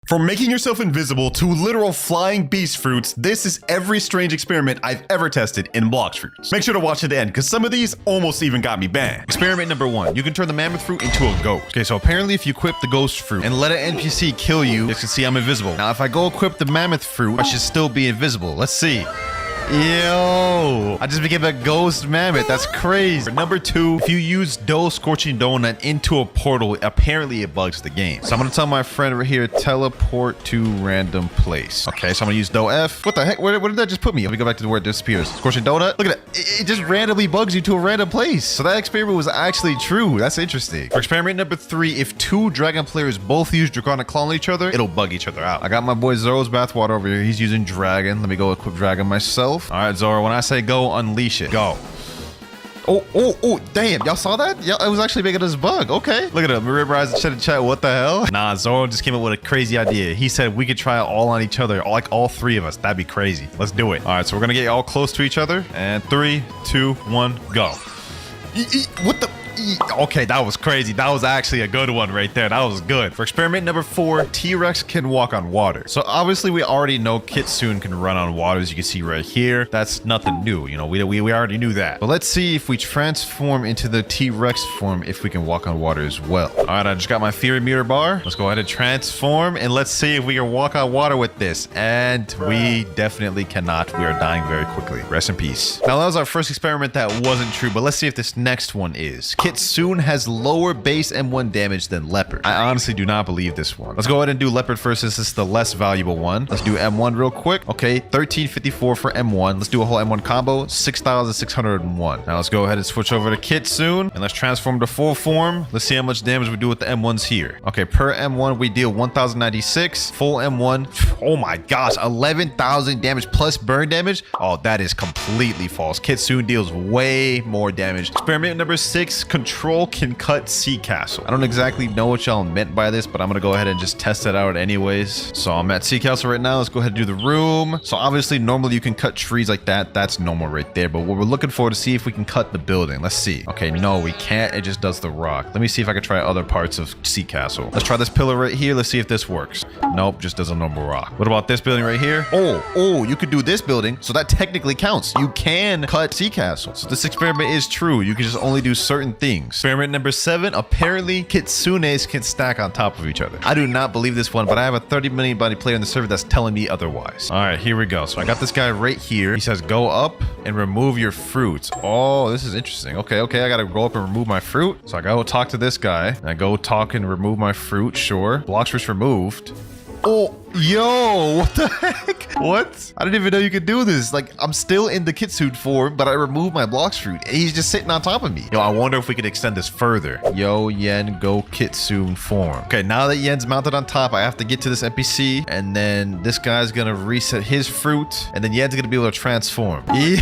From making yourself invisible to literal flying beast fruits, this is every strange experiment I've ever tested in Blox fruits. Make sure to watch to the end, because some of these almost even got me banned. Experiment number 1. You can turn the mammoth fruit into a ghost. Okay, so apparently if you equip the ghost fruit and let an NPC kill you, you can see I'm invisible. Now, if I go equip the mammoth fruit, I should still be invisible. Let's see. Yo, I just became a ghost mammoth. That's crazy. Number 2, if you use dough scorching donut into a portal, apparently it bugs the game. So I'm gonna tell my friend right here, teleport to random place. Okay, so I'm gonna use dough F. What the heck? Where did that just put me? Let me go back to where it disappears. Scorching donut. Look at it. It just randomly bugs you to a random place. So that experiment was actually true. That's interesting. For experiment number 3, if 2 dragon players both use draconic claw on each other, it'll bug each other out. I got my boy Zoro's bathwater over here. He's using dragon. Let me go equip dragon myself. All right, Zoro, when I say go, unleash it. Go. Oh, damn. Y'all saw that? Yeah, it was actually making us bug. Okay. Look at him. Remember, I said in chat, what the hell? Nah, Zoro just came up with a crazy idea. He said we could try it all on each other, like all 3 of us. That'd be crazy. Let's do it. All right, so we're going to get all close to each other. And 3, 2, 1, go. What the? Okay, that was crazy. That was actually a good one right there. That was good. For experiment number 4, T-Rex can walk on water. So obviously we already know Kitsune can run on water, as you can see right here. That's nothing new. You know, we already knew that. But let's see if we transform into the T-Rex form, if we can walk on water as well. All right, I just got my Fury meter bar. Let's go ahead and transform, and let's see if we can walk on water with this. And we definitely cannot. We are dying very quickly. Rest in peace. Now, that was our first experiment that wasn't true, but let's see if this next one is. Kitsune has lower base M1 damage than Leopard. I honestly do not believe this one. Let's go ahead and do Leopard first, since this is the less valuable one. Let's do M1 real quick. Okay, 1354 for M1. Let's do a whole M1 combo, 6,601. Now let's go ahead and switch over to Kitsune, and let's transform to full form. Let's see how much damage we do with the M1s here. Okay, per M1 we deal 1,096. Full M1, oh my gosh, 11,000 damage plus burn damage. Oh, that is completely false. Kitsune deals way more damage. Experiment number 6, Control can cut Sea Castle. I don't exactly know what y'all meant by this, but I'm gonna go ahead and just test it out anyways. So I'm at Sea Castle right now. Let's go ahead and do the room. So obviously normally you can cut trees like that. That's normal right there. But what we're looking for to see if we can cut the building. Let's see. Okay, no, we can't. It just does the rock. Let me see if I can try other parts of Sea Castle. Let's try this pillar right here. Let's see if this works. Nope, just does a normal rock. What about this building right here? Oh, you could do this building. So that technically counts. You can cut Sea Castle. So this experiment is true. You can just only do certain things. Experiment number 7, apparently Kitsunes can stack on top of each other. I do not believe this one, but I have a 30 million body player in the server that's telling me otherwise. All right, here we go. So I got this guy right here. He says go up and remove your fruits. Oh, this is interesting. Okay, I gotta go up and remove my fruit. So I go talk to this guy, and I go talk and remove my fruit. Sure, Blox fruits removed. Oh, yo, what the heck? What? I didn't even know you could do this. Like, I'm still in the Kitsune form, but I removed my Blox fruit. He's just sitting on top of me. Yo, I wonder if we could extend this further. Yo, Yen, go Kitsune form. Okay, now that Yen's mounted on top, I have to get to this NPC, and then this guy's gonna reset his fruit, and then Yen's gonna be able to transform. Yo,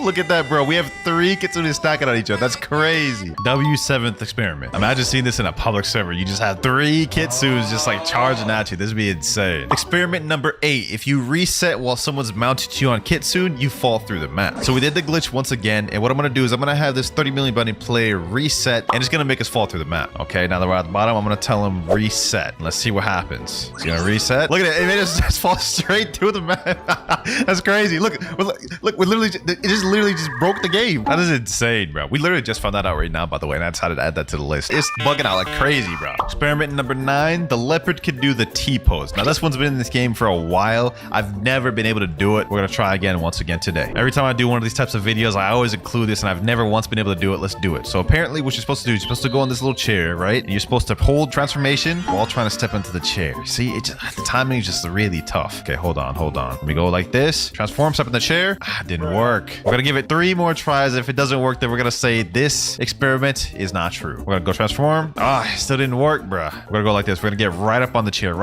look at that, bro. We have 3 Kitsune stacking on each other. That's crazy. W7th experiment. Imagine seeing this in a public server. You just have 3 Kitsunes just like charging at you. This would be insane. Experiment number 8. If you reset while someone's mounted to you on Kitsune, you fall through the map. So we did the glitch once again, and what I'm gonna do is I'm gonna have this 30 million bunny player reset, and it's gonna make us fall through the map. Okay, now that we're at the bottom, I'm gonna tell him reset. Let's see what happens. It's gonna reset. Look at it. It made us just fall straight through the map. That's crazy. Look, we literally, it just literally just broke the game. That is insane, bro. We literally just found that out right now, by the way, and I decided to add that to the list. It's bugging out like crazy, bro. Experiment number 9. The leopard can do the T-pose. Now, this one's been in this game for a while. I've never been able to do it. We're gonna try again once again today. Every time I do one of these types of videos, I always include this, and I've never once been able to do it. Let's do it. So apparently what you're supposed to do is you're supposed to go on this little chair, right? And you're supposed to hold transformation while trying to step into the chair. See, the timing is just really tough. Okay, hold on. Let me go like this. Transform, step in the chair. Didn't work. We're gonna give it 3 more tries. If it doesn't work, then we're gonna say this experiment is not true. We're gonna go transform. It still didn't work, bruh. We're gonna go like this. We're gonna get right up on the chair,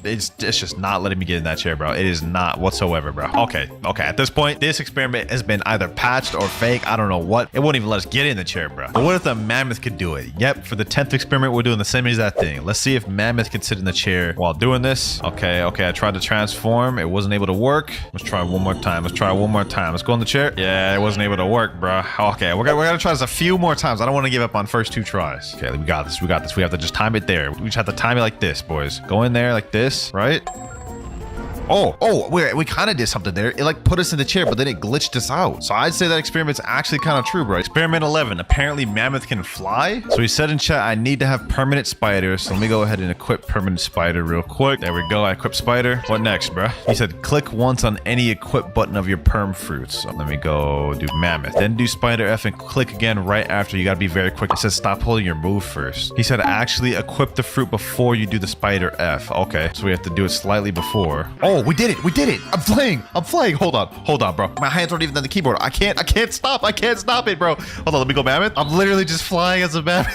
It's just not letting me get in that chair, bro. It is not whatsoever, bro. Okay. At this point, this experiment has been either patched or fake. I don't know what. It won't even let us get in the chair, bro. But what if the mammoth could do it? Yep, for the 10th experiment, we're doing the same exact thing. Let's see if mammoth can sit in the chair while doing this. Okay, I tried to transform. It wasn't able to work. Let's try one more time. Let's go in the chair. Yeah, it wasn't able to work, bro. Okay, we're gonna try this a few more times. I don't want to give up on first 2 tries. Okay, we got this. We have to just time it there. We just have to time it like this, boys. Go in there like this, right? Oh, we kind of did something there. It like put us in the chair, but then it glitched us out. So I'd say that experiment's actually kind of true, bro. Experiment 11. Apparently mammoth can fly. So he said in chat, I need to have permanent spider. So let me go ahead and equip permanent spider real quick. There we go. I equipped spider. What next, bro? He said click once on any equip button of your perm fruits. So let me go do mammoth. Then do spider F and click again right after. You got to be very quick. It says stop holding your move first. He said actually equip the fruit before you do the spider F. Okay. So we have to do it slightly before. Oh, we did it. I'm flying. Hold on, bro. My hands aren't even on the keyboard. I can't stop it, bro. Hold on, let me go mammoth. I'm literally just flying as a mammoth.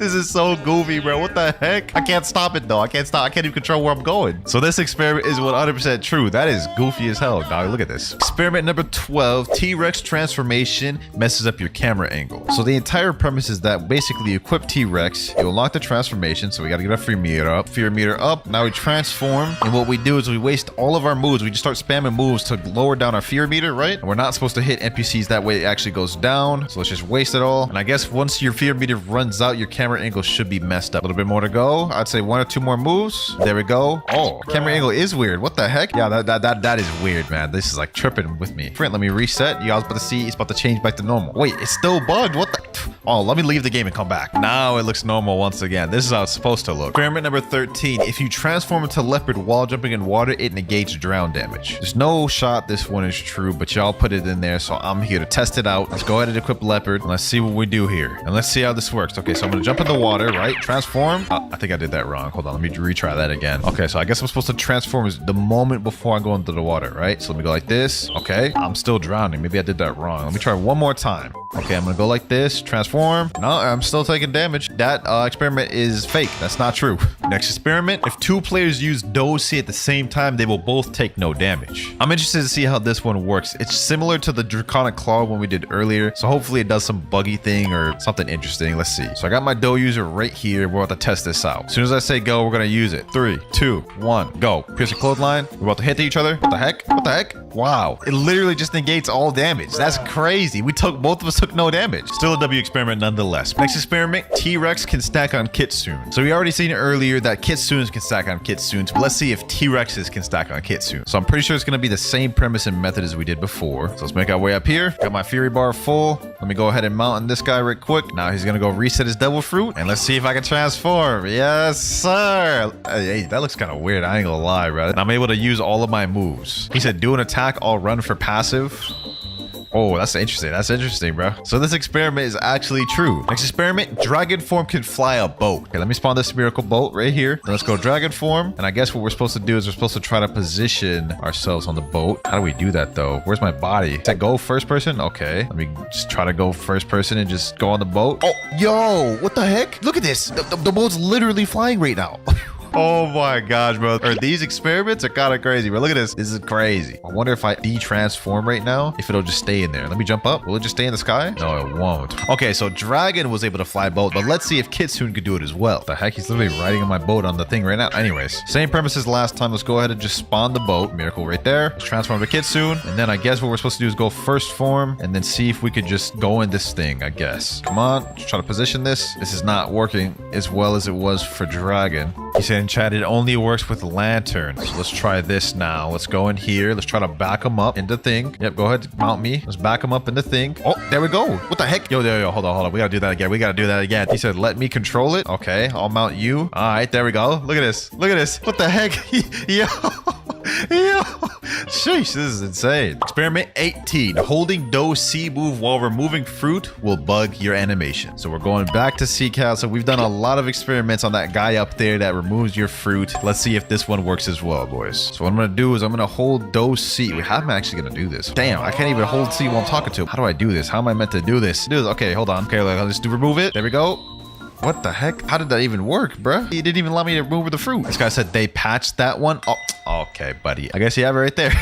This is so goofy, bro. What the heck? I can't stop it though. I can't even control where I'm going. So this experiment is 100% true. That is goofy as hell, dog. Look at this. Experiment number 12, T-Rex transformation messes up your camera angle. So the entire premise is that basically you equip T-Rex, you unlock the transformation. So we got to get our fear meter up. Now we transform. And what we do is we waste all of our moves. We just start spamming moves to lower down our fear meter, right? And we're not supposed to hit NPCs. That way it actually goes down. So let's just waste it all. And I guess once your fear meter runs out, your camera angle should be messed up. A little bit more to go. I'd say 1 or 2 more moves. There we go. Oh, camera angle is weird. What the heck? Yeah, that is weird, man. This is like tripping with me. Friend, let me reset. You guys about to see it's about to change back to normal. Wait, it's still bugged. What the? Oh, let me leave the game and come back. Now it looks normal once again. This is how it's supposed to look. Experiment number 13. If you transform into leopard while jumping in water, it negates drown damage. There's no shot this one is true, but y'all put it in there, so I'm here to test it out. Let's go ahead and equip leopard, and let's see what we do here. And let's see how this works. Okay, so I'm gonna jump in the water, right? Transform. I think I did that wrong. Hold on, let me retry that again. Okay, so I guess I'm supposed to transform the moment before I go into the water, right? So let me go like this. Okay, I'm still drowning. Maybe I did that wrong. Let me try one more time. Okay, I'm gonna go like this, transform. No, I'm still taking damage. That experiment is fake. That's not true. Next experiment. If 2 players use Dosi at the same time, they will both take no damage. I'm interested to see how this one works. It's similar to the Draconic Claw one we did earlier, so hopefully it does some buggy thing or something interesting. Let's see. So I got my dough user right here. We're about to test this out. As soon as I say go, we're gonna use it. 3, 2, 1, go. Pierce the clothesline. We're about to hit each other. What the heck? What the heck? Wow. It literally just negates all damage. That's crazy. Both of us took no damage. Still a W experiment nonetheless. Next experiment, T-Rex can stack on Kitsune. So we already seen earlier that Kitsunes can stack on Kitsunes, but let's see if T-Rexes can stack on Kitsune. So I'm pretty sure it's gonna be the same premise and method as we did before. So let's make our way up here. Got my fury bar full. Let me go ahead and mount on this guy real quick. Now he's gonna go reset his devil fruit, and let's see if I can transform. Yes, sir. Hey, that looks kind of weird. I ain't gonna lie, bro. And I'm able to use all of my moves. He said, do an attack, I'll run for passive. Oh, that's interesting. That's interesting, bro. So this experiment is actually true. Next experiment, dragon form can fly a boat. Okay, let me spawn this miracle boat right here. Then let's go dragon form. And I guess what we're supposed to do is we're supposed to try to position ourselves on the boat. How do we do that though? Where's my body? Is that go first person? Okay, let me just try to go first person and just go on the boat. Oh, yo, what the heck? Look at this. The boat's literally flying right now. Oh my gosh, bro. These experiments are kind of crazy, bro. Look at this. This is crazy. I wonder if I de-transform right now, if it'll just stay in there. Let me jump up. Will it just stay in the sky? No, it won't. Okay, so Dragon was able to fly boat, but let's see if Kitsune could do it as well. What the heck? He's literally riding on my boat on the thing right now. Anyways, same premise as last time. Let's go ahead and just spawn the boat. Miracle right there. Let's transform to Kitsune. And then I guess what we're supposed to do is go first form and then see if we could just go in this thing, I guess. Come on. Let's try to position this. This is not working as well as it was for Dragon. He said in chat, it only works with lanterns. So let's try this now. Let's go in here. Let's try to back him up in the thing. Yep, go ahead, mount me. Let's back him up in the thing. Oh, there we go. What the heck? Yo, hold on. We gotta do that again. We gotta do that again. He said, let me control it. Okay, I'll mount you. All right, there we go. Look at this. Look at this. What the heck? Yo. Yo. Sheesh, this is insane. Experiment 18. Holding dough C move while removing fruit will bug your animation. So we're going back to C-Cal. So we've done a lot of experiments on that guy up there that removes your fruit. Let's see if this one works as well, boys. So what I'm gonna do is I'm gonna hold dough C. Wait, how am I actually gonna do this? Damn, I can't even hold C while I'm talking to him. How do I do this? How am I meant to do this? Okay, hold on. Okay, let's remove it. There we go. What the heck? How did that even work, bruh? He didn't even allow me to move the fruit. This guy said they patched that one. Oh, okay, buddy. I guess you have it right there.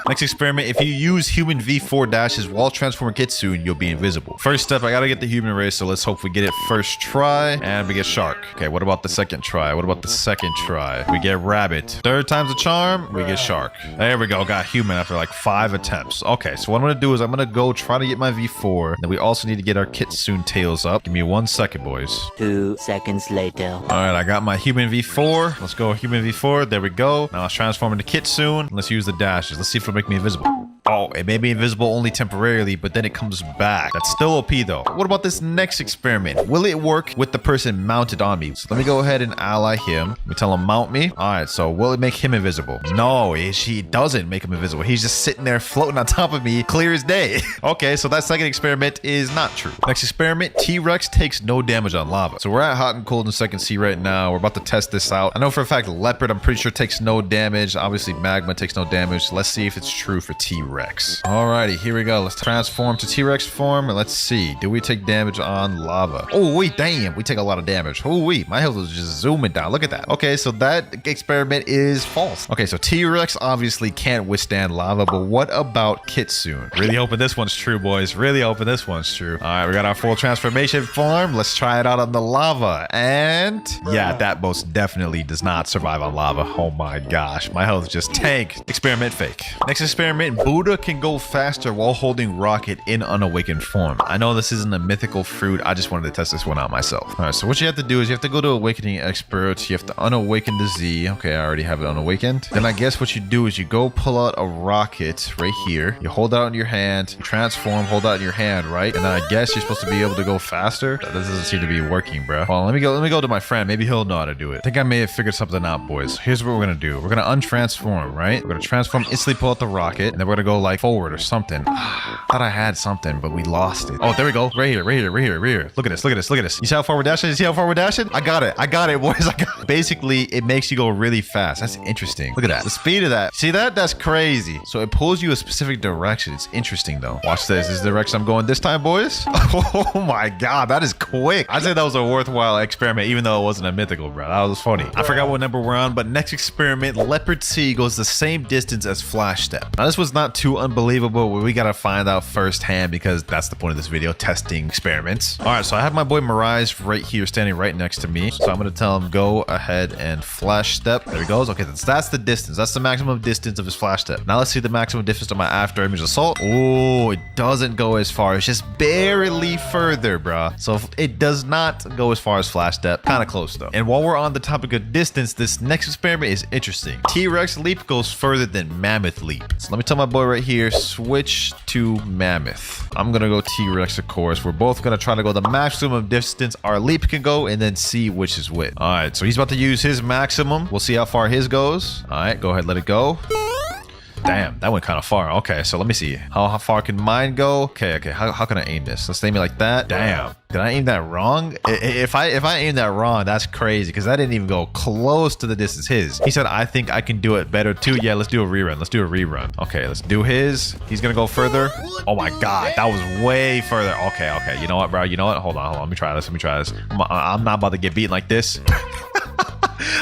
Next experiment. If you use human V4 dashes while transforming Kitsune, you'll be invisible. First step, I gotta get the human race, so let's hope we get it first try. And we get shark. Okay, what about the second try? What about the second try? We get rabbit. Third time's a charm, we get shark. There we go. Got human after like 5 attempts. Okay, so what I'm gonna do is I'm gonna go try to get my V4. Then we also need to get our Kitsune tails up. Give me 1 second, boys. 2 seconds later. All right, I got my human V4. Let's go human V4. There we go. Now let's transform into Kitsune. Let's use the dashes. Let's see if it'll make me invisible. Oh, it may be invisible only temporarily, but then it comes back. That's still OP though. What about this next experiment? Will it work with the person mounted on me? So let me go ahead and ally him. Let me tell him mount me. All right, so will it make him invisible? No, she doesn't make him invisible. He's just sitting there floating on top of me, clear as day. Okay, so that second experiment is not true. Next experiment, T-Rex takes no damage on lava. So we're at hot and cold in second sea right now. We're about to test this out. I know for a fact leopard, I'm pretty sure takes no damage. Obviously magma takes no damage. Let's see if it's true for T-Rex. Alrighty, here we go. Let's transform to T-Rex form and let's see. Do we take damage on lava? Oh wait, damn, we take a lot of damage. Oh wait, my health is just zooming down. Look at that. Okay, so that experiment is false. Okay, so T-Rex obviously can't withstand lava, but what about Kitsune? Really hoping this one's true, boys. Really hoping this one's true. All right, we got our full transformation form. Let's try it out on the lava. And yeah, that most definitely does not survive on lava. Oh my gosh, my health just tanked. Experiment fake. Next experiment, Buddha can go faster while holding rocket in unawakened form. I know this isn't a mythical fruit. I just wanted to test this one out myself. All right, so what you have to do is you have to go to awakening expert. You have to unawaken the Z. Okay, I already have it unawakened. Then I guess what you do is you go pull out a rocket right here. You hold out in your hand, transform, hold out in your hand, right? And then I guess you're supposed to be able to go faster. That doesn't seem to be working, bro. Well, let me go to my friend. Maybe he'll know how to do it. I think I may have figured something out, boys. Here's what we're gonna do. We're gonna untransform, right? We're gonna transform, instantly pull out the rocket, and then we're gonna go like forward or something. Thought I had something, but we lost it. Oh, there we go. Right here, right here, right here, right here. Look at this, look at this, look at this. You see how far we're dashing? You see how far we're dashing? I got it, boys. I got it. Basically, it makes you go really fast. That's interesting. Look at that. The speed of that. See that? That's crazy. So it pulls you a specific direction. It's interesting though. Watch this. This is the direction I'm going this time, boys. Oh my God, that is quick. I'd say that was a worthwhile experiment, even though it wasn't a mythical, bro. That was funny. I forgot what number we're on, but next experiment, Leopard C goes the same distance as Flash Step. Now this was not too unbelievable, but we gotta find out firsthand because that's the point of this video, testing experiments. All right, so I have my boy Mirais right here, standing right next to me. So I'm gonna tell him go ahead and Flash Step. There he goes. Okay, that's the distance. That's the maximum distance of his Flash Step. Now let's see the maximum distance of my after image assault. Oh, it doesn't go as far. It's just barely further, bruh. So it does not go as far as Flash Step. Kind of close though. And while we're on the topic of distance, this next experiment is interesting. T-Rex leap goes further than Mammoth leap. So let me tell my boy right here, switch to Mammoth. I'm gonna go T-Rex, of course. We're both gonna try to go the maximum distance our leap can go and then see which is which. All right, so he's about to use his maximum. We'll see how far his goes. All right, go ahead, let it go. Damn, that went kind of far. Okay, so let me see. How far can mine go? Okay, how can I aim this? Let's aim it like that. Damn. Did I aim that wrong? If I aim that wrong, that's crazy because that didn't even go close to the distance his. He said, I think I can do it better too. Yeah, let's do a rerun. Let's do a rerun. Okay, let's do his. He's gonna go further. Oh my God, that was way further. Okay. You know what, bro? You know what? Hold on. Let me try this. I'm not about to get beaten like this.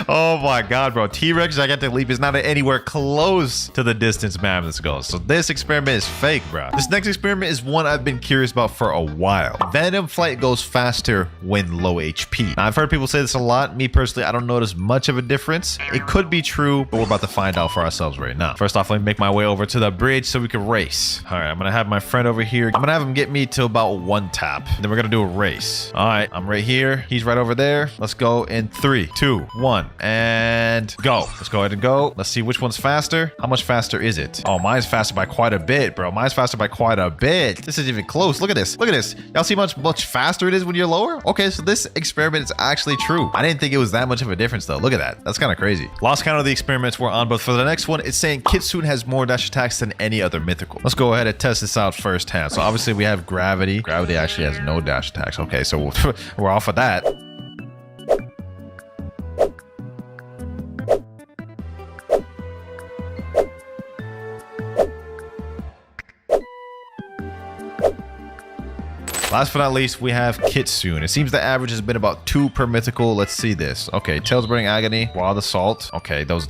Oh my God, bro. T-Rex gigantic leap is not anywhere close to the distance Mammoth goes. So this experiment is fake, bro. This next experiment is one I've been curious about for a while. Venom flight goes faster when low HP. Now, I've heard people say this a lot. Me personally, I don't notice much of a difference. It could be true, but we're about to find out for ourselves right now. First off, let me make my way over to the bridge so we can race. All right, I'm gonna have my friend over here. I'm gonna have him get me to about 1 tap. Then we're gonna do a race. All right, I'm right here. He's right over there. Let's go in 3, 2, 1, and go. Let's go ahead and go. Let's see which one's faster. How much faster is it? Oh, mine's faster by quite a bit, bro. Mine's faster by quite a bit. This isn't even close. Look at this. Look at this. Y'all see much faster it is when you're lower? Okay, so this experiment is actually true. I didn't think it was that much of a difference though. Look at that. That's kind of crazy. Lost count of the experiments we're on, but for the next one, it's saying Kitsune has more dash attacks than any other mythical. Let's go ahead and test this out firsthand. So obviously we have gravity. Gravity actually has no dash attacks. Okay, so we're off of that. Last but not least, we have Kitsune. It seems the average has been about 2 per mythical. Let's see this. Okay, Tails Burning Agony, Wild Assault. Okay, that's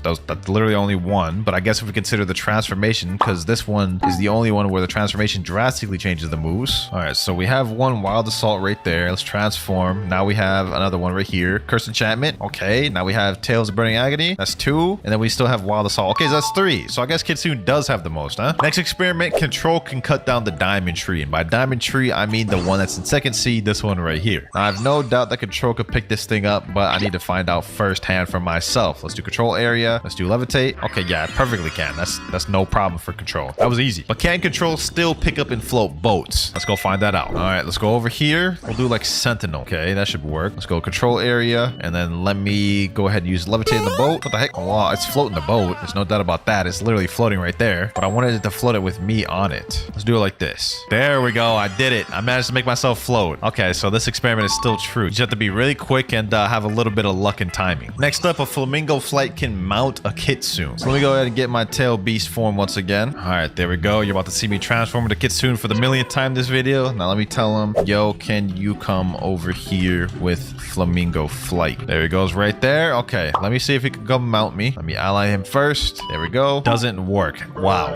literally only 1. But I guess if we consider the transformation, because this one is the only one where the transformation drastically changes the moves. All right, so we have 1 Wild Assault right there. Let's transform. Now we have another one right here. Curse Enchantment. Okay, now we have Tails Burning Agony. That's 2. And then we still have Wild Assault. Okay, so that's 3. So I guess Kitsune does have the most, huh? Next experiment, Control can cut down the Diamond Tree. And by Diamond Tree, I mean the one that's in 2nd seed, this one right here. Now, I have no doubt that Control could pick this thing up, but I need to find out firsthand for myself. Let's do Control Area. Let's do Levitate. Okay, yeah, I perfectly can. That's no problem for Control. That was easy. But can Control still pick up and float boats? Let's go find that out. All right, let's go over here. We'll do like Sentinel. Okay, that should work. Let's go Control Area, and then let me go ahead and use Levitate in the boat. What the heck? Oh, wow, it's floating the boat. There's no doubt about that. It's literally floating right there, but I wanted it to float it with me on it. Let's do it like this. There we go. I did it. I managed to make myself float. Okay, so this experiment is still true. You just have to be really quick and have a little bit of luck and timing. Next up, a flamingo flight can mount a Kitsune. So let me go ahead and get my tail beast form once again. All right, there we go. You're about to see me transform into Kitsune for the millionth time this video. Now let me tell him, yo, can you come over here with flamingo flight? There he goes right there. Okay, let me see if he can come mount me. Let me ally him first. There we go. Doesn't work. Wow.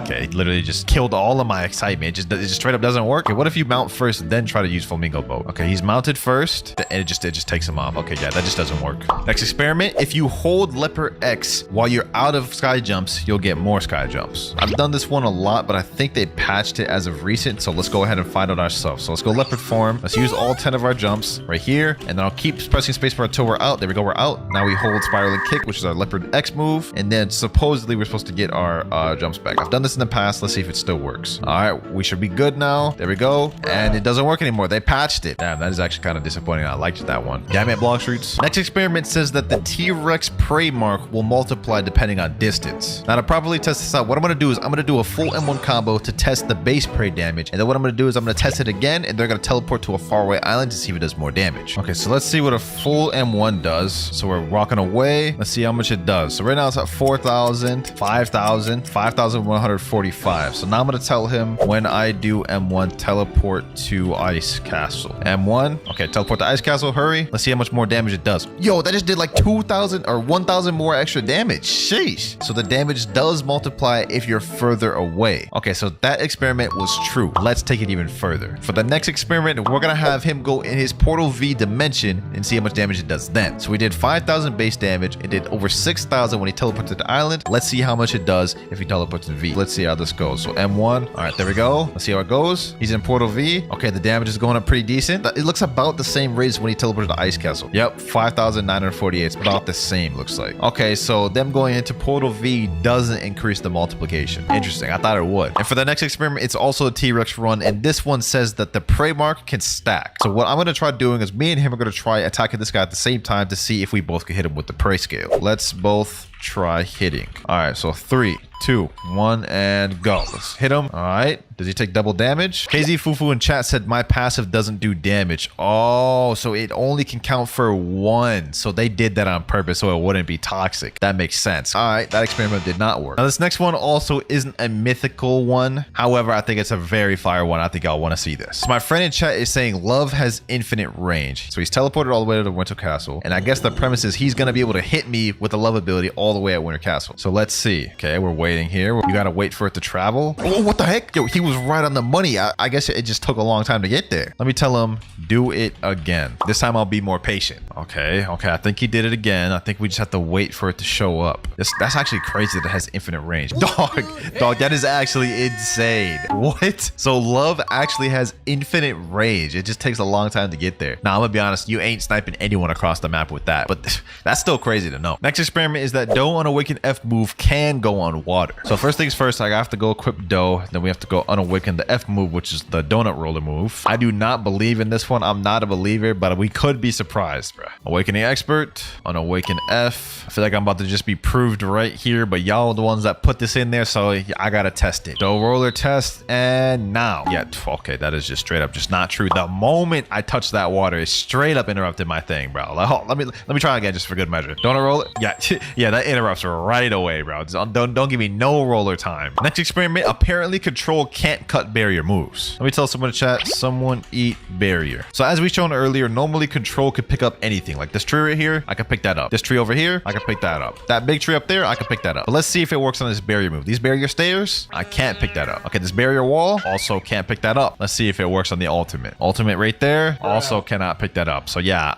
Okay, it literally just killed all of my excitement. It just straight up doesn't work. Okay, what if you mount first, then try to use flamingo boat? Okay, he's mounted first, and it just takes him off. Okay, yeah, that just doesn't work. Next experiment, if you hold leopard X while you're out of sky jumps, you'll get more sky jumps. I've done this one a lot, but I think they patched it as of recent, so let's go ahead and find out ourselves. So let's go leopard form. Let's use all 10 of our jumps right here, and then I'll keep pressing spacebar until we're out. There we go, we're out. Now we hold spiral and kick, which is our leopard X move, and then supposedly we're supposed to get our jumps back. I've done this in the past. Let's see if it still works. All right, we should be good now. There we go, and it doesn't work anymore. They patched it. Damn, that is actually kind of disappointing. I liked that one. Damn it, Blox Roots. Next experiment says that the T-Rex prey mark will multiply depending on distance. Now to properly test this out, what I'm going to do is I'm going to do a full M1 combo to test the base prey damage, and then what I'm going to do is I'm going to test it again, and they're going to teleport to a faraway island to see if it does more damage. Okay, so let's see what a full M1 does. So we're walking away. Let's see how much it does. So right now it's at 4,000, 5,000, 5,145. So now I'm going to tell him when I do M1, teleport to Ice Castle. M1. Okay, teleport to Ice Castle. Hurry. Let's see how much more damage it does. Yo, that just did like 2,000 or 1,000 more extra damage. Sheesh. So the damage does multiply if you're further away. Okay, so that experiment was true. Let's take it even further. For the next experiment, we're going to have him go in his Portal V dimension and see how much damage it does then. So we did 5,000 base damage. It did over 6,000 when he teleported to the island. Let's see how much it does if he teleports to V. Let's see how this goes. So M1. All right, there we go. Let's see how it goes. He's in Portal V. Okay, the damage is going up pretty decent. It looks about the same rate as when he teleported to Ice Castle. Yep, 5,948. It's about the same, looks like. Okay, so them going into Portal V doesn't increase the multiplication. Interesting. I thought it would. And for the next experiment, it's also a T-Rex run, and this one says that the prey mark can stack. So what I'm going to try doing is me and him are going to try attacking this guy at the same time to see if we both can hit him with the prey scale. Let's both try hitting. All right, so 3, 2, 1, and go. Let's hit him. All right. Does he take double damage? KZ Fufu in chat said my passive doesn't do damage. Oh, so it only can count for 1. So they did that on purpose so it wouldn't be toxic. That makes sense. All right, that experiment did not work. Now this next one also isn't a mythical one. However, I think it's a very fire one. I think y'all want to see this. So my friend in chat is saying love has infinite range. So he's teleported all the way to the Winter Castle. And I guess the premise is he's going to be able to hit me with the love ability all the way at Winter Castle. So let's see. Okay, we're waiting here. You got to wait for it to travel. Oh, what the heck? Yo, he was right on the money. I guess it just took a long time to get there. Let me tell him, do it again. This time I'll be more patient. Okay. I think he did it again. I think we just have to wait for it to show up. That's actually crazy that it has infinite range. Dog, that is actually insane. What? So love actually has infinite range. It just takes a long time to get there. Now, I'm gonna be honest, you ain't sniping anyone across the map with that, but that's still crazy to know. Next experiment is that Doe on Awaken F move can go on water. So first things first, I have to go equip Doe, then we have to go unawaken the F move, which is the donut roller move. I do not believe in this one. I'm not a believer, but we could be surprised, bro. Awakening Expert, unawaken F. I feel like I'm about to just be proved right here, but y'all are the ones that put this in there, so I gotta test it. Doe roller test, and now. Yeah, okay, that is just straight up just not true. The moment I touch that water, it straight up interrupted my thing, bro. Like, oh, let me try again just for good measure. Donut roller? Yeah, yeah, that interrupts right away, bro. Don't give me no roller time. Next experiment, apparently Control can't cut barrier moves. Let me tell someone in chat, someone eat barrier. So as we shown earlier, normally control could pick up anything. Like this tree right here, I can pick that up. This tree over here, I can pick that up. That big tree up there, I can pick that up. But let's see if it works on this barrier move. These barrier stairs, I can't pick that up. Okay, this barrier wall, also can't pick that up. Let's see if it works on the ultimate. Ultimate right there, also cannot pick that up. So yeah,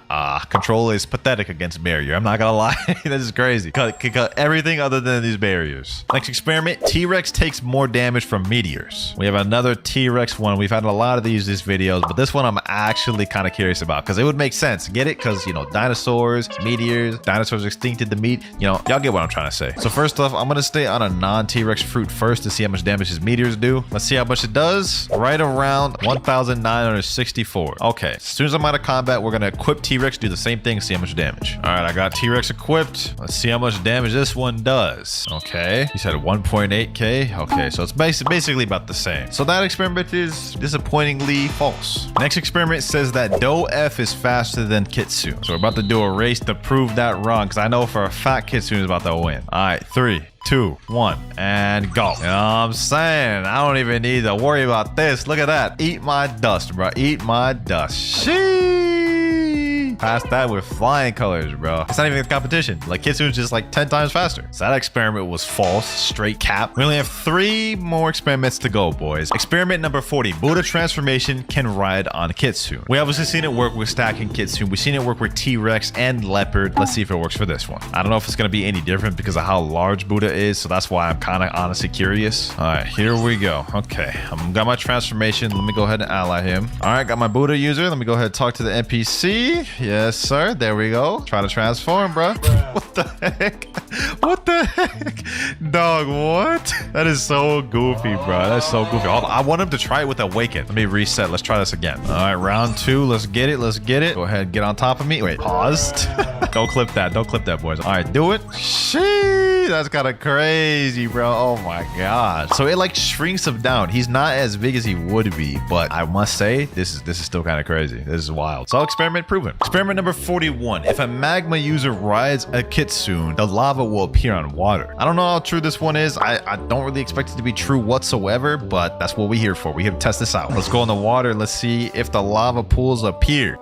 control is pathetic against barrier. I'm not gonna lie. This is crazy. Cut everything other than these barriers. Next experiment, T-Rex takes more damage from meteors. We have another T-Rex one. We've had a lot of these videos, but this one I'm actually kind of curious about because it would make sense. Get it? Because, you know, dinosaurs, meteors, dinosaurs extincted the meat. You know, y'all get what I'm trying to say. So first off, I'm going to stay on a non-T-Rex fruit first to see how much damage his meteors do. Let's see how much it does. Right around 1,964. Okay, as soon as I'm out of combat, we're going to equip T-Rex, do the same thing, see how much damage. All right, I got T-Rex equipped. Let's see how much damage this one does. Okay, you said 1.8k. Okay, so it's basically about the same. So that experiment is disappointingly false. Next experiment says that Doe F is faster than Kitsune. So we're about to do a race to prove that wrong because I know for a fact Kitsune is about to win. All right, 3, 2, 1, and go. You know what I'm saying? I don't even need to worry about this. Look at that. Eat my dust, bro. Eat my dust. Sheesh. Past that with flying colors, bro. It's not even a competition. Like, Kitsune's just like 10 times faster. So that experiment was false. Straight cap. We only have 3 more experiments to go, boys. Experiment number 40. Buddha transformation can ride on Kitsune. We obviously seen it work with stacking Kitsune. We've seen it work with T-Rex and Leopard. Let's see if it works for this one. I don't know if it's going to be any different because of how large Buddha is. So that's why I'm kind of honestly curious. All right, here we go. Okay, I've got my transformation. Let me go ahead and ally him. All right, got my Buddha user. Let me go ahead and talk to the NPC. Yes, sir. There we go. Try to transform, bro. What the heck? What the heck? Dog, what? That is so goofy, bro. That's so goofy. I want him to try it with Awaken. Let me reset. Let's try this again. All right, round 2. Let's get it. Let's get it. Go ahead. Get on top of me. Wait, paused. Don't clip that. Don't clip that, boys. All right, do it. Sheesh. That's kind of crazy, bro. Oh, my God. So it, like, shrinks him down. He's not as big as he would be, but I must say, this is still kind of crazy. This is wild. So experiment proven. Experiment number 41. If a magma user rides a Kitsune, the lava will appear on water. I don't know how true this one is. I don't really expect it to be true whatsoever, but that's what we're here for. We're here to test this out. Let's go in the water. Let's see if the lava pools appear.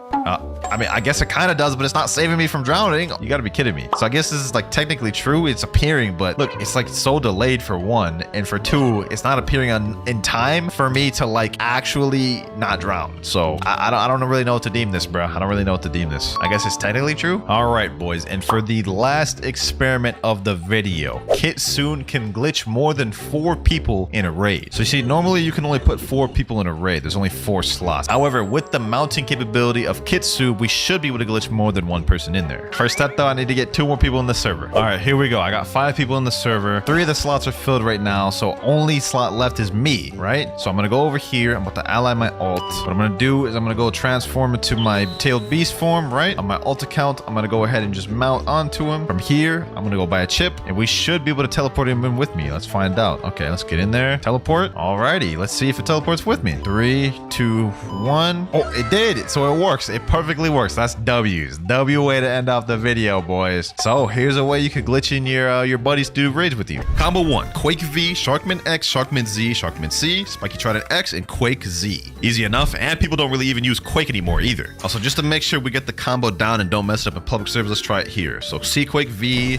I mean, I guess it kind of does, but it's not saving me from drowning. You got to be kidding me. So I guess this is like technically true. It's appearing, but look, it's like so delayed for 1. And for 2, it's not appearing in time for me to like actually not drown. So I don't really know what to deem this, bro. I don't really know what to deem this. I guess it's technically true. All right, boys. And for the last experiment of the video, Kitsune can glitch more than 4 people in a raid. So you see, normally you can only put 4 people in a raid. There's only 4 slots. However, with the mounting capability of Kitsune, we should be able to glitch more than 1 person in there. First step though, I need to get 2 more people in the server. All right, here we go. I got 5 people in the server. 3 of the slots are filled right now, so only slot left is me, right? So I'm gonna go over here. I'm about to ally my ult. What I'm gonna do is I'm gonna go transform into my tailed beast form, right? On my ult account, I'm gonna go ahead and just mount onto him. From here, I'm gonna go buy a chip, and we should be able to teleport him in with me. Let's find out. Okay, let's get in there. Teleport. Alrighty, let's see if it teleports with me. 3, 2, 1. Oh, it did. So it works. It perfectly works. That's W's. W way to end off the video, boys. So here's a way you could glitch in your buddies to do raids with you. Combo 1: Quake V, Sharkman X, Sharkman Z, Sharkman C, Spiky Trident X, and Quake Z. Easy enough, and people don't really even use Quake anymore either. Also, just to make sure we get the combo down and don't mess it up in public servers, let's try it here. So C Quake V.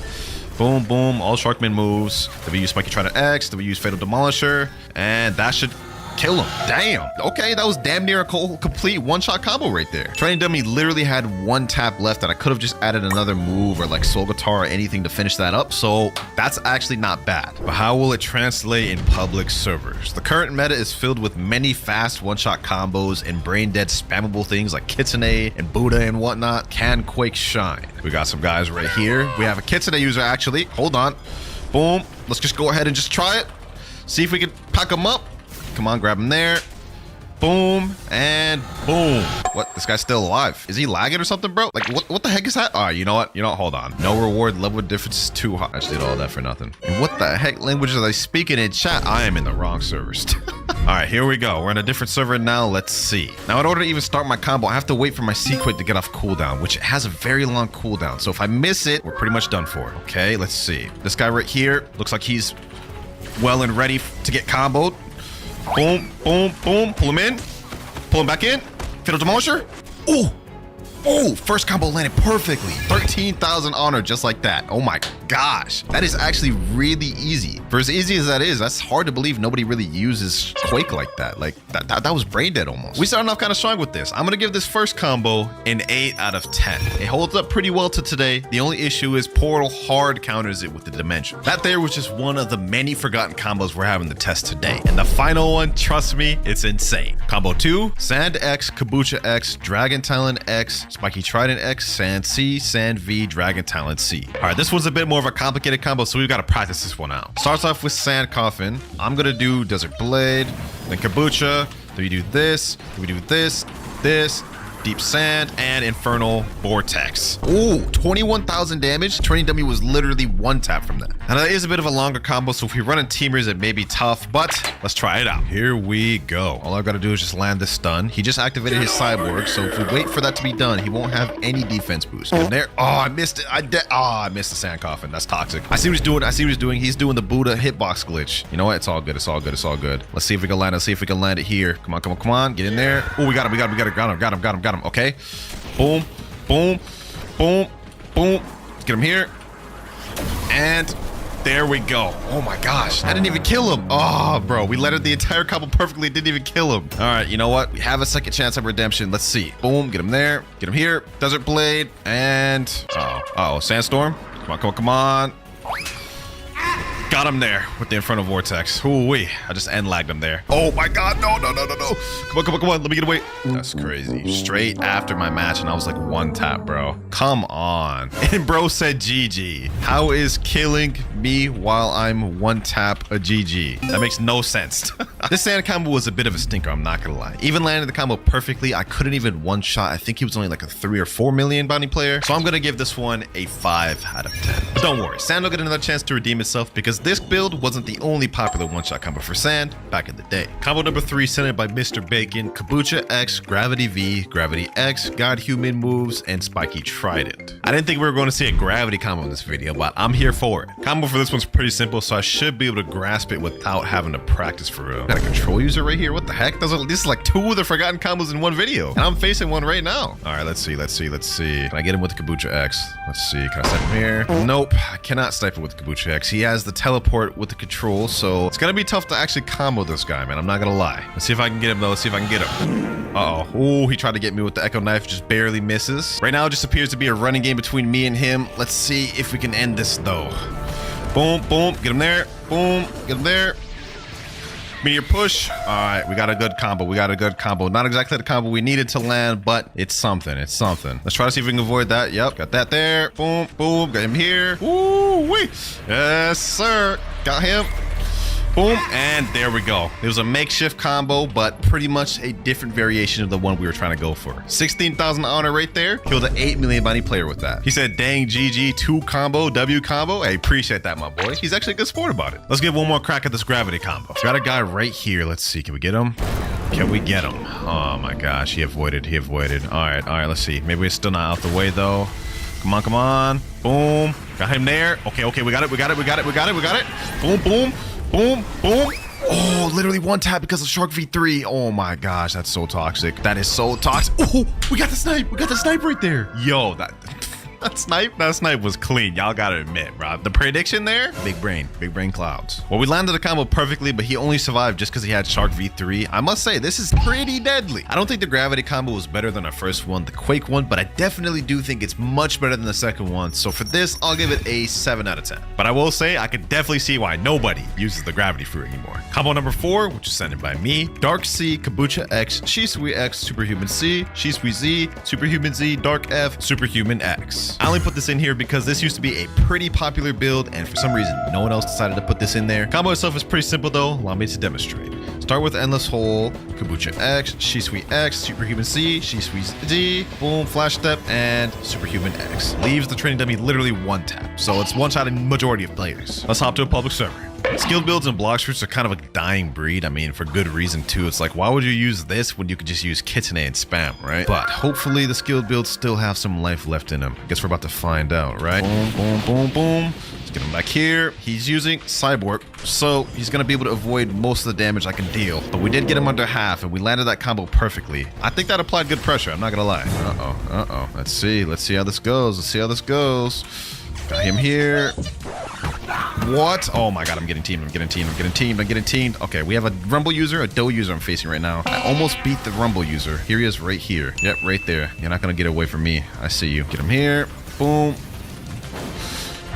Boom, boom, all Sharkman moves. Then we use Spiky Trident X, then we use Fatal Demolisher, and that should kill him. Damn. Okay, that was damn near a complete one-shot combo right there. Training Dummy literally had 1 tap left that I could have just added another move or like Soul Guitar or anything to finish that up. So that's actually not bad. But how will it translate in public servers? The current meta is filled with many fast one-shot combos and brain-dead spammable things like Kitsune and Buddha and whatnot. Can Quake shine? We got some guys right here. We have a Kitsune user actually. Hold on. Boom. Let's just go ahead and just try it. See if we can pack them up. Come on, grab him there. Boom and boom. What? This guy's still alive. Is he lagging or something, bro? Like, what the heck is that? All right, you know what? Hold on. No reward, level difference is too high. I just did all that for nothing. And what the heck language are they speaking in chat? I am in the wrong servers. All right, here we go. We're in a different server now. Let's see. Now, in order to even start my combo, I have to wait for my C-Quake to get off cooldown, which has a very long cooldown. So if I miss it, we're pretty much done for. Okay, let's see. This guy right here looks like he's well and ready to get comboed. Boom, boom, boom. Pull him in. Pull him back in. Fatal Demolisher. Ooh. Oh, first combo landed perfectly. 13,000 honor just like that. Oh my gosh. That is actually really easy. For as easy as that is, that's hard to believe nobody really uses Quake like that. Like that was brain dead almost. We started off kind of strong with this. I'm going to give this first combo an 8 out of 10. It holds up pretty well to today. The only issue is Portal hard counters it with the dimension. That there was just one of the many forgotten combos we're having to test today. And the final one, trust me, it's insane. Combo 2, Sand X, Kabucha X, Dragon Talon X, Spiky Trident X, Sand C, Sand V, Dragon Talon C. All right, this one's a bit more of a complicated combo, so we've got to practice this one out. Starts off with Sand Coffin. I'm gonna do Desert Blade, then Kabucha. Then we do this, then we do this, Deep Sand, and Infernal Vortex. Ooh, 21,000 damage. Training Dummy was literally one tap from that. Now that is a bit of a longer combo, so if we run in teamers, it may be tough, but let's try it out. Here we go. All I've got to do is just land this stun. He just activated his Cyborg, so if we wait for that to be done, he won't have any defense boost. And there, oh, I missed it. I missed the Sand Coffin. That's toxic. I see what he's doing. I see what he's doing. He's doing the Buddha hitbox glitch. You know what? It's all good. It's all good. It's all good. Let's see if we can land it. Let's see if we can land it here. Come on, come on, come on. Get in there. Oh, we got him. We got him. Got him. Okay. Boom, boom, boom, boom. Let's get him here. And there we go. Oh my gosh. I didn't even kill him. Oh, bro. We lettered the entire combo perfectly. Didn't even kill him. All right. You know what? We have a second chance at redemption. Let's see. Boom. Get him there. Get him here. Desert Blade. And Sandstorm. Come on, come on, come on. Got him there with the Infernal Vortex. Ooh-wee. I just end lagged him there. Oh my god, no. Come on, come on, come on. Let me get away. That's crazy. Straight after my match, and I was like one tap, bro. Come on. And bro said GG. How is killing me while I'm one tap a GG? That makes no sense. This Sand combo was a bit of a stinker, I'm not gonna lie. Even landed the combo perfectly, I couldn't even one shot. I think he was only like a 3 or 4 million bounty player. So I'm gonna give this one a 5 out of 10. But don't worry, Sand will get another chance to redeem itself because this build wasn't the only popular one-shot combo for Sand back in the day. Combo number 3 sent by Mr. Bacon, Kabucha X, Gravity V, Gravity X, God Human moves, and Spiky Trident. I didn't think we were going to see a gravity combo in this video, but I'm here for it. Combo for this one's pretty simple, so I should be able to grasp it without having to practice for real. Got a control user right here. What the heck? This is like 2 of the forgotten combos in one video, and I'm facing one right now. All right, let's see. Can I get him with the Kabucha X? Let's see. Can I snipe him here? Nope. I cannot snipe him with the Kabucha X. He has the teleport with the control, so it's gonna be tough to actually combo this guy, man. I'm not gonna lie. Let's see if I can get him though. Let's see if I can get him. Uh-oh. Oh, he tried to get me with the Echo Knife, just barely misses. Right now it just appears to be a running game between me and him. Let's see if we can end this though. Boom, boom, get him there. Boom, get him there. Meteor push. All right, we got a good combo. Not exactly the combo we needed to land, but it's something. Let's try to see if we can avoid that. Yep, got that there. Boom, boom, got him here. Woo-wee. Yes, sir. Got him. Boom, and there we go. It was a makeshift combo, but pretty much a different variation of the one we were trying to go for. 16,000 honor right there. Killed an 8 million bounty player with that. He said, dang, GG, 2 combo, W combo. I appreciate that, my boy. He's actually a good sport about it. Let's give one more crack at this gravity combo. Got a guy right here. Let's see. Can we get him? Can we get him? Oh my gosh, he avoided. All right, let's see. Maybe we're still not out the way though. Come on. Boom. Got him there. Okay, we got it. Boom, boom. Boom, boom. Oh, literally one tap because of Shark V3. Oh my gosh, that's so toxic. That is so toxic. Oh, we got the snipe right there. Yo, that snipe was clean. Y'all gotta admit, bro. The prediction there, big brain clouds. Well, we landed the combo perfectly, but he only survived just because he had Shark V3. I must say, this is pretty deadly. I don't think the gravity combo was better than our first one, the Quake one, but I definitely do think it's much better than the second one. So for this, I'll give it a 7 out of 10. But I will say, I could definitely see why nobody uses the gravity fruit anymore. Combo number 4, which is sent by me, Dark C, Kabucha X, Shisui X, Superhuman C, Shisui Z, Superhuman Z, Dark F, Superhuman X. I only put this in here because this used to be a pretty popular build, and for some reason, no one else decided to put this in there. Combo itself is pretty simple though. Allow me to demonstrate. Start with Endless Hole, Kabucha X, Shisui X, Superhuman C, Shisui Z, boom, Flash Step, and Superhuman X. Leaves the training dummy literally one tap, so it's one-shotting majority of players. Let's hop to a public server. Skilled builds and Blox fruits are kind of a dying breed. I mean, for good reason too. It's like, why would you use this when you could just use Kitsune and spam, right? But hopefully the skilled builds still have some life left in them. I guess we're about to find out, right? Boom, boom, boom, boom. Let's Get him back here. He's using Cyborg, so he's gonna be able to avoid most of the damage I can deal. But we did get him under half, and we landed that combo perfectly. I think that applied good pressure. I'm not gonna lie. Uh-oh. Let's see how this goes. Got him here. What? Oh my god, I'm getting teamed. Okay, we have a Rumble user, a Doe user I'm facing right now. I almost beat the Rumble user. Here he is right here. Yep, right there. You're not gonna get away from me. I see you. Get him here. Boom.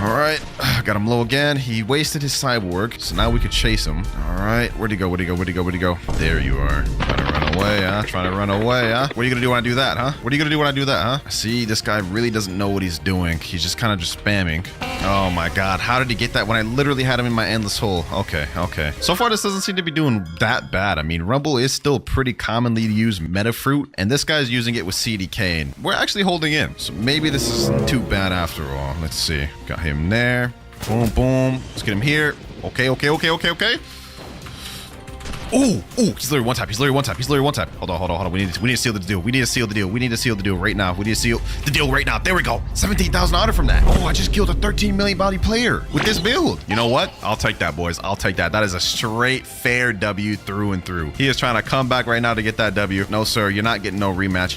All right, got him low again. He wasted his Cyborg, so now we could chase him. All right, where'd he go? There you are. Trying to run away, huh? What are you gonna do when I do that, huh? See, this guy really doesn't know what he's doing. He's just kind of spamming. Oh my god, how did he get that when I literally had him in my endless hole? Okay. So far, this doesn't seem to be doing that bad. I mean, Rumble is still pretty commonly used meta fruit, and this guy's using it with CDK, and we're actually holding in. So maybe this isn't too bad after all. Let's see. Got him there. Boom. Let's get him here. Okay. Ooh, he's literally one tap. Hold on. We need to seal the deal. We need to seal the deal right now. There we go. 17,000 honor from that. Oh, I just killed a 13 million body player with this build. You know what? I'll take that, boys. That is a straight fair W through and through. He is trying to come back right now to get that W. No, sir, you're not getting no rematch.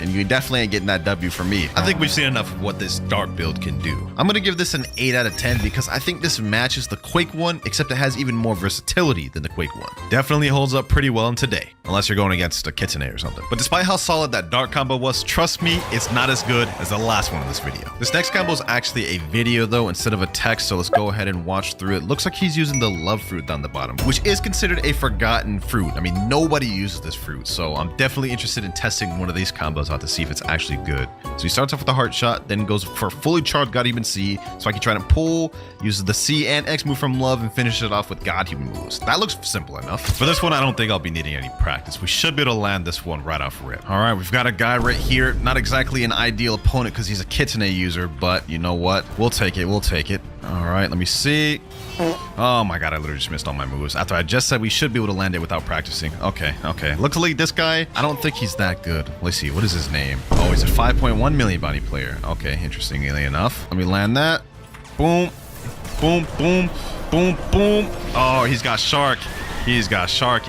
And you definitely ain't getting that W from me. I think we've seen enough of what this dark build can do. I'm going to give this an 8 out of 10 because I think this matches the Quake one, except it has even more versatility than the Quake one. Definitely holds up pretty well in today, unless you're going against a Kitsune or something. But despite how solid that dark combo was, trust me, it's not as good as the last one in this video. This next combo is actually a video though, instead of a text, so let's go ahead and watch through it. Looks like he's using the love fruit down the bottom, which is considered a forgotten fruit. I mean, nobody uses this fruit, so I'm definitely interested in testing one of these combos out to see if it's actually good. So he starts off with a heart shot, then goes for fully charged God Human C, so I can try to pull, uses the C and X move from love, and finish it off with God Human moves. That looks simple enough. For this one, I don't think I'll be needing any practice. We should be able to land this one right off rip. All right, we've got a guy right here. Not exactly an ideal opponent because he's a Kitsune user, but you know what? We'll take it. All right, let me see. Oh my god, I literally just missed all my moves. After I just said we should be able to land it without practicing. Okay. Looks like this guy, I don't think he's that good. Let's see, what is his name? Oh, he's a 5.1 million body player. Okay, interestingly enough. Let me land that. Boom. Oh, he's got Shark. You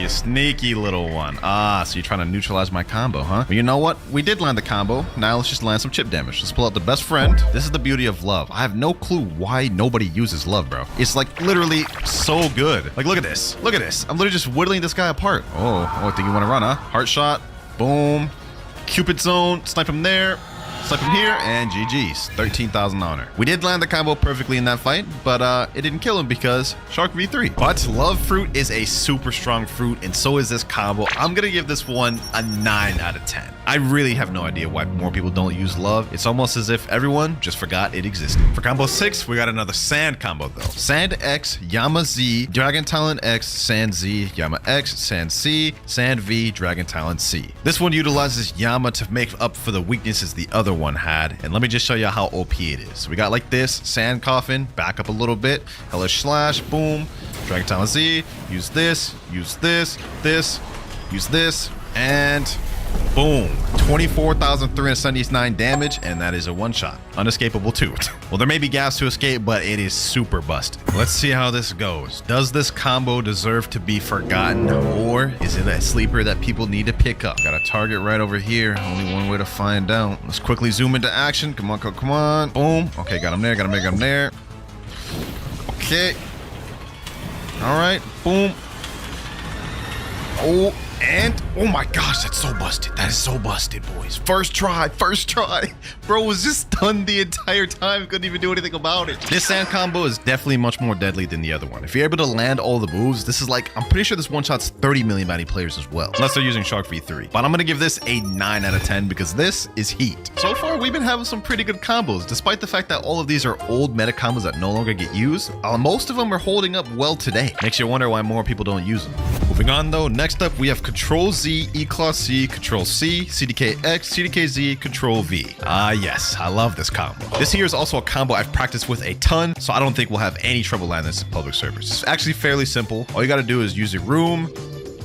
sneaky little one. So you're trying to neutralize my combo, huh? Well, you know what? We did land the combo. Now let's just land some chip damage. Let's pull out the best friend. This is the beauty of love. I have no clue why nobody uses love, bro. It's like literally so good. Like, look at this. I'm literally just whittling this guy apart. Oh, I think you want to run, huh? Heart shot. Boom. Cupid zone. Snipe him there. Snipe him here, and GG's. 13,000 honor. We did land the combo perfectly in that fight, but it didn't kill him because Shark v3. But Love Fruit is a super strong fruit, and so is this combo. I'm gonna give this one a 9 out of 10. I really have no idea why more people don't use Love. It's almost as if everyone just forgot it existed. For combo 6, we got another Sand combo though. Sand X, Yama Z, Dragon Talon X, Sand Z, Yama X, Sand C, Sand V, Dragon Talon C. This one utilizes Yama to make up for the weaknesses the other one had, and let me just show you how OP it is. So we got like this, Sand Coffin, back up a little bit, Hellish Slash, boom, Dragon Talon Z, use this, use this, use this, and boom, 24,379 damage, and that is a one-shot. Unescapable too. Well, there may be gaps to escape, but it is super busted. Let's see how this goes. Does this combo deserve to be forgotten, or is it a sleeper that people need to pick up? Got a target right over here. Only one way to find out. Let's quickly zoom into action. Come on. Boom. Okay, got him there. Okay. All right. Boom. Oh. And, oh my gosh, that's so busted. That is so busted, boys. First try. Bro was just stunned the entire time. Couldn't even do anything about it. This Sand combo is definitely much more deadly than the other one. If you're able to land all the moves, this is like, I'm pretty sure this one-shot's 30 million body players as well. Unless they're using Shark v3. But I'm going to give this a 9 out of 10 because this is heat. So far, we've been having some pretty good combos, despite the fact that all of these are old meta combos that no longer get used. Most of them are holding up well today. Makes you wonder why more people don't use them. Moving on though, next up we have Control Z, E-Claw C, Control C, CDK X, CDK Z, Control V. Yes, I love this combo. This here is also a combo I've practiced with a ton, so I don't think we'll have any trouble landing this in public servers. It's actually fairly simple. All you gotta do is use your room,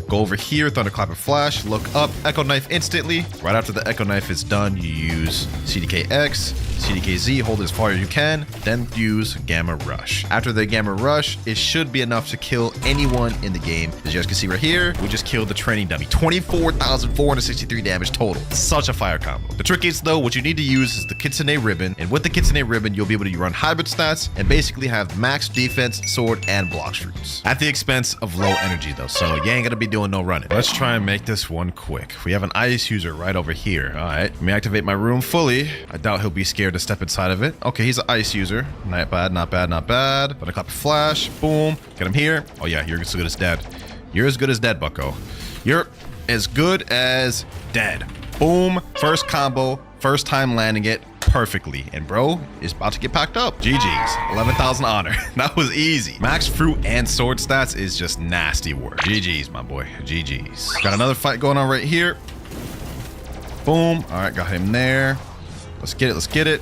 Go over here, Thunderclap and Flash. Look up, Echo Knife instantly. Right after the Echo Knife is done, you use CDKX, CDKZ, hold it as far as you can, then use Gamma Rush. After the Gamma Rush, it should be enough to kill anyone in the game. As you guys can see right here, we just killed the training dummy. 24,463 damage total. Such a fire combo. The trick is though, what you need to use is the Kitsune Ribbon, and with the Kitsune Ribbon, you'll be able to run hybrid stats and basically have max defense, sword, and block fruits. At the expense of low energy though, so you ain't gonna be doing no running. Let's try and make this one quick. We have an ice user right over here. All right, let me activate my room fully. I doubt he'll be scared to step inside of it. Okay, he's an ice user. Not bad, not bad, not bad. But I clap a flash. Boom. Get him here. Oh yeah, you're as good as dead. You're as good as dead, bucko. You're as good as dead. Boom. First combo. First time landing it perfectly. And bro is about to get packed up. GG's. 11,000 honor. That was easy. Max fruit and sword stats is just nasty work. GG's, my boy. GG's. Got another fight going on right here. Boom. All right, got him there. Let's get it. Let's get it.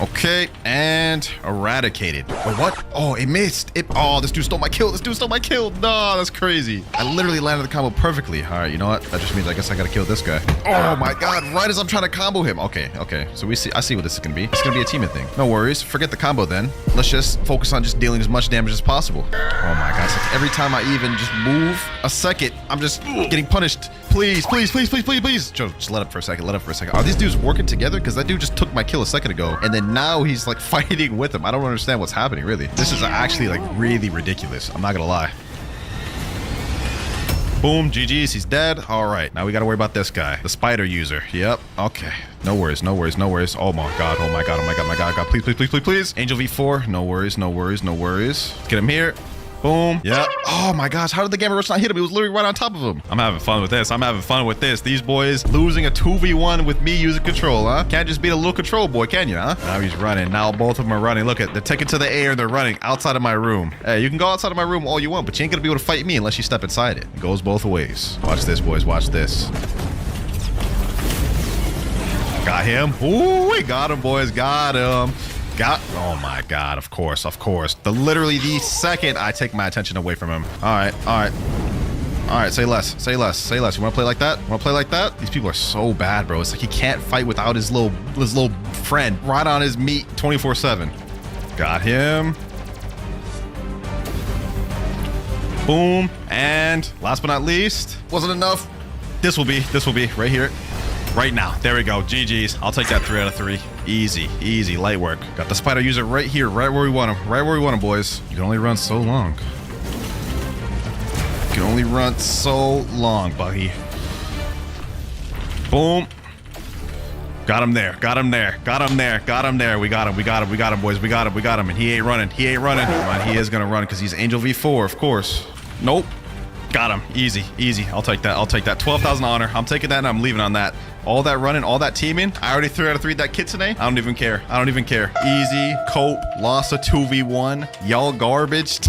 Okay, and eradicated. Wait, what? Oh, it missed. Oh, this dude stole my kill. This dude stole my kill. No, that's crazy. I literally landed the combo perfectly. All right, you know what? That just means I guess I gotta kill this guy. Oh my God! Right as I'm trying to combo him. Okay, okay. So I see what this is gonna be. It's gonna be a teaming thing. No worries. Forget the combo then. Let's just focus on just dealing as much damage as possible. Oh my gosh! Like every time I even just move a second, I'm just getting punished. Please, please, please, please, please, please. Joe, just let up for a second. Let up for a second. Are these dudes working together? Because that dude just took my kill a second ago, and then now he's like fighting with him. I don't understand what's happening, really. This is actually like really ridiculous. I'm not gonna lie. Boom, GG's, he's dead. All right, now we gotta worry about this guy, the spider user. Yep, okay. No worries, no worries, no worries. Oh my God, oh my God, oh my God, my God, please, please, please, please, please. Angel V4, no worries, no worries, no worries. Get him here. Boom. Yep. Oh my gosh, how did the Gamma Rush not hit him? It was literally right on top of him. I'm having fun with this. I'm having fun with this. These boys losing a 2v1 with me using control, huh? Can't just beat a little control boy, can you, huh? Now he's running. Now both of them are running. Look at, they're taking to the air. They're running outside of my room. Hey, you can go outside of my room all you want, but you ain't gonna be able to fight me unless you step inside it. It goes both ways. Watch this, boys. Watch this. Got him. Ooh, we got him, boys. Got him. Oh my God, of course. Literally the second I take my attention away from him. All right, say less. You wanna play like that? These people are so bad, bro. It's like he can't fight without his little friend right on his meat 24/7. Got him. Boom. And last but not least, wasn't enough. This will be right here. Right now. There we go. GG's. I'll take that 3 out of 3. Easy, easy, light work. Got the spider user right here, right where we want him. Right where we want him, boys. You can only run so long. You can only run so long, buddy. Boom. Got him there. Got him there. Got him there. Got him there. We got him. We got him. We got him, boys. We got him. We got him. And he ain't running. He ain't running. Come on, he is gonna run because he's Angel V4, of course. Nope. Got him. Easy, easy. I'll take that. I'll take that. 12,000 honor. I'm taking that and I'm leaving on that. All that running, all that teaming. I already 3 out of 3 that Kitsune. I don't even care. I don't even care. Easy. Cope. Lost a 2v1. Y'all garbage.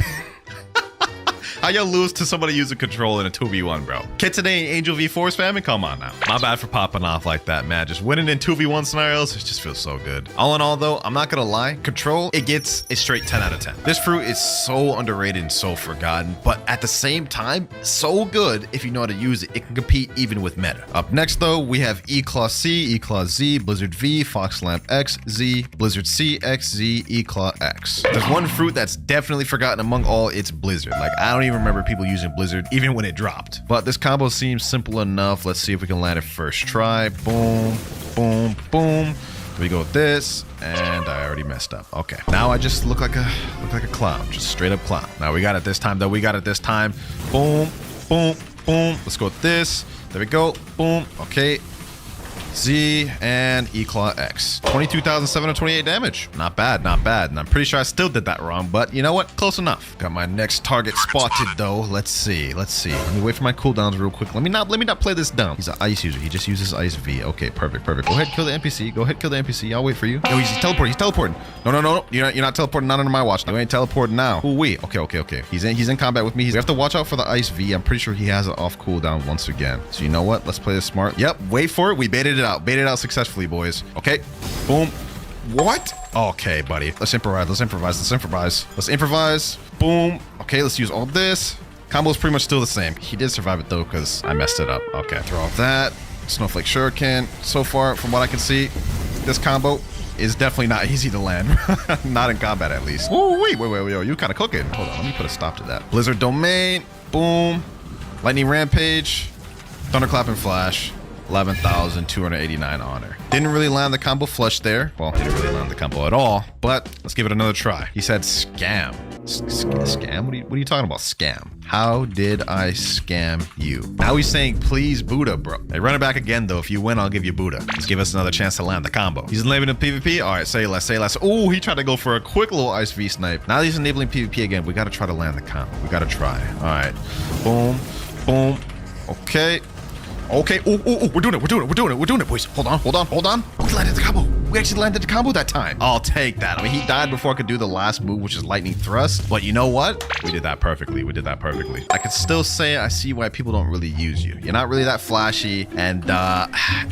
How y'all lose to somebody using control in a 2v1, bro? Kitsune Angel V4 spamming? Come on now. My bad for popping off like that, man. Just winning in 2v1 scenarios, it just feels so good. All in all, though, I'm not gonna lie. Control, it gets a straight 10 out of 10. This fruit is so underrated and so forgotten, but at the same time, so good if you know how to use it. It can compete even with meta. Up next, though, we have E-Claw C, E-Claw Z, Blizzard V, Fox Lamp X, Z, Blizzard C, X, Z, E-Claw X. There's one fruit that's definitely forgotten among all, it's Blizzard. Like, I don't even remember people using Blizzard even when it dropped. But this combo seems simple enough. Let's see if we can land it first try. Boom, boom, boom. We go with this, and I already messed up. Okay, now I just look like a clown, just straight up clown. Now we got it this time, though. We got it this time. Boom, boom, boom. Let's go with this. There we go. Boom. Okay. Z and E-Claw X. 22,728 damage. Not bad, not bad. And I'm pretty sure I still did that wrong, but you know what? Close enough. Got my next target spotted though. Let's see. Let me wait for my cooldowns real quick. Let me not play this dumb. He's an ice user. He just uses ice V. Okay, perfect. Go ahead, kill the NPC. Go ahead, kill the NPC. I'll wait for you. No, he's teleporting. No. You're not teleporting. Not under my watch. You ain't teleporting now. Ooh, wait. Okay. He's in combat with me. We have to watch out for the ice V. I'm pretty sure he has it off cooldown once again. So you know what? Let's play this smart. Yep. Wait for it. We baited it out successfully, boys. Okay. Boom. What? Okay, buddy. Let's improvise. Boom. Okay, let's use all this. Combo's pretty much still the same. He did survive it though because I messed it up. Okay, throw off that. Snowflake Shuriken. So far, from what I can see, this combo is definitely not easy to land. Not in combat, at least. Oh, wait, you kind of cooking. Hold on, let me put a stop to that. Blizzard Domain. Boom. Lightning Rampage. Thunderclap and Flash. 11,289 honor. Didn't really land the combo flush there. Well, didn't really land the combo at all, but let's give it another try. He said scam. Scam? What are you talking about? Scam. How did I scam you? Now he's saying, please Buddha, bro. Hey, run it back again, though. If you win, I'll give you Buddha. Let's give us another chance to land the combo. He's enabling PvP. All right, say less, say less. Oh, he tried to go for a quick little Ice V snipe. Now he's enabling PvP again. We got to try to land the combo. We got to try. All right. Boom. Boom. Okay. Okay. Oh, we're doing it, boys. Hold on. We landed the combo. We actually landed the combo that time. I'll take that. I mean, he died before I could do the last move, which is lightning thrust. But you know what? We did that perfectly. I can still say I see why people don't really use you. You're not really that flashy, and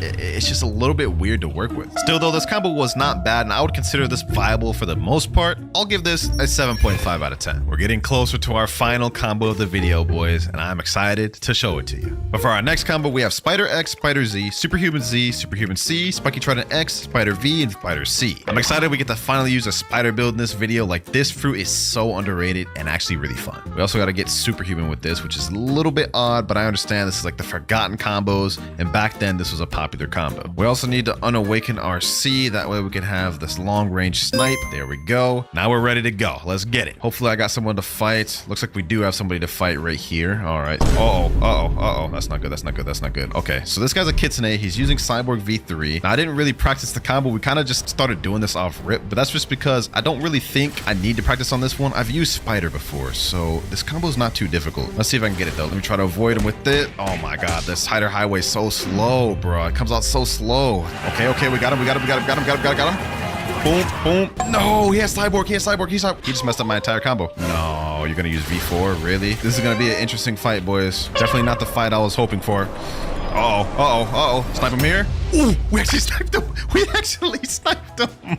it's just a little bit weird to work with. Still, though, this combo was not bad, and I would consider this viable for the most part. I'll give this a 7.5 out of 10. We're getting closer to our final combo of the video, boys, and I'm excited to show it to you. But for our next combo, we have Spider X, Spider Z, Superhuman Z, Superhuman C, Spiky Trident X, Spider V, and Spider C. I'm excited we get to finally use a spider build in this video. Like, this fruit is so underrated and actually really fun. We also got to get Superhuman with this, which is a little bit odd, but I understand this is like the forgotten combos, and back then this was a popular combo. We also need to unawaken our C, that way we can have this long range snipe. There we go. Now we're ready to go. Let's get it. Hopefully I got someone to fight. Looks like we do have somebody to fight right here. All right. Uh-oh. That's not good. Okay, so this guy's a Kitsune. He's using Cyborg V3. Now, I didn't really practice the combo. We kind of just started doing this off rip, but that's just because I don't really think I need to practice on this one. I've used Spider before, so this combo is not too difficult. Let's see if I can get it, though. Let me try to avoid him with it. Oh, my God. This Hider Highway is so slow, bro. It comes out so slow. Okay, we got him. Boom. No, he has Cyborg. He just messed up my entire combo. No, you're going to use V4? Really? This is going to be an interesting fight, boys. Definitely not the fight I was hoping for. Uh-oh. Snipe him here. Ooh, we actually sniped him.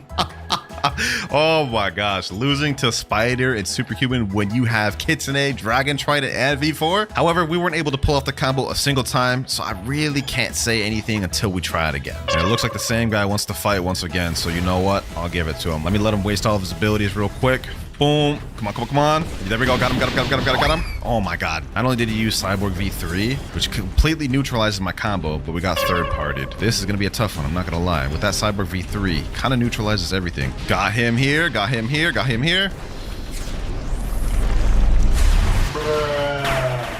Oh my gosh, losing to Spider and Superhuman when you have Kitsune, Dragon Trident, and V4. However, we weren't able to pull off the combo a single time, so I really can't say anything until we try it again. And it looks like the same guy wants to fight once again, so you know what? I'll give it to him. Let me let him waste all of his abilities real quick. Boom. Come on. There we go. Got him. Oh my God. Not only did he use Cyborg V3, which completely neutralizes my combo, but we got third-partied. This is going to be a tough one, I'm not going to lie. With that Cyborg V3, kind of neutralizes everything. Got him here.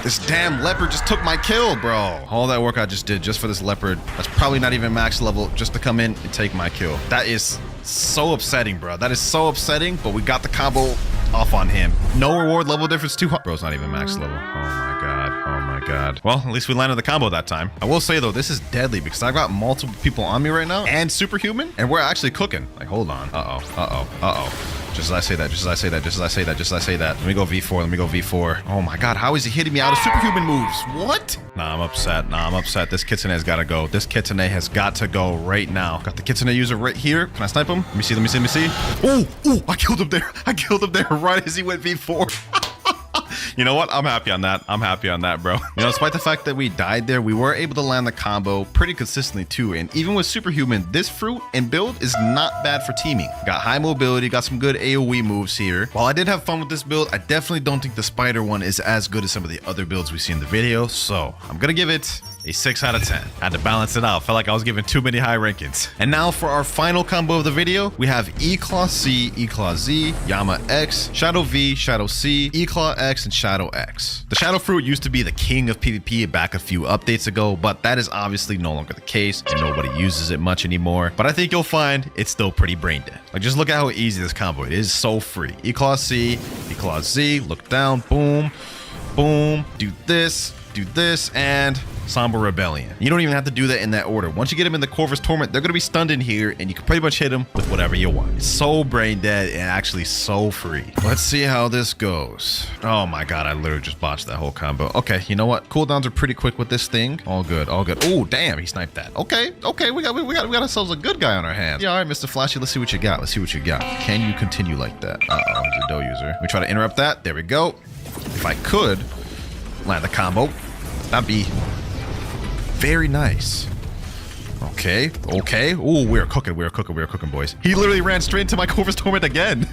This damn leopard just took my kill, bro. All that work I just did just for this leopard, that's probably not even max level, just to come in and take my kill. That is so upsetting, bro. That is so upsetting, but we got the combo off on him. No reward, level difference too high. Bro's not even max level. Oh my God. Well, at least we landed the combo that time. I will say, though, this is deadly because I've got multiple people on me right now and Superhuman, and we're actually cooking. Like, hold on. Uh-oh. Just as I say that. Let me go V4. Oh my God, how is he hitting me out of Superhuman moves? What? Nah, I'm upset. This Kitsune has got to go. Right now. Got the Kitsune user right here. Can I snipe him? Let me see. Oh, I killed him there right as he went V4. You know what? I'm happy on that, bro. You know, despite the fact that we died there, we were able to land the combo pretty consistently too. And even with Superhuman, this fruit and build is not bad for teaming. Got high mobility, got some good AoE moves here. While I did have fun with this build, I definitely don't think the Spider one is as good as some of the other builds we see in the video. So I'm gonna give it a 6 out of 10. Had to balance it out. Felt like I was giving too many high rankings. And now for our final combo of the video, we have E-Claw C, E-Claw Z, Yama X, Shadow V, Shadow C, E-Claw X, and Shadow X. The Shadow Fruit used to be the king of PvP back a few updates ago, but that is obviously no longer the case, and nobody uses it much anymore. But I think you'll find it's still pretty brain dead. Like, just look at how easy this combo is. It is so free. E-Claw C, E-Claw Z, look down, boom, boom, do this, and Somber Rebellion. You don't even have to do that in that order. Once you get them in the Corvus Torment, they're going to be stunned in here, and you can pretty much hit them with whatever you want. It's so brain dead and actually so free. Let's see how this goes. Oh my God, I literally just botched that whole combo. Okay, you know what? Cooldowns are pretty quick with this thing. All good. Oh, damn, he sniped that. Okay, we got ourselves a good guy on our hands. Yeah, all right, Mr. Flashy, let's see what you got. Can you continue like that? Uh-oh, he's a dough user. Let me try to interrupt that. There we go. If I could Land the combo. That'd be very nice. Okay, okay. Oh, we're cooking, boys. He literally ran straight into my Corvus Torment again.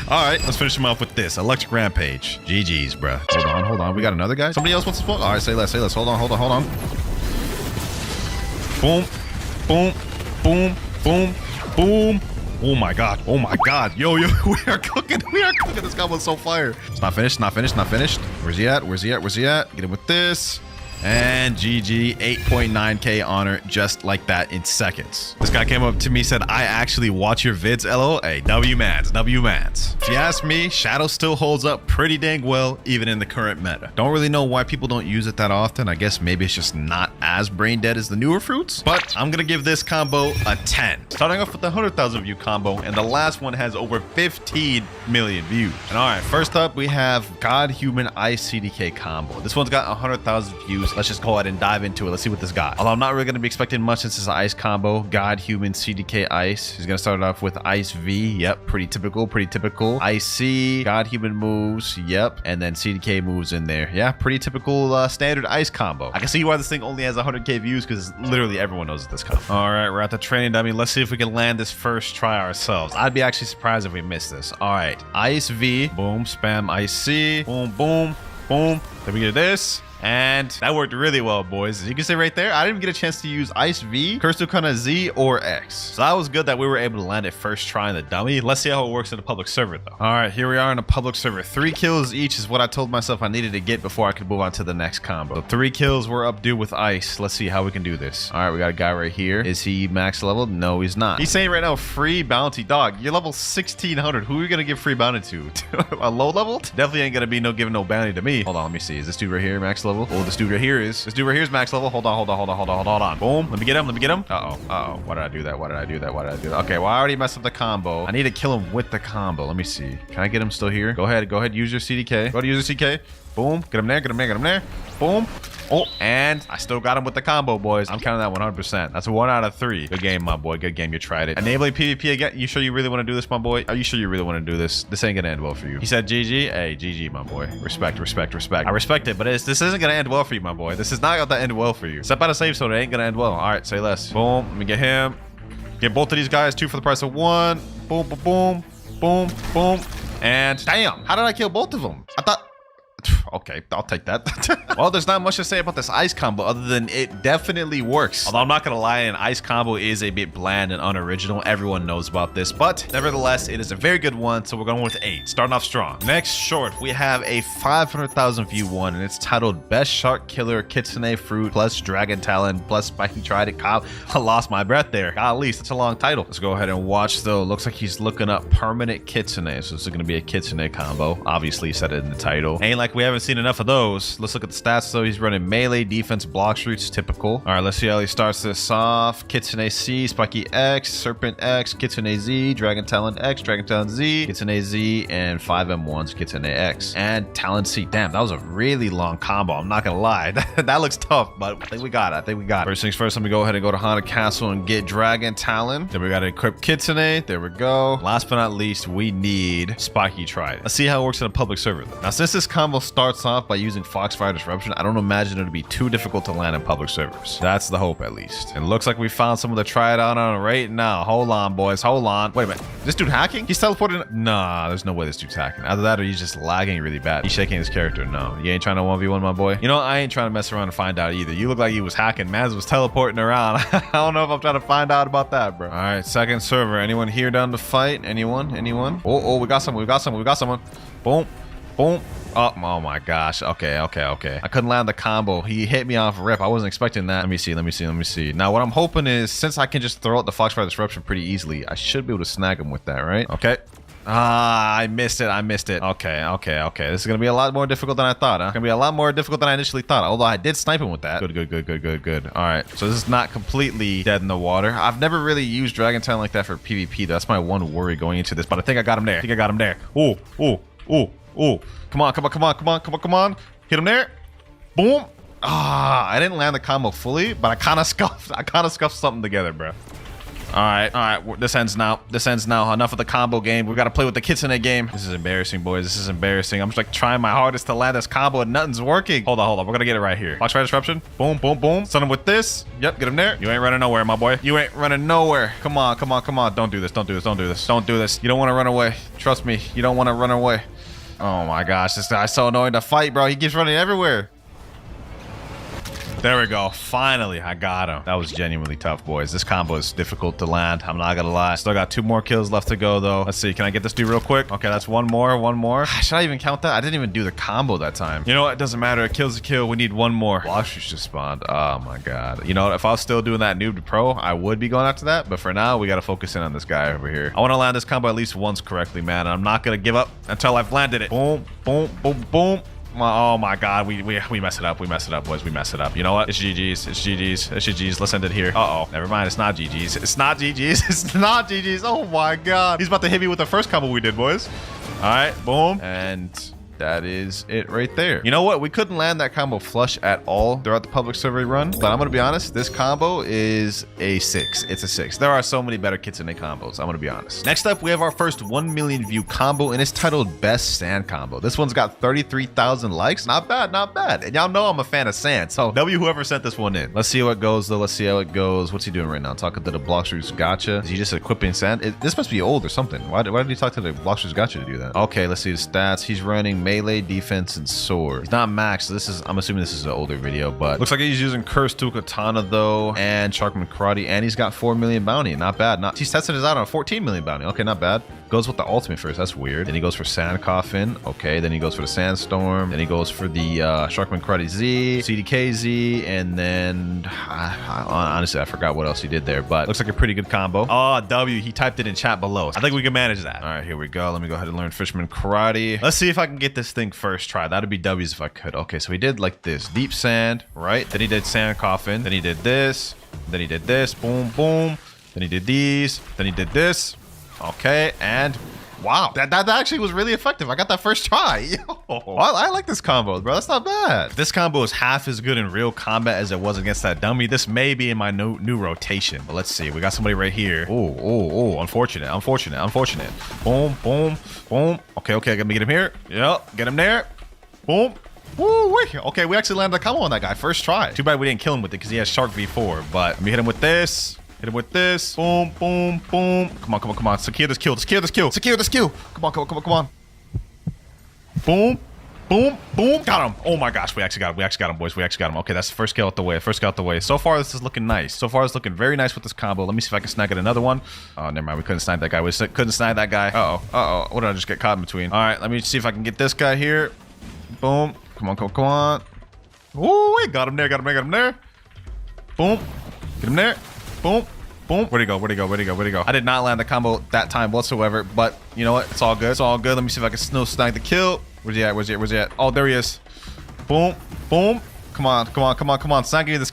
All right, let's finish him off with this. Electric Rampage. GG's, bruh. Hold on. We got another guy? Somebody else wants to spawn? All right, say less. Hold on. Boom, boom, boom, boom, boom. Oh my god. Yo, we are cooking. This combo's so fire. It's not finished. Where's he at? Get him with this. And GG, 8.9k honor just like that in seconds. This guy came up to me, said, I actually watch your vids, LO. Hey, W-mans. If you ask me, Shadow still holds up pretty dang well, even in the current meta. Don't really know why people don't use it that often. I guess maybe it's just not as brain dead as the newer fruits, but I'm gonna give this combo a 10. Starting off with the 100,000 view combo, and the last one has over 15 million views. And all right, first up, we have God Human Ice CDK combo. This one's got 100,000 views. Let's just go ahead and dive into it. Let's see what this got. Although I'm not really going to be expecting much since it's an ice combo. God, Human, CDK, Ice. He's going to start it off with Ice V. Yep, pretty typical. Ice C, God, Human moves. Yep, and then CDK moves in there. Yeah, pretty typical standard ice combo. I can see why this thing only has 100k views because literally everyone knows this combo. All right, we're at the training dummy. Let's see if we can land this first try ourselves. I'd be actually surprised if we missed this. All right, Ice V. Boom, spam Ice C. Boom, boom, boom. Then we get this. And that worked really well, boys. As you can see right there, I didn't even get a chance to use Ice V, Curse to Kana Z, or X. So that was good that we were able to land it first try in the dummy. Let's see how it works in the public server, though. All right, here we are in the public server. 3 kills each is what I told myself I needed to get before I could move on to the next combo. So 3 kills were up due with Ice. Let's see how we can do this. All right, we got a guy right here. Is he max level? No, he's not. He's saying right now, free bounty. Dog, you're level 1600. Who are you going to give free bounty to? A low level? Definitely ain't going to be no giving no bounty to me. Hold on, let me see. Is this dude right here max level? Oh, this dude right here is. This dude right here is max level. Hold on. Boom. Let me get him. Uh-oh. Why did I do that? Okay, well, I already messed up the combo. I need to kill him with the combo. Let me see. Can I get him still here? Go ahead. Use your CDK. Go to use your CDK. Boom. Get him there. Boom. Oh, and I still got him with the combo, boys. I'm counting that 100%. That's a 1 out of 3. Good game, my boy. Good game. You tried it. Enabling PvP again. You sure you really want to do this, my boy? Are you sure you really want to do this? This ain't gonna end well for you. He said GG. Hey, GG, my boy. Respect. I respect it, but this isn't gonna end well for you, my boy. This is not gonna end well for you. Step out of safe zone. It ain't gonna end well. All right, say less. Boom. Let me get him. Get both of these guys. 2 for the price of 1. Boom, boom, boom, boom, boom. And damn, how did I kill both of them? I thought... Okay, I'll take that. Well, there's not much to say about this ice combo other than it definitely works. Although I'm not gonna lie, an ice combo is a bit bland and unoriginal. Everyone knows about this, but nevertheless, it is a very good one. So we're going with 8, starting off strong. Next short, we have a 500,000 view one, and it's titled Best Shark Killer Kitsune Fruit plus Dragon Talon plus Spiky Trident Cob. I lost my breath there. Golly, such a long title. Let's go ahead and watch though. Looks like he's looking up permanent Kitsune, so this is gonna be a Kitsune combo. Obviously, said it in the title. Ain't like we haven't seen enough of those. Let's look at the stats though. He's running melee, defense, block routes, typical. All right, let's see how he starts this off. Kitsune C, Spiky X, Serpent X, Kitsune Z, Dragon Talon X, Dragon Talon Z, Kitsune Z, and 5 M1s, Kitsune X, and Talon C. Damn, that was a really long combo. I'm not gonna lie. That looks tough, but I think we got it. First things first, let me go ahead and go to Haunted Castle and get Dragon Talon. Then we gotta equip Kitsune. There we go. Last but not least, we need Spiky Trident. Let's see how it works in a public server though. Now, since this combo starts off by using Foxfire Disruption, I don't imagine it to be too difficult to land in public servers. That's the hope, at least. And it looks like we found someone to try it out on right now. Hold on, boys. Hold on. Wait a minute. This dude hacking? He's teleporting? Nah, there's no way this dude's hacking. Either that or he's just lagging really bad. He's shaking his character. No, you ain't trying to 1v1, my boy. You know, I ain't trying to mess around and find out either. You look like you was hacking. Maz was teleporting around. I don't know if I'm trying to find out about that, bro. All right, second server. Anyone here down to fight? Anyone? Oh, we got someone. Boom. Oh my gosh. Okay. I couldn't land the combo. He hit me off rip. I wasn't expecting that. Let me see. Now, what I'm hoping is, since I can just throw out the Foxfire Disruption pretty easily, I should be able to snag him with that, right? Okay. I missed it. Okay. This is going to be a lot more difficult than I thought, huh? It's going to be a lot more difficult than I initially thought, although I did snipe him with that. Good. All right, so this is not completely dead in the water. I've never really used Dragon Talon like that for PvP. That's my one worry going into this, but I think I got him there. Ooh. Come on. Hit him there. Boom. I didn't land the combo fully, but I kind of scuffed something together, bro. All right. This ends now. This ends now. Enough of the combo game. We got to play with the kitsune game. This is embarrassing, boys. This is embarrassing. I'm just like trying my hardest to land this combo and nothing's working. Hold on. We're gonna get it right here. Watch fire disruption. Boom, boom, boom. Stun him with this. Yep, get him there. You ain't running nowhere, my boy. You ain't running nowhere. Come on. Don't do this. Don't do this. You don't want to run away. Trust me. You don't want to run away. Oh my gosh, this guy's so annoying to fight, bro. He keeps running everywhere. There we go. Finally, I got him. That was genuinely tough, boys. This combo is difficult to land. I'm not gonna lie. Still got 2 more kills left to go, though. Let's see. Can I get this dude real quick? Okay, that's one more. Should I even count that? I didn't even do the combo that time. You know what? It doesn't matter. A kill's a kill. We need 1 more. Blox just spawned. Oh my god. You know what? If I was still doing that noob to pro, I would be going after that. But for now, we gotta focus in on this guy over here. I want to land this combo at least once correctly, man. And I'm not gonna give up until I've landed it. Boom, boom, boom, boom. Oh my god, we mess it up. We mess it up, boys. We mess it up. You know what? It's GG's. It's GG's. It's GG's. Let's end it here. Uh-oh. Never mind. It's not GG's. It's not GG's. It's not GG's. Oh my god. He's about to hit me with the first combo we did, boys. All right. Boom. And that is it right there. You know what? We couldn't land that combo flush at all throughout the public survey run, but I'm gonna be honest, this combo is a 6. It's a 6. There are so many better kitsune combos. I'm gonna be honest. Next up, we have our first 1 million view combo, and it's titled Best Sand Combo. This one's got 33,000 likes. Not bad, not bad. And y'all know I'm a fan of sand, so W whoever sent this one in. Let's see how it goes, though. Let's see how it goes. What's he doing right now? Talking to the Bloxers Gotcha. Is he just equipping sand? This must be old or something. Why did he talk to the Bloxers Gotcha to do that? Okay, let's see the stats. He's running melee, defense, and sword. He's not maxed, so this is, I'm assuming this is an older video, but looks like he's using Curse to Katana though, and Sharkman Karate, and he's got 4 million bounty. Not bad. He's testing his out on a 14 million bounty. Okay, not bad. Goes with the ultimate first. That's weird. Then he goes for Sand Coffin. Okay, then he goes for the Sandstorm. Then he goes for the Sharkman Karate Z, CDKZ, and then honestly, I forgot what else he did there, but looks like a pretty good combo. Oh, W, he typed it in chat below. I think we can manage that. All right, here we go. Let me go ahead and learn Fisherman Karate. Let's see if I can get this thing first try. That'd be W's if I could. Okay, so he did like this. Deep sand, right? Then he did Sand Coffin. Then he did this. Then he did this. Boom, boom. Then he did these. Then he did this. Okay, and wow, that actually was really effective. I got that first try. I like this combo, bro. That's not bad. This combo is half as good in real combat as it was against that dummy. This may be in my new rotation, but let's see. We got somebody right here. Oh, unfortunate. Boom, boom, boom. Okay, let me get him here. Yep, get him there. Boom. Woo, wait. Okay, we actually landed a combo on that guy first try. Too bad we didn't kill him with it because he has Shark V4, but let me hit him with this. Hit him with this. Boom, boom, boom. Come on. Secure this kill. Come on. Boom, boom, boom. Got him. Oh my gosh, we actually got him, boys. We actually got him. Okay, that's the first kill out the way. So far, this is looking nice. So far, it's looking very nice with this combo. Let me see if I can snag it another one. Oh, never mind. We couldn't snag that guy. Uh-oh. What did I just get caught in between? All right, let me see if I can get this guy here. Boom. Come on. Ooh, we got him there. Boom. Get him there. Boom. Where'd he go? I did not land the combo that time whatsoever, but you know what? It's all good. Let me see if I can snag the kill. Where's he at? Oh, there he is. Boom. Come on. Snag me this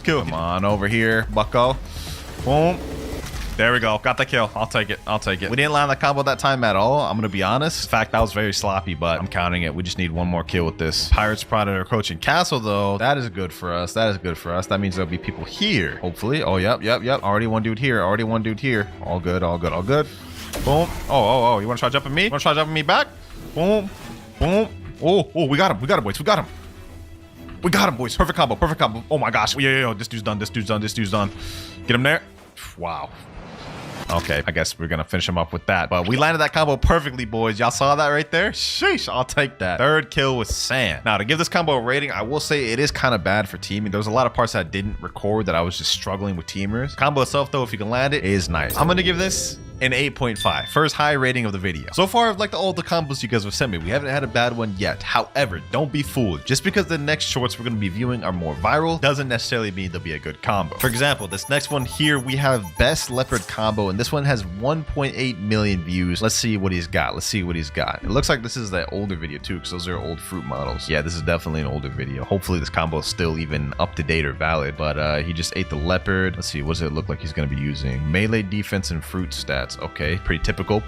kill. Come on over here, bucko. Boom. There we go. Got the kill. I'll take it. We didn't land the combo that time at all. I'm going to be honest. In fact, that was very sloppy, but I'm counting it. We just need 1 more kill with this. Pirates spotted our coaching castle, though. That is good for us. That means there'll be people here, hopefully. Oh, yep. Already one dude here. All good. Boom. Oh. You want to try jumping me? Back? Boom. Oh, we got him, boys. We got him, boys. Perfect combo. Oh, my gosh. Yo. This dude's done. Get him there. Wow. Okay, I guess we're gonna finish him up with that. But we landed that combo perfectly, boys. Y'all saw that right there? Sheesh, I'll take that. 3rd kill with sand. Now, to give this combo a rating, I will say it is kind of bad for teaming. There was a lot of parts that I didn't record that I was just struggling with teamers. Combo itself, though, if you can land it, is nice. I'm gonna give this an 8.5. First high rating of the video. So far, I've liked all the combos you guys have sent me. We haven't had a bad one yet. However, don't be fooled. Just because the next shorts we're going to be viewing are more viral doesn't necessarily mean they'll be a good combo. For example, this next one here, we have Best Leopard Combo, and this one has 1.8 million views. Let's see what he's got. It looks like this is the older video too, because those are old fruit models. Yeah, this is definitely an older video. Hopefully this combo is still even up to date or valid, but he just ate the leopard. Let's see, what does it look like he's going to be using? Melee, defense, and fruit stats. Okay, pretty typical.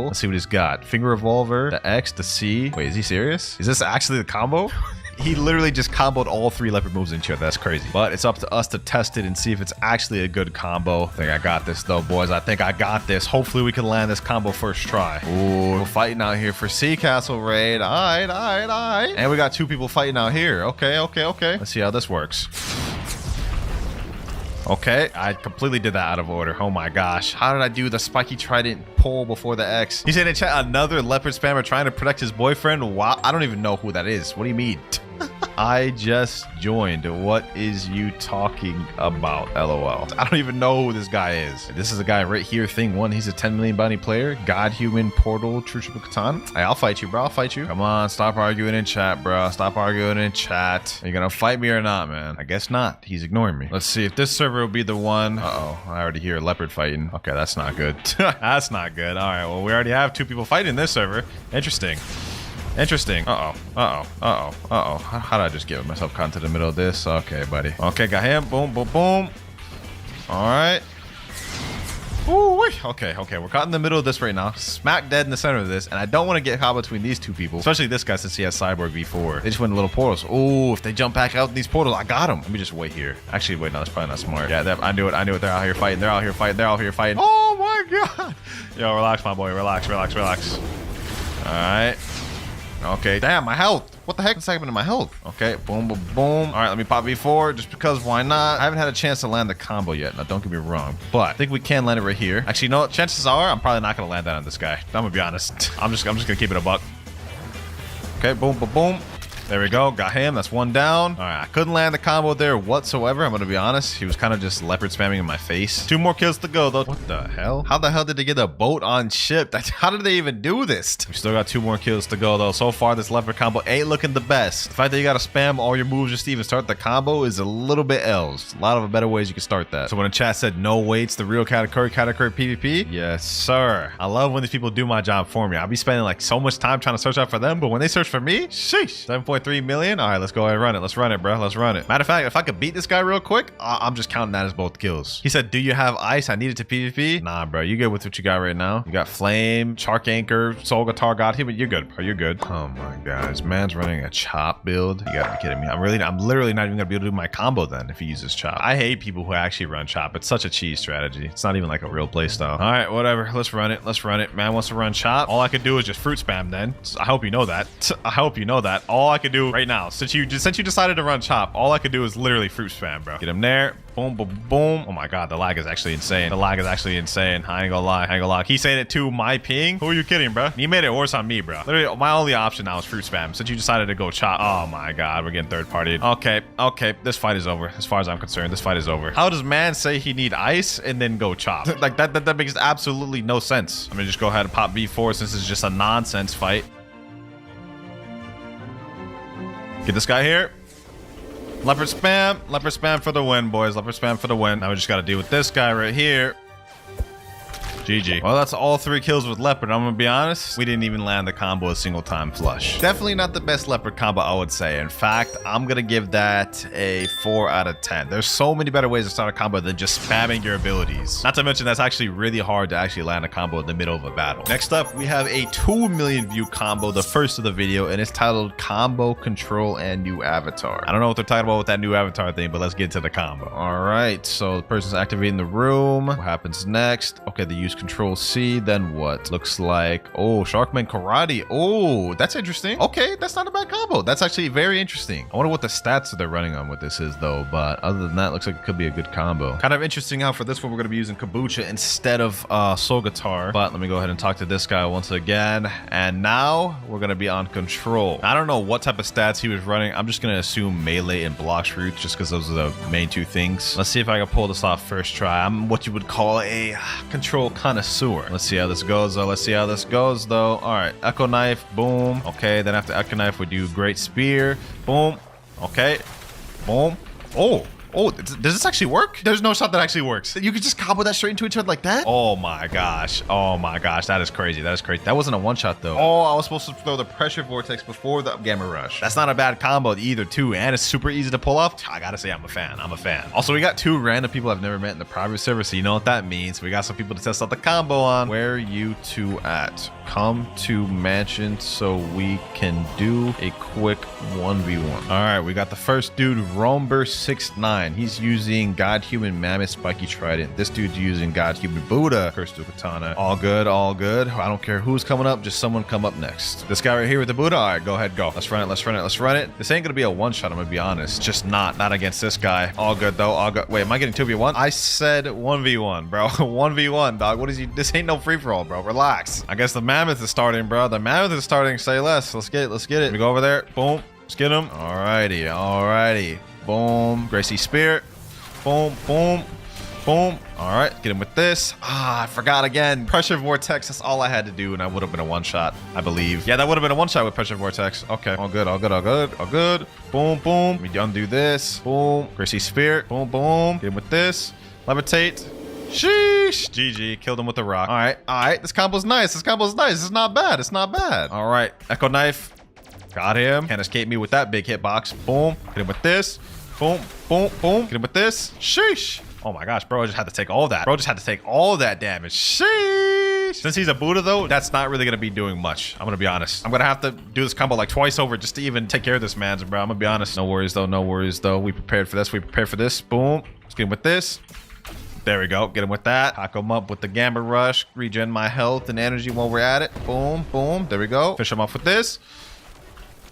Let's see what he's got. Finger revolver, the X, the C. Wait, is he serious? Is this actually the combo? He literally just comboed all 3 leopard moves into it. That's crazy. But it's up to us to test it and see if it's actually a good combo. I think I got this though, boys. I think I got this. Hopefully we can land this combo first try. Ooh, we're fighting out here for Sea Castle raid. All right. And we got 2 people fighting out here. Okay. Let's see how this works. Okay, I completely did that out of order. Oh my gosh. How did I do the spiky trident pull before the X? He said in chat, another leopard spammer trying to protect his boyfriend. Wow, I don't even know who that is. What do you mean? I just joined. What is you talking about? LOL. I don't even know who this guy is. This is a guy right here, thing 1. He's a 10 million bounty player. God, human, portal, true triple katan. Hey, I'll fight you, bro. I'll fight you. Come on, stop arguing in chat, bro. Stop arguing in chat. Are you gonna fight me or not, man? I guess not. He's ignoring me. Let's see if this server will be the one. Uh-oh. I already hear a leopard fighting. Okay, that's not good. That's not good. All right, well, we already have 2 people fighting this server. Interesting. How did I just get myself caught into the middle of this? Okay, buddy. Okay, got him. Boom. All right. Ooh, okay. We're caught in the middle of this right now. Smack dead in the center of this. And I don't want to get caught between these 2 people. Especially this guy since he has Cyborg V4. They just went in little portals. Ooh, if they jump back out in these portals, I got him. Let me just wait here. Actually, wait, no, that's probably not smart. Yeah, I knew it. They're out here fighting. Oh my God. Yo, relax, my boy. Relax. All right. Okay, damn, my health. What the heck is happening to my health? Okay, boom. All right, let me pop V4 just because why not? I haven't had a chance to land the combo yet. Now, don't get me wrong, but I think we can land it right here. Actually, you know what? Chances are I'm probably not going to land that on this guy. I'm going to be honest. I'm just going to keep it a buck. Okay, boom. There we go. Got him. That's 1 down. All right. I couldn't land the combo there whatsoever. I'm going to be honest. He was kind of just leopard spamming in my face. 2 more kills to go, though. What the hell? How the hell did they get a boat on ship? How did they even do this? We still got 2 more kills to go, though. So far, this leopard combo ain't looking the best. The fact that you got to spam all your moves just to even start the combo is a little bit L's. A lot of better ways you can start that. So when the chat said no waits, the real category PvP. Yes, sir. I love when these people do my job for me. I'll be spending like so much time trying to search out for them, but when they search for me, sheesh. 7.3 million. All right, let's go ahead and run it. Let's run it, bro. Let's run it. Matter of fact, if I could beat this guy real quick, I'm just counting that as both kills. He said, do you have ice? I need it to PvP. Nah, bro. You good with what you got right now? You got flame, shark anchor, soul guitar god here, but you're good, bro. You're good. Oh my god, this man's running a chop build. You gotta be kidding me. I'm literally not even gonna be able to do my combo then if he uses chop. I hate people who actually run chop. It's such a cheese strategy. It's not even like a real play style. All right, whatever. Let's run it. Man wants to run chop. All I could do is just fruit spam then. I hope you know that. All I could do right now, since you decided to run chop, all I could do is literally fruit spam, bro. Get him there. Boom. Oh my god, the lag is actually insane. I ain't gonna lie. He's saying it to my ping. Who are you kidding, bro? You made it worse on me, bro. Literally, my only option now is fruit spam. Since you decided to go chop. Oh my god, we're getting third partied. Okay. This fight is over. As far as I'm concerned, this fight is over. How does man say he need ice and then go chop? Like that makes absolutely no sense. I'm gonna just go ahead and pop V4 since it's just a nonsense fight. Get this guy here. Leopard spam for the win, boys. Leopard spam for the win. Now we just got to deal with this guy right here. GG. Well, that's all 3 kills with leopard. I'm gonna be honest, we didn't even land the combo a single time flush. Definitely not the best leopard combo, I would say. In fact, I'm gonna give that a 4 out of 10. There's so many better ways to start a combo than just spamming your abilities. Not to mention that's actually really hard to actually land a combo in the middle of a battle. Next up, we have a 2 million view combo, the first of the video, and it's titled Combo Control and New Avatar. I don't know what they're talking about with that new avatar thing, but let's get to the combo. All right, so the person's activating the room. What happens next? Okay, they use Control C, then what? Looks like, oh, Sharkman Karate. Oh, that's interesting. Okay, that's not a bad combo. That's actually very interesting. I wonder what the stats that they're running on with this is though, but other than that, looks like it could be a good combo. Kind of interesting how for this one, we're going to be using Kabucha instead of Soul Guitar, but let me go ahead and talk to this guy once again. And now we're going to be on Control. I don't know what type of stats he was running. I'm just going to assume melee and Blox routes just because those are the main 2 things. Let's see if I can pull this off first try. I'm what you would call a control connoisseur. Let's see how this goes though. All right, Echo Knife, boom. Okay, then after Echo Knife, we do Great Spear, boom. Okay, boom. Oh, Oh, does this actually work? There's no shot that actually works. You could just combo that straight into each other like that? Oh my gosh. Oh my gosh. That is crazy. That is crazy. That wasn't a one shot though. Oh, I was supposed to throw the pressure vortex before the gamma rush. That's not a bad combo either too. And it's super easy to pull off. I gotta say, I'm a fan. I'm a fan. Also, we got 2 random people I've never met in the private server. So you know what that means. We got some people to test out the combo on. Where you two at? Come to mansion so we can do a quick 1v1. All right, we got the first dude, Romber69. He's using God Human Mammoth Spiky Trident. This dude's using God Human Buddha Crystal Katana. All good, all good. I don't care who's coming up, just someone come up next. This guy right here with the Buddha. All right, go ahead, go. Let's run it, let's run it, let's run it. This ain't gonna be a one shot, I'm gonna be honest. Just not against this guy. All good though, all good. Wait, am I getting 2v1? I said 1v1, bro. 1v1, dog. What is you? This ain't no free for all, bro. Relax. I guess the Mammoth is starting, bro. The Mammoth is starting. Say less. Let's get it. Let's get it. We go over there. Boom. Let's get him. Alrighty. Alrighty. Boom. Gracie Spear. Boom. Boom. Boom. All right. Get him with this. I forgot again. Pressure Vortex. That's all I had to do, and I would have been a one shot, I believe. Yeah, that would have been a one shot with Pressure Vortex. Okay. All good. All good. All good. All good. Boom. Boom. We undo this. Boom. Gracie Spear. Boom. Boom. Get him with this. Levitate. Sheesh. GG. Killed him with the rock. All right. All right. This combo's nice. This combo's nice. It's not bad. It's not bad. All right. Echo Knife. Got him. Can't escape me with that big hitbox. Boom. Get him with this. Boom. Boom. Boom. Get him with this. Sheesh. Oh my gosh, bro. I just had to take all that. Bro just had to take all that damage. Sheesh. Since he's a Buddha, though, that's not really going to be doing much. I'm going to be honest. I'm going to have to do this combo like twice over just to even take care of this man, bro. I'm going to be honest. No worries, though. No worries, though. We prepared for this. We prepared for this. Boom. Let's get him with this. There we go. Get him with that. Hack him up with the Gamma Rush. Regen my health and energy while we're at it. Boom, boom. There we go. Fish him off with this.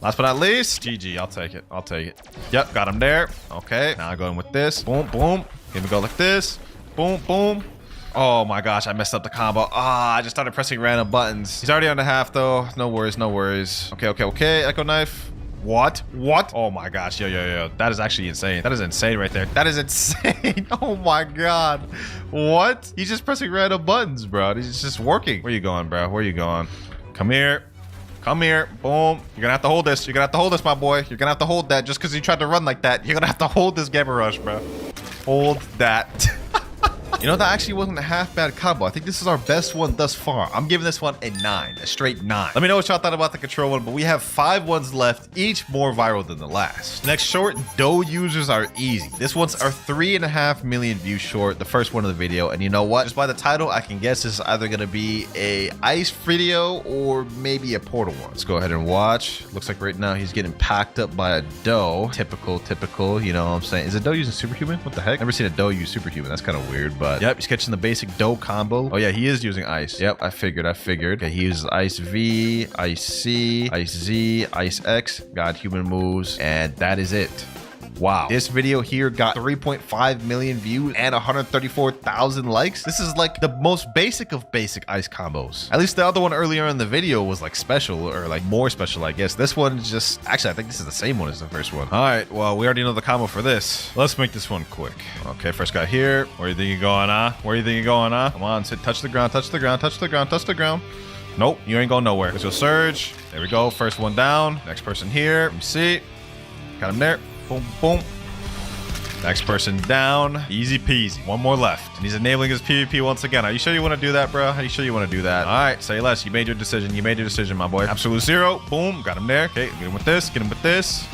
Last but not least, GG. I'll take it. I'll take it. Yep, got him there. Okay, now I go in with this. Boom, boom. Here we go like this. Boom, boom. Oh my gosh, I messed up the combo. I just started pressing random buttons. He's already on the half though. No worries, no worries. Okay, okay, okay. Echo Knife. What? What? Oh my gosh. Yo, yo, yo. That is actually insane. That is insane right there. That is insane. Oh my god. What? He's just pressing random buttons, bro. He's just working. Where you going, bro? Where you going? Come here. Come here. Boom. You're gonna have to hold this. You're gonna have to hold this, my boy. You're gonna have to hold that just because you tried to run like that. You're gonna have to hold this Gamma Rush, bro. Hold that. You know, that actually wasn't a half bad combo. I think this is our best one thus far. I'm giving this one a 9, a straight 9. Let me know what y'all thought about the control one, but we have 5 ones left, each more viral than the last. Next short, dough users are easy. This one's our 3.5 million view short, the first one of the video. And you know what? Just by the title, I can guess this is either gonna be a ice video or maybe a portal one. Let's go ahead and watch. Looks like right now he's getting packed up by a dough. Typical, you know what I'm saying? Is a dough using superhuman? What the heck? Never seen a dough use superhuman. That's kind of weird, but yep, he's catching the basic dough combo. Oh yeah, he is using ice. Yep, I figured. Okay, he uses ice V, ice C, ice Z, ice X, got human moves, and that is it. Wow. This video here got 3.5 million views and 134,000 likes. This is like the most basic of basic ice combos. At least the other one earlier in the video was like special or like more special, I guess. This one is just, actually, I think this is the same one as the first one. All right, well, we already know the combo for this. Let's make this one quick. Okay, first guy here. Where you think you're going, huh? Where you think you're going, huh? Come on, sit, touch the ground, touch the ground, touch the ground, touch the ground. Nope, you ain't going nowhere. Let's go surge. There we go. First one down. Next person here. Let me see. Got him there. Boom, boom. Next person down. Easy peasy. One more left. And he's enabling his PvP once again. Are you sure you want to do that, bro? Are you sure you want to do that? All right, say less. You made your decision. You made your decision, my boy. Absolute zero. Boom. Got him there. Okay, get him with this. Get him with this.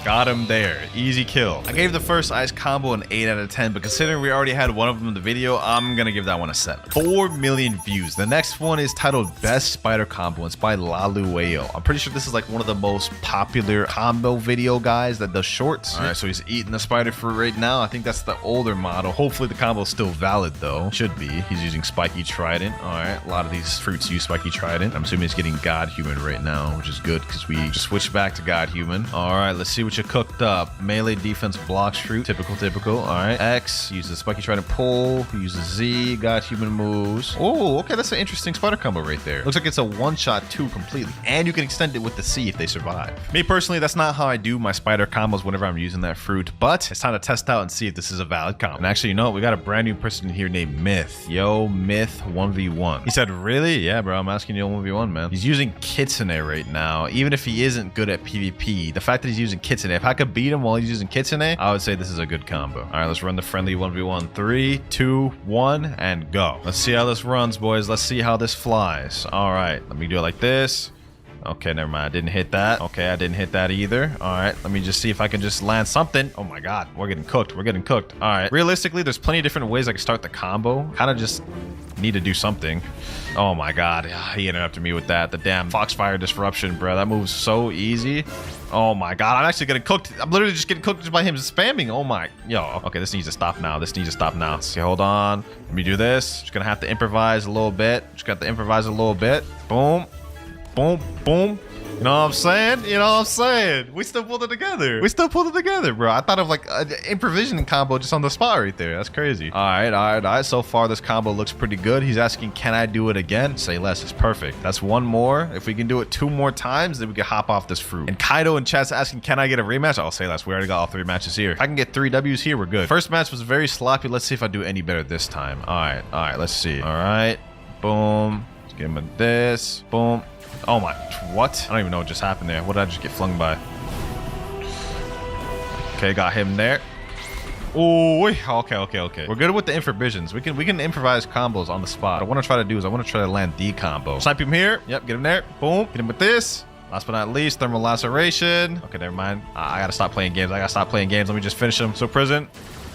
Got him there. Easy kill. I gave the first ice combo an 8 out of 10, but considering we already had one of them in the video, I'm gonna give that one a 7. 4 million views. The next one is titled Best Spider Combo. It's by Lalueo. I'm pretty sure this is like one of the most popular combo video guys that does shorts. All right, so he's eating the spider fruit right now. I think that's the older model. Hopefully the combo is still valid though. Should be. He's using Spiky Trident. All right, a lot of these fruits use Spiky Trident. I'm assuming he's getting God Human right now, which is good because we just switched back to God Human. All right, let's see what you cooked up. Melee defense blocks fruit. Typical. All right. X uses Spiky Trident pull. Uses Z. Got human moves. Oh, okay. That's an interesting spider combo right there. Looks like it's a one-shot 2 completely. And you can extend it with the C if they survive. Me personally, that's not how I do my spider combos whenever I'm using that fruit. But it's time to test out and see if this is a valid combo. And actually, you know what? We got a brand new person here named Myth. Yo, Myth 1v1. He said, really? Yeah, bro. I'm asking you 1v1, man. He's using Kitsune right now. Even if he isn't good at PvP, the fact that he's using Kitsune Kitsune. If I could beat him while he's using Kitsune, I would say this is a good combo. All right, let's run the friendly 1v1. 3, 2, 1, and go. Let's see how this runs, boys. Let's see how this flies. All right, let me do it like this. Okay, never mind. I didn't hit that. Okay, I didn't hit that either. All right, let me just see if I can just land something. Oh my God, we're getting cooked. We're getting cooked. All right, realistically, there's plenty of different ways I can start the combo. Kind of just need to do something. Oh my God, he interrupted me with that. The damn Foxfire Disruption, bro. That moves so easy. Oh my God, I'm actually getting cooked. I'm literally just getting cooked just by him spamming. Oh my, yo. Okay, this needs to stop now. This needs to stop now. Okay, hold on. Let me do this. Just gonna have to improvise a little bit. Just got to improvise a little bit. Boom. Boom, boom. You know what I'm saying? You know what I'm saying? We still pulled it together. We still pulled it together, bro. I thought of like an improvisation combo just on the spot right there. That's crazy. All right, all right, all right. So far, this combo looks pretty good. He's asking, can I do it again? Say less. It's perfect. That's one more. If we can do it 2 more times, then we can hop off this fruit. And Kaido in chat's asking, can I get a rematch? I'll say less. We already got all 3 matches here. If I can get 3 W's here, we're good. First match was very sloppy. Let's see if I do any better this time. All right, let's see. All right, boom. Let's give him this. Boom. Oh my, what? I don't even know what just happened there. What did I just get flung by? Okay, got him there. Oh, okay. We're good with the improvisions. We can improvise combos on the spot. What I want to try to do is I want to try to land the combo. Snipe him here. Yep, get him there. Boom. Hit him with this. Last but not least, thermal laceration. Okay, never mind. I gotta stop playing games. Let me just finish him. So prison.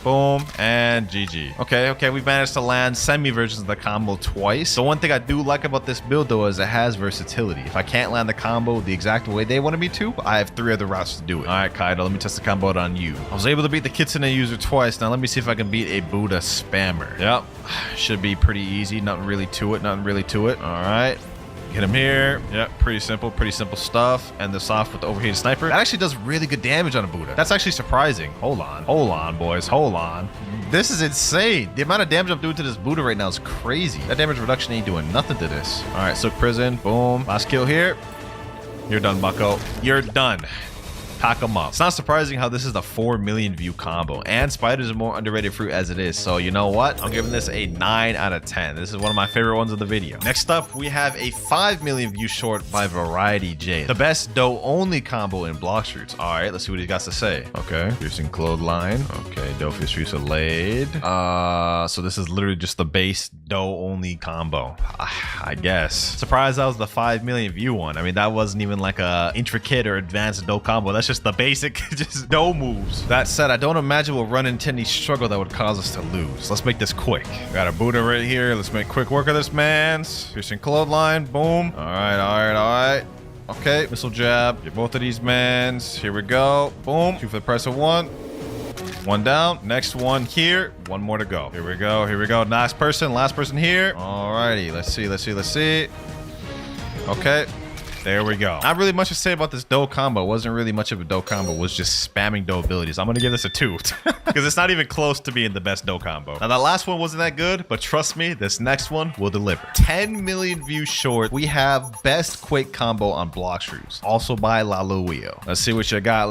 Boom, and GG. Okay, we've managed to land semi-versions of the combo twice. So one thing I do like about this build, though, is it has versatility. If I can't land the combo the exact way they wanted me to, I have 3 other routes to do it. All right, Kaido, let me test the combo out on you. I was able to beat the Kitsune user twice. Now let me see if I can beat a Buddha spammer. Yep, should be pretty easy. Nothing really to it. All right. Hit him here. Yep, pretty simple stuff. And this off with the overheated sniper. That actually does really good damage on a Buddha. That's actually surprising. Hold on, boys. Hold on. This is insane. The amount of damage I'm doing to this Buddha right now is crazy. That damage reduction ain't doing nothing to this. All right, Silk Prison. Boom. Last kill here. You're done, bucko. You're done. Pack them up. It's not surprising how this is the 4 million view combo, and spiders are more underrated fruit as it is. So you know what? I'm giving this a 9 out of 10. This is one of my favorite ones of the video. Next up, we have a 5 million view short by Variety J, the best dough only combo in Blox Fruits. All right, let's see what he got to say. Okay, piercing clothesline. Okay, dough fish fruits are laid. So this is literally just the base dough only combo, I guess. Surprised that was the 5 million view one. I mean, that wasn't even like a intricate or advanced dough combo. That's just the basic, just dough moves. That said, I don't imagine we'll run into any struggle that would cause us to lose. Let's make this quick. Got a Buddha right here. Let's make quick work of this, man's. Piercing clothesline. Boom. All right. Okay, missile jab. Get both of these mans. Here we go. Boom. 2 for the price of 1. 1 down. Next one here. 1 more to go. Here we go. Last person here. Alrighty. Let's see. Okay. There we go. Not really much to say about this dough combo. It wasn't really much of a dough combo. It was just spamming dough abilities. I'm going to give this a 2 because it's not even close to being the best dough combo. Now, that last one wasn't that good, but trust me, this next one will deliver. 10 million views short. We have best Quake combo on Blox Fruits, also by Laluio. Let's see what you got.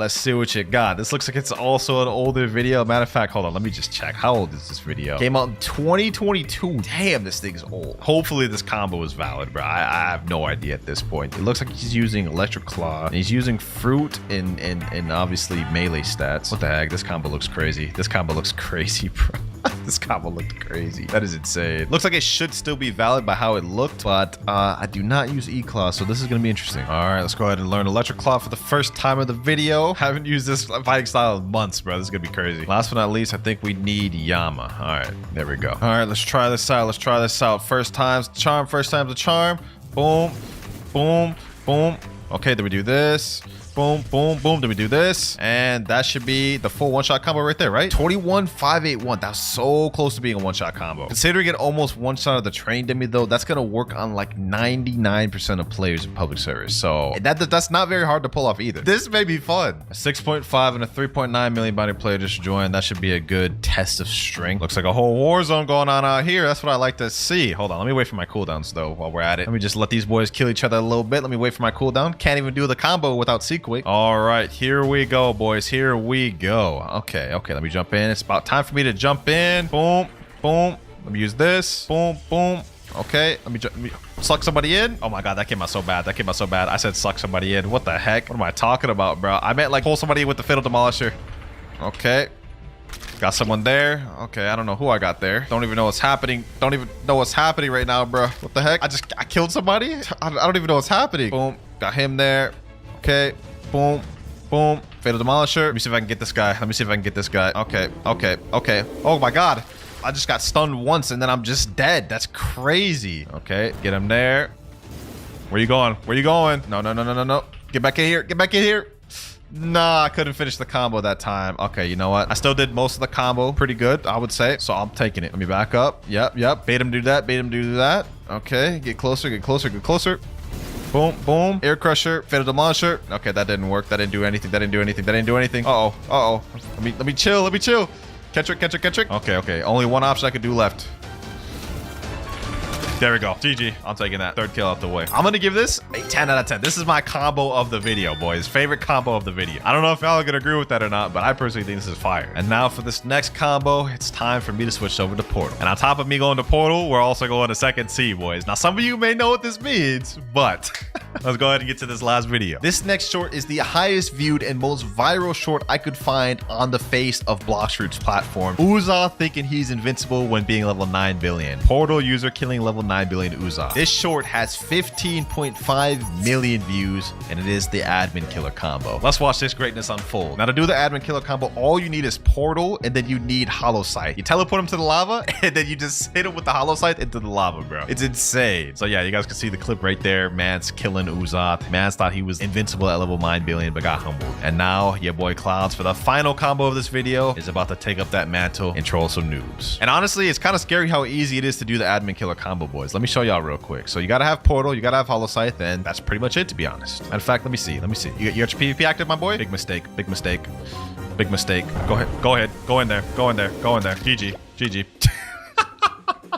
This looks like it's also an older video. Matter of fact, hold on. Let me just check. How old is this video? Came out in 2022. Damn, this thing's old. Hopefully, this combo is valid, bro. I have no idea at this point. It looks like he's using Electric Claw. And he's using fruit and obviously melee stats. What the heck? This combo looks crazy. This combo looks crazy, bro. This combo looked crazy. That is insane. Looks like it should still be valid by how it looked, but I do not use E-Claw, so this is going to be interesting. All right, let's go ahead and learn Electric Claw for the first time of the video. Haven't used this fighting style in months, bro. This is going to be crazy. Last but not least, I think we need Yama. All right, there we go. All right, let's try this out. First time's the charm. Boom, boom, boom. Okay, then we do this. Boom, boom, boom. Then we do this. And that should be the full one-shot combo right there, right? 21,581. That's so close to being a one-shot combo. Considering it almost one-shot of the train demi, though, that's going to work on like 99% of players in public service. So that's not very hard to pull off either. This may be fun. A 6.5 and a 3.9 million body player just joined. That should be a good test of strength. Looks like a whole war zone going on out here. That's what I like to see. Hold on. Let me wait for my cooldowns, though, while we're at it. Let me just let these boys kill each other a little bit. Let me wait for my cooldown. Can't even do the combo without sequence. All right, here we go, boys. Here we go. Okay, let me jump in. It's about time for me to jump in. Boom, boom. Let me use this. Boom, boom. Okay, let me jump. Suck somebody in. Oh my god, that came out so bad. That came out so bad. I said suck somebody in. What the heck? What am I talking about, bro? I meant like pull somebody in with the Fatal Demolisher. Okay. Got someone there. Okay, I don't know who I got there. Don't even know what's happening. Don't even know what's happening right now, bro. What the heck? I killed somebody? I don't even know what's happening. Boom. Got him there. Okay. Boom. Boom. Fatal Demolisher. Let me see if I can get this guy. Let me see if I can get this guy. Okay. Okay. Okay. Oh my god. I just got stunned once and then I'm just dead. That's crazy. Okay. Get him there. Where you going? Where you going? No, no, no, no, no, no. Get back in here. Get back in here. Nah, I couldn't finish the combo that time. Okay, you know what? I still did most of the combo pretty good, I would say. So I'm taking it. Let me back up. Yep, yep. Bait him do that. Bait him do that. Okay, get closer, get closer, get closer. Boom, boom. Air Crusher, Fatal Demolisher. Okay, that didn't work. That didn't do anything. That didn't do anything. That didn't do anything. Uh-oh, uh-oh. Let me chill. Let me chill. Catch it, catch it, catch it. Okay, okay. Only one option I could do left. There we go. GG. I'm taking that. Third kill out the way. I'm going to give this a 10 out of 10. This is my combo of the video, boys. Favorite combo of the video. I don't know if y'all are going to agree with that or not, but I personally think this is fire. And now for this next combo, it's time for me to switch over to Portal. And on top of me going to Portal, we're also going to Second C, boys. Now, some of you may know what this means, but let's go ahead and get to this last video. This next short is the highest viewed and most viral short I could find on the face of Bloxfruit's platform. Uzoth thinking he's invincible when being level 9 billion. Portal user killing level 9 billion Uzoth. This short has 15.5 million views, and it is the admin killer combo. Let's watch this greatness unfold. Now, to do the admin killer combo, all you need is Portal, and then you need Hollow Sight. You teleport him to the lava, and then you just hit him with the Hollow Sight into the lava, bro. It's insane. So yeah, you guys can see the clip right there. Man's killing Uzoth. Man's thought he was invincible at level 9 billion, but got humbled. And now your boy Clouds, for the final combo of this video, is about to take up that mantle and troll some noobs. And honestly, it's kind of scary how easy it is to do the admin killer combo, boys. Let me show y'all real quick. So you gotta have Portal, you gotta have Hollow Sight, then that's pretty much it, to be honest. Matter of fact, let me see. Let me see. You got your PvP active, my boy? Big mistake. Big mistake. Big mistake. Go ahead. Go ahead. Go in there. Go in there. Go in there. GG. GG.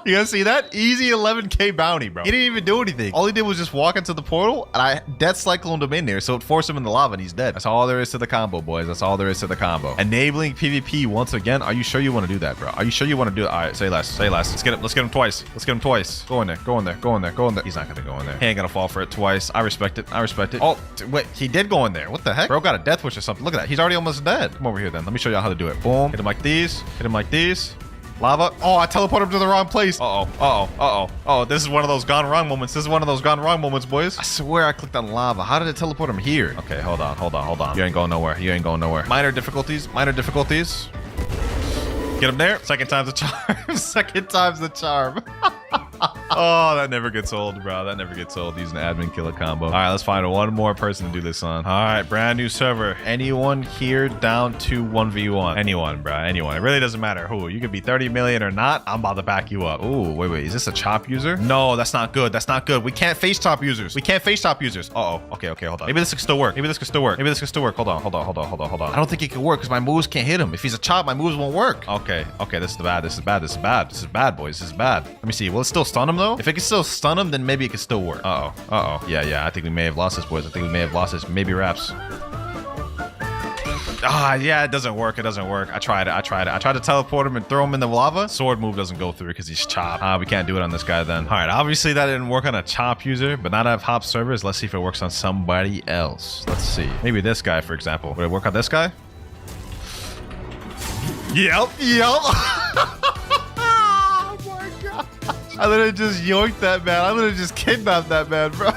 You guys see that? Easy 11k bounty, bro. He didn't even do anything. All he did was just walk into the portal, and I death cycloned him in there, so it forced him in the lava, and he's dead. That's all there is to the combo, boys. That's all there is to the combo. Enabling PvP once again. Are you sure you want to do that, bro? Are you sure you want to do it? All right, say less. Say less. Let's get him. Let's get him twice. Let's get him twice. Go in there. Go in there. Go in there. Go in there. He's not gonna go in there. He ain't gonna fall for it twice. I respect it. I respect it. Oh, wait. He did go in there. What the heck? Bro got a death wish or something. Look at that. He's already almost dead. Come over here, then. Let me show y'all how to do it. Boom. Hit him like these. Hit him like these. Lava. Oh, I teleported him to the wrong place. Uh-oh. Uh-oh. Uh-oh. Oh, this is one of those gone wrong moments. This is one of those gone wrong moments, boys. I swear I clicked on lava. How did it teleport him here? Okay, hold on. Hold on. Hold on. You ain't going nowhere. You ain't going nowhere. Minor difficulties. Minor difficulties. Get him there. Second time's the charm. Second time's the charm. Oh, that never gets old, bro. That never gets old using the admin killer combo. All right, let's find one more person to do this on. All right, brand new server. Anyone here down to 1v1? Anyone, bro. Anyone. It really doesn't matter who. You could be 30 million or not. I'm about to back you up. Ooh, wait. Is this a chop user? No, that's not good. That's not good. We can't face chop users. We can't face chop users. Uh-oh. Okay, hold on. Maybe this could still work. Maybe this could still work. Maybe this could still work. Hold on. I don't think it could work because my moves can't hit him. If he's a chop, my moves won't work. Okay, this is bad. This is bad, boys. This is bad. Let me see. Will it still stun him, though? If it can still stun him, then maybe it can still work. Uh-oh. Yeah. I think we may have lost this, boys. I think we may have lost this. Maybe wraps. Yeah, it doesn't work. I tried to teleport him and throw him in the lava. Sword move doesn't go through because he's chopped. We can't do it on this guy then. All right, obviously that didn't work on a chop user, but now that I have hop servers, let's see if it works on somebody else. Let's see. Maybe this guy, for example. Would it work on this guy? Yep. Oh my god. I literally just yoinked that man. I literally just kidnapped that man, bro.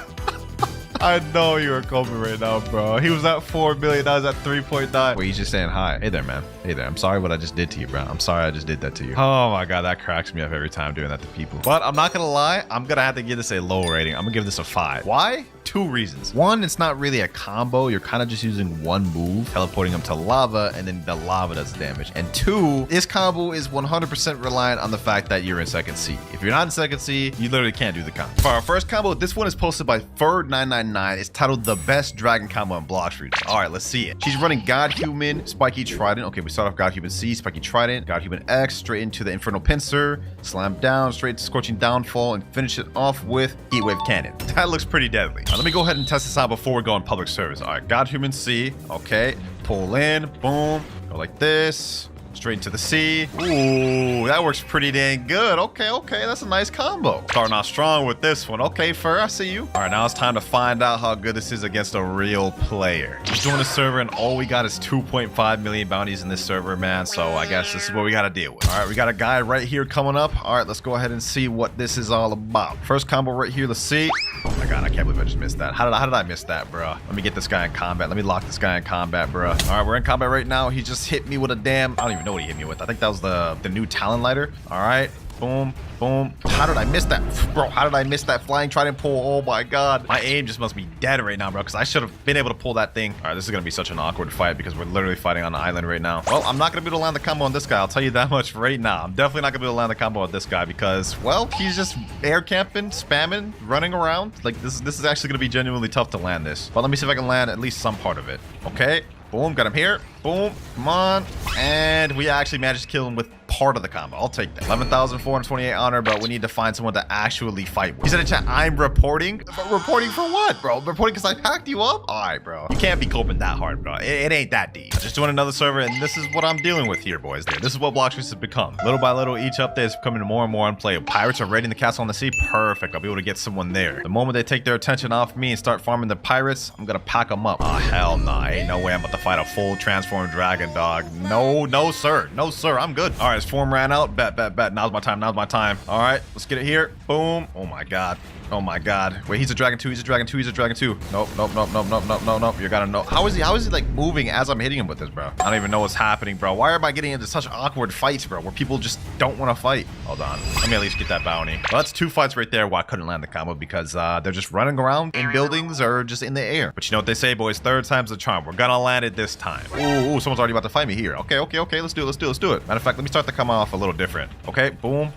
I know you were coping right now, bro. He was at 4 million. I was at 3.9. Wait, he's just saying hi. Hey there, man. Hey there. I'm sorry what I just did to you, bro. I'm sorry I just did that to you. Oh my god, that cracks me up every time doing that to people. But I'm not gonna lie. I'm gonna have to give this a low rating. I'm gonna give this a 5. Why? 2 reasons. One, it's not really a combo. You're kind of just using one move, teleporting them to lava, and then the lava does damage. And 2, this combo is 100% reliant on the fact that you're in second C. If you're not in second C, you literally can't do the combo. For our first combo, this one is posted by Ferd999. It's titled The Best Dragon Combo in Bloxfruit. All right, let's see it. She's running God Human, Spiky Trident. Okay, we start off God Human C, Spiky Trident, God Human X, straight into the Infernal Pincer, slam down, straight to Scorching Downfall, and finish it off with Heatwave Cannon. That looks pretty deadly. Let me go ahead and test this out before we go on public service. All right, God Human C. Okay, pull in, boom, go like this. straight into the C. Ooh, that works pretty dang good. Okay, okay, that's a nice combo. Starting off strong with this one. Okay, Fur, I see you. All right, now it's time to find out how good this is against a real player. Just joined the server, and all we got is 2.5 million bounties in this server, man. So I guess this is what we got to deal with. All right, we got a guy right here coming up. All right, let's go ahead and see what this is all about. First combo right here. Let's see. Oh my God, I can't believe I just missed that. How did I miss that, bro? Let me get this guy in combat. Let me lock this guy in combat, bro. All right, we're in combat right now. He just hit me with a damn, I don't even know what he hit me with. I think that was the new talent lighter. All right, boom, boom. How did I miss that, bro? How did I miss that flying trident pull? Oh my God, my aim just must be dead right now, bro, because I should have been able to pull that thing. All right, this is gonna be such an awkward fight because we're literally fighting on the island right now. Well, I'm not gonna be able to land the combo on this guy. I'll tell you that much right now. I'm definitely not gonna be able to land the combo on this guy because, well, he's just air camping, spamming, running around. Like this is actually gonna be genuinely tough to land this. But let me see if I can land at least some part of it. Okay. Boom, got him here. Boom, come on. And we actually managed to kill him with part of the combo. I'll take that. 11,428 honor, but we need to find someone to actually fight with. He said in chat, I'm reporting. But reporting for what, bro? Reporting because I packed you up? All right, bro. You can't be coping that hard, bro. It ain't that deep. I'm just doing another server, and this is what I'm dealing with here, boys. This is what Blox has become. Little by little, each update is becoming more and more unplayable. Pirates are raiding the castle on the sea. Perfect. I'll be able to get someone there. The moment they take their attention off me and start farming the pirates, I'm gonna pack them up. Oh, hell no. Nah. Ain't no way I'm about to fight a full transformed dragon, dog. No, sir. No, sir. I'm good. All right, his form ran out. Bet. Now's my time. All right, let's get it here. Boom. Oh my God. Oh my God. Wait, he's a dragon too. He's a dragon too. Nope. You gotta know. How is he like moving as I'm hitting him with this, bro? I don't even know what's happening, bro. Why am I getting into such awkward fights, bro, where people just don't want to fight? Hold on. Let me at least get that bounty. Well, that's 2 fights right there where I couldn't land the combo because they're just running around in buildings or just in the air. But you know what they say, boys? Third time's the charm. We're gonna land it this time. Ooh, someone's already about to fight me here. Okay. Let's do it. Matter of fact, let me start the combo off a little different. Okay, boom.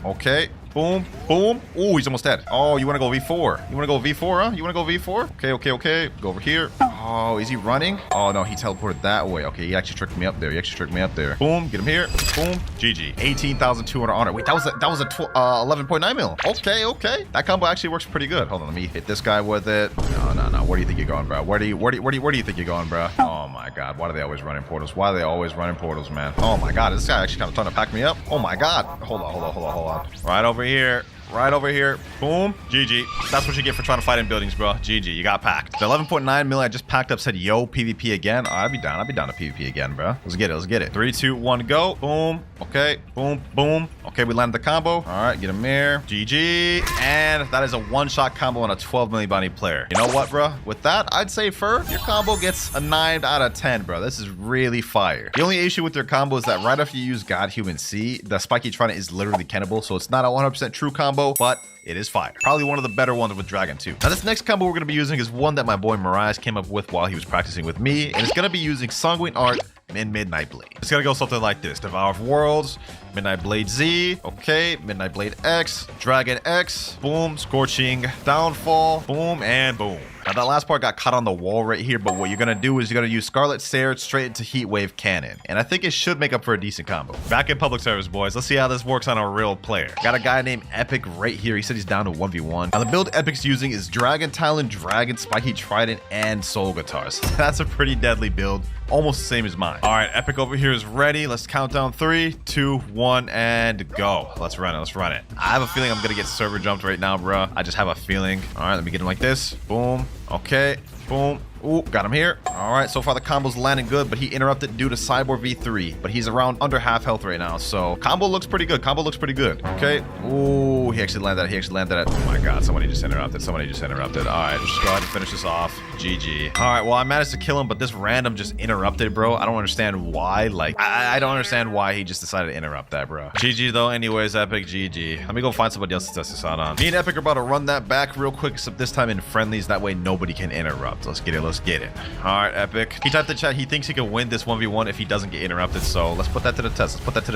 Okay. Boom. Ooh, he's almost dead. Oh, you want to go V4? You want to go V4, huh? You want to go V4? Okay. Go over here. Oh, is he running? Oh, no, he teleported that way. Okay, he actually tricked me up there. Boom, get him here. Boom, GG. 18,200 honor. Wait, that was a 11.9 mil. Okay. That combo actually works pretty good. Hold on, let me hit this guy with it. No. Where do you think you're going, bro? Where do you think you're going, bro? Oh my God, why do they always run in portals? Man? Oh my God, is this guy actually kind of trying to pack me up? Oh my God. Hold on. Right over here. Boom. GG. That's what you get for trying to fight in buildings, bro. GG. You got packed. The 11.9 mil I just packed up said, yo, PvP again. I'd be down to PvP again, bro. Let's get it. 3, 2, 1, go. Boom. Okay. Boom. Okay, we landed the combo. All right, get him there. GG. And that is a one-shot combo on a 12 million bounty player. You know what, bro? With that, I'd say, Fur, your combo gets a 9 out of 10, bro. This is really fire. The only issue with your combo is that right after you use God Human C, the spiky trident is literally cannibal, so it's not a 100% true combo, but it is fire. Probably one of the better ones with Dragon 2. Now, this next combo we're going to be using is one that my boy Mariah came up with while he was practicing with me, and it's going to be using Sanguine Art and Midnight Blade. It's going to go something like this. Devour of Worlds, Midnight Blade Z, okay, Midnight Blade X, Dragon X, boom, Scorching Downfall, boom, and boom. Now, that last part got caught on the wall right here, but what you're going to do is you're going to use Scarlet Sarah straight into Heatwave Cannon. And I think it should make up for a decent combo. Back in public service, boys. Let's see how this works on a real player. Got a guy named Epic right here. He said he's down to 1v1. Now, the build Epic's using is Dragon Talon, Dragon, Spiky Trident, and Soul Guitars. That's a pretty deadly build. Almost the same as mine. All right, Epic over here is ready. Let's count down 3, 2, 1, and go. Let's run it. I have a feeling I'm going to get server jumped right now, bro. I just have a feeling. All right, let me get him like this. Boom. Okay. Boom. Ooh, got him here. All right, so far the combo's landing good, but he interrupted due to Cyborg V3. But he's around under half health right now, so combo looks pretty good. Okay. Ooh, he actually landed it. Oh my God, somebody just interrupted. All right, let's just go ahead and finish this off. GG. All right, well, I managed to kill him, but this random just interrupted, bro. I don't understand why. Like, I don't understand why he just decided to interrupt that, bro. GG, though. Anyways, Epic, GG. Let me go find somebody else to test this out on. Me and Epic are about to run that back real quick, except this time in friendlies. That way, nobody can interrupt. Let's get it. All right, Epic. He typed in chat he thinks he can win this 1v1 if he doesn't get interrupted, so let's put that to the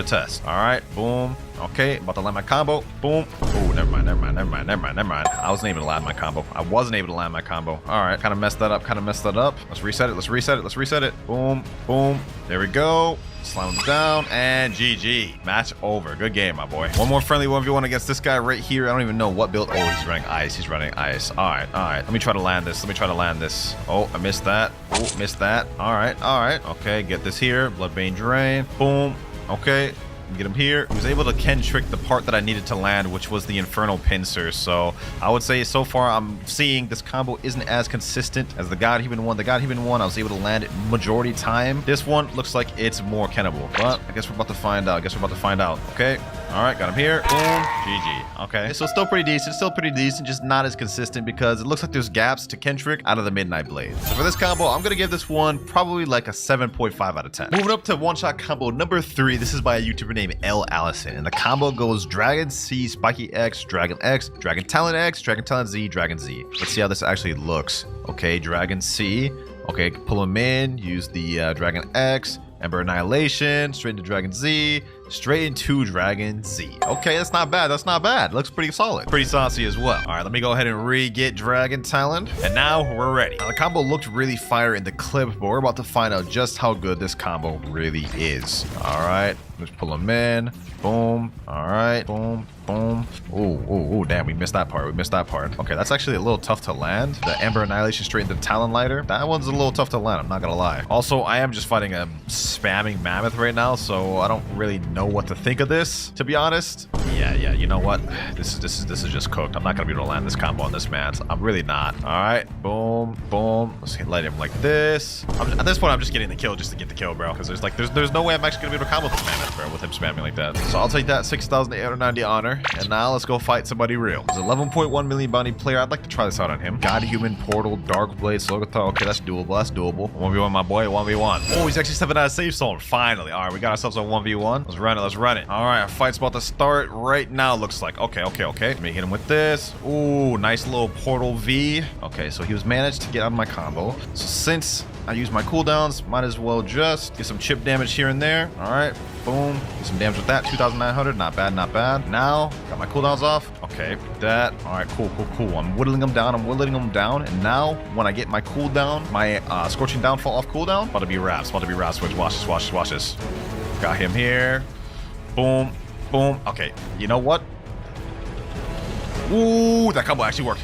test. All right, boom. Okay, about to land my combo. Boom. Oh, never mind. I wasn't able to land my combo. All right, kind of messed that up. Let's reset it. Boom, boom. There we go. Slam him down, and GG. Match over. Good game, my boy. One more friendly 1v1 against this guy right here. I don't even know what build. Oh, he's running ice. All right. Let me try to land this. Oh, I missed that. Oh, missed that. All right. Okay, get this here. Bloodbane Drain. Boom. Okay. Get him here. He was able to Ken trick the part that I needed to land, which was the Infernal Pincer. So I would say so far I'm seeing this combo isn't as consistent as the God Human one. The God Human one I was able to land it majority time. This one looks like it's more Kennable, but I guess we're about to find out. Okay. All right, got him here. Boom. GG. Okay, so still pretty decent, just not as consistent because it looks like there's gaps to Kentrick out of the Midnight Blade. So for this combo, I'm gonna give this one probably like a 7.5 out of 10. Moving up to one-shot combo number 3. This is by a YouTuber named L. Allison, and the combo goes Dragon C, Spiky X, Dragon Talon X, Dragon Talon Z, Dragon Z. Let's see how this actually looks. Okay, Dragon C. Okay, pull him in, use the Dragon X, Ember Annihilation, straight into Dragon Z, straight into Dragon Z. Okay, that's not bad. Looks pretty solid. Pretty saucy as well. All right, let me go ahead and re-get Dragon Talon. And now we're ready. Now, the combo looked really fire in the clip, but we're about to find out just how good this combo really is. All right, let's pull him in. Boom. All right. Boom. Boom. Oh, damn, we missed that part. Okay, that's actually a little tough to land. The Ember Annihilation straight into Talon Lighter. That one's a little tough to land, I'm not gonna lie. Also, I am just fighting a spamming mammoth right now, so I don't really know what to think of this, to be honest. Yeah, you know what? This is just cooked. I'm not gonna be able to land this combo on this man. I'm really not. All right. Boom. Boom. Let's light him like this. At this point, I'm just getting the kill just to get the kill, bro, because there's no way I'm actually gonna be able to combo this mammoth, bro, with him spamming like that. So I'll take that 6,890 honor. And now let's go fight somebody real. There's 11.1 million bounty player. I'd like to try this out on him. God Human, Portal, Dark Blade, Slogathar. Okay, that's doable. 1v1, my boy. 1v1. Oh, he's actually stepping out of safe zone. Finally. All right, we got ourselves a 1v1. Let's run it. All right, our fight's about to start right now, looks like. Okay. Let me hit him with this. Ooh, nice little Portal V. Okay, so he was managed to get out of my combo. So since I use my cooldowns, might as well just get some chip damage here and there. All right, boom. Get some damage with that. 2,900. Not bad. Now, got my cooldowns off. Okay, that. All right, cool. I'm whittling them down. And now, when I get my cooldown, my Scorching Downfall off cooldown, about to be wraps. Watch this. Got him here. Boom. Okay, you know what? Ooh, that combo actually worked.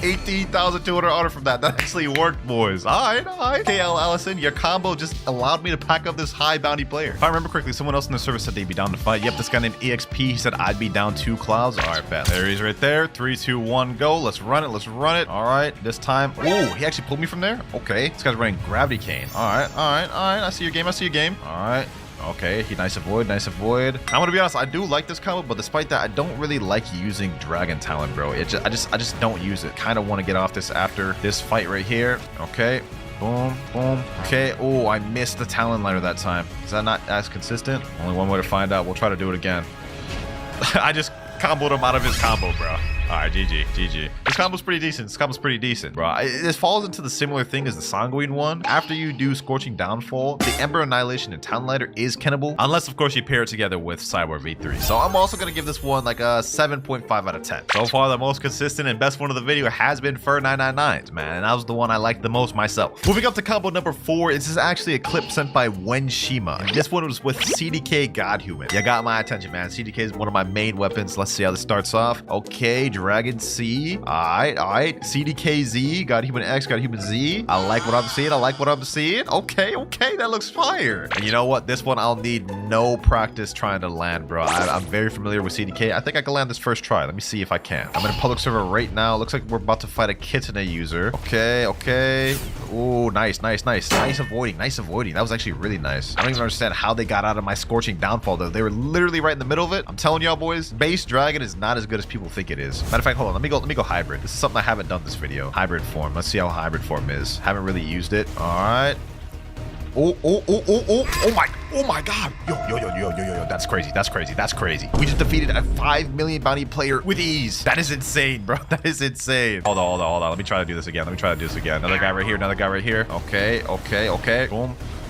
18,200 honor from that. That actually worked, boys. All right. KL Allison, your combo just allowed me to pack up this high bounty player. If I remember correctly, someone else in the server said they'd be down to fight. Yep, this guy named EXP, he said I'd be down 2 clouds. All right, bet. There he is right there. 3, 2, 1, go. Let's run it. All right, this time. Ooh, he actually pulled me from there. Okay, this guy's running Gravity Cane. All right. I see your game. All right. Okay, nice avoid. I'm gonna be honest, I do like this combo, but despite that, I don't really like using Dragon Talon, bro. I just don't use it. Kind of want to get off this after this fight right here. Okay, boom. Okay, oh, I missed the Talon Lighter that time. Is that not as consistent? Only one way to find out. We'll try to do it again. I just comboed him out of his combo, bro. All right, GG. This combo's pretty decent. Bro. This falls into the similar thing as the Sanguine one. After you do Scorching Downfall, the Ember Annihilation and Talon Lighter is Kennable, unless, of course, you pair it together with Cyborg V3. So I'm also going to give this one like a 7.5 out of 10. So far, the most consistent and best one of the video has been Fur 999s, man. And that was the one I liked the most myself. Moving up to combo number 4, this is actually a clip sent by Wenshima. This one was with CDK God Human. You got my attention, man. CDK is one of my main weapons. Let's see how this starts off. Okay, Dragon C. All right. CDKZ. God Human X. God Human Z. I like what I'm seeing. Okay. That looks fire. And you know what? This one I'll need no practice trying to land, bro. I'm very familiar with CDK. I think I can land this first try. Let me see if I can. I'm in a public server right now. Looks like we're about to fight a Kitsune user. Okay. Ooh, nice. Nice avoiding. That was actually really nice. I don't even understand how they got out of my Scorching Downfall, though. They were literally right in the middle of it. I'm telling y'all, boys, base Dragon is not as good as people think it is. Matter of fact, hold on. Let me go hybrid. This is something I haven't done this video. Hybrid form. Let's see how hybrid form is. Haven't really used it. All right. Oh my god. Yo. That's crazy. We just defeated a 5 million bounty player with ease. That is insane, bro. That is insane. Hold on. Let me try to do this again. Another guy right here. Okay.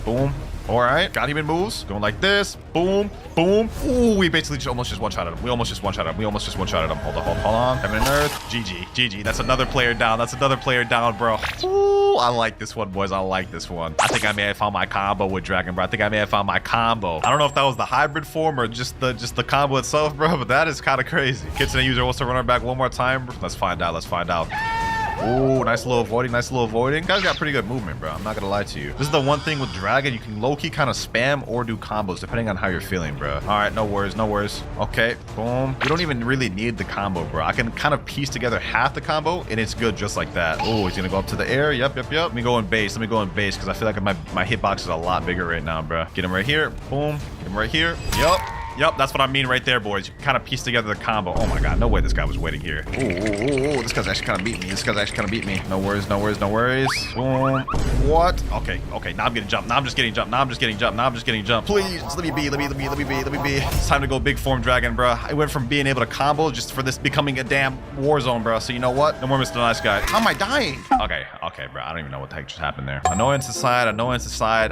Boom. All right, got him in moves. Going like this. Boom, boom. Ooh, we basically almost just one-shotted him. We almost just one-shotted him. Hold on. Heaven and Earth. GG. That's another player down. Bro. Ooh, I like this one, boys. I like this one. I think I may have found my combo with Dragon, bro. I don't know if that was the hybrid form or just the combo itself, bro, but that is kind of crazy. Kitsune user wants to run her back one more time. Let's find out. Ooh, nice little avoiding. Guys got pretty good movement, bro. I'm not gonna lie to you. This is the one thing with Dragon. You can low-key kind of spam or do combos depending on how you're feeling, bro. All right, no worries. Okay, boom. You don't even really need the combo, bro. I can kind of piece together half the combo and it's good just like that. Oh, he's gonna go up to the air. Yep. Let me go in base because I feel like my hitbox is a lot bigger right now, bro. Get him right here. Boom. Get him right here. Yep, that's what I mean right there, boys. You can kind of piece together the combo. Oh my god, no way this guy was waiting here. Ooh, this guy's actually kind of beat me. No worries. Boom. What? Okay. Now I'm getting jumped. Now I'm just getting jumped. Please, just let me be. It's time to go big form Dragon, bro. I went from being able to combo just for this becoming a damn war zone, bro. So you know what? No more Mr. Nice Guy. How am I dying? Okay, bro. I don't even know what the heck just happened there. Annoyance aside.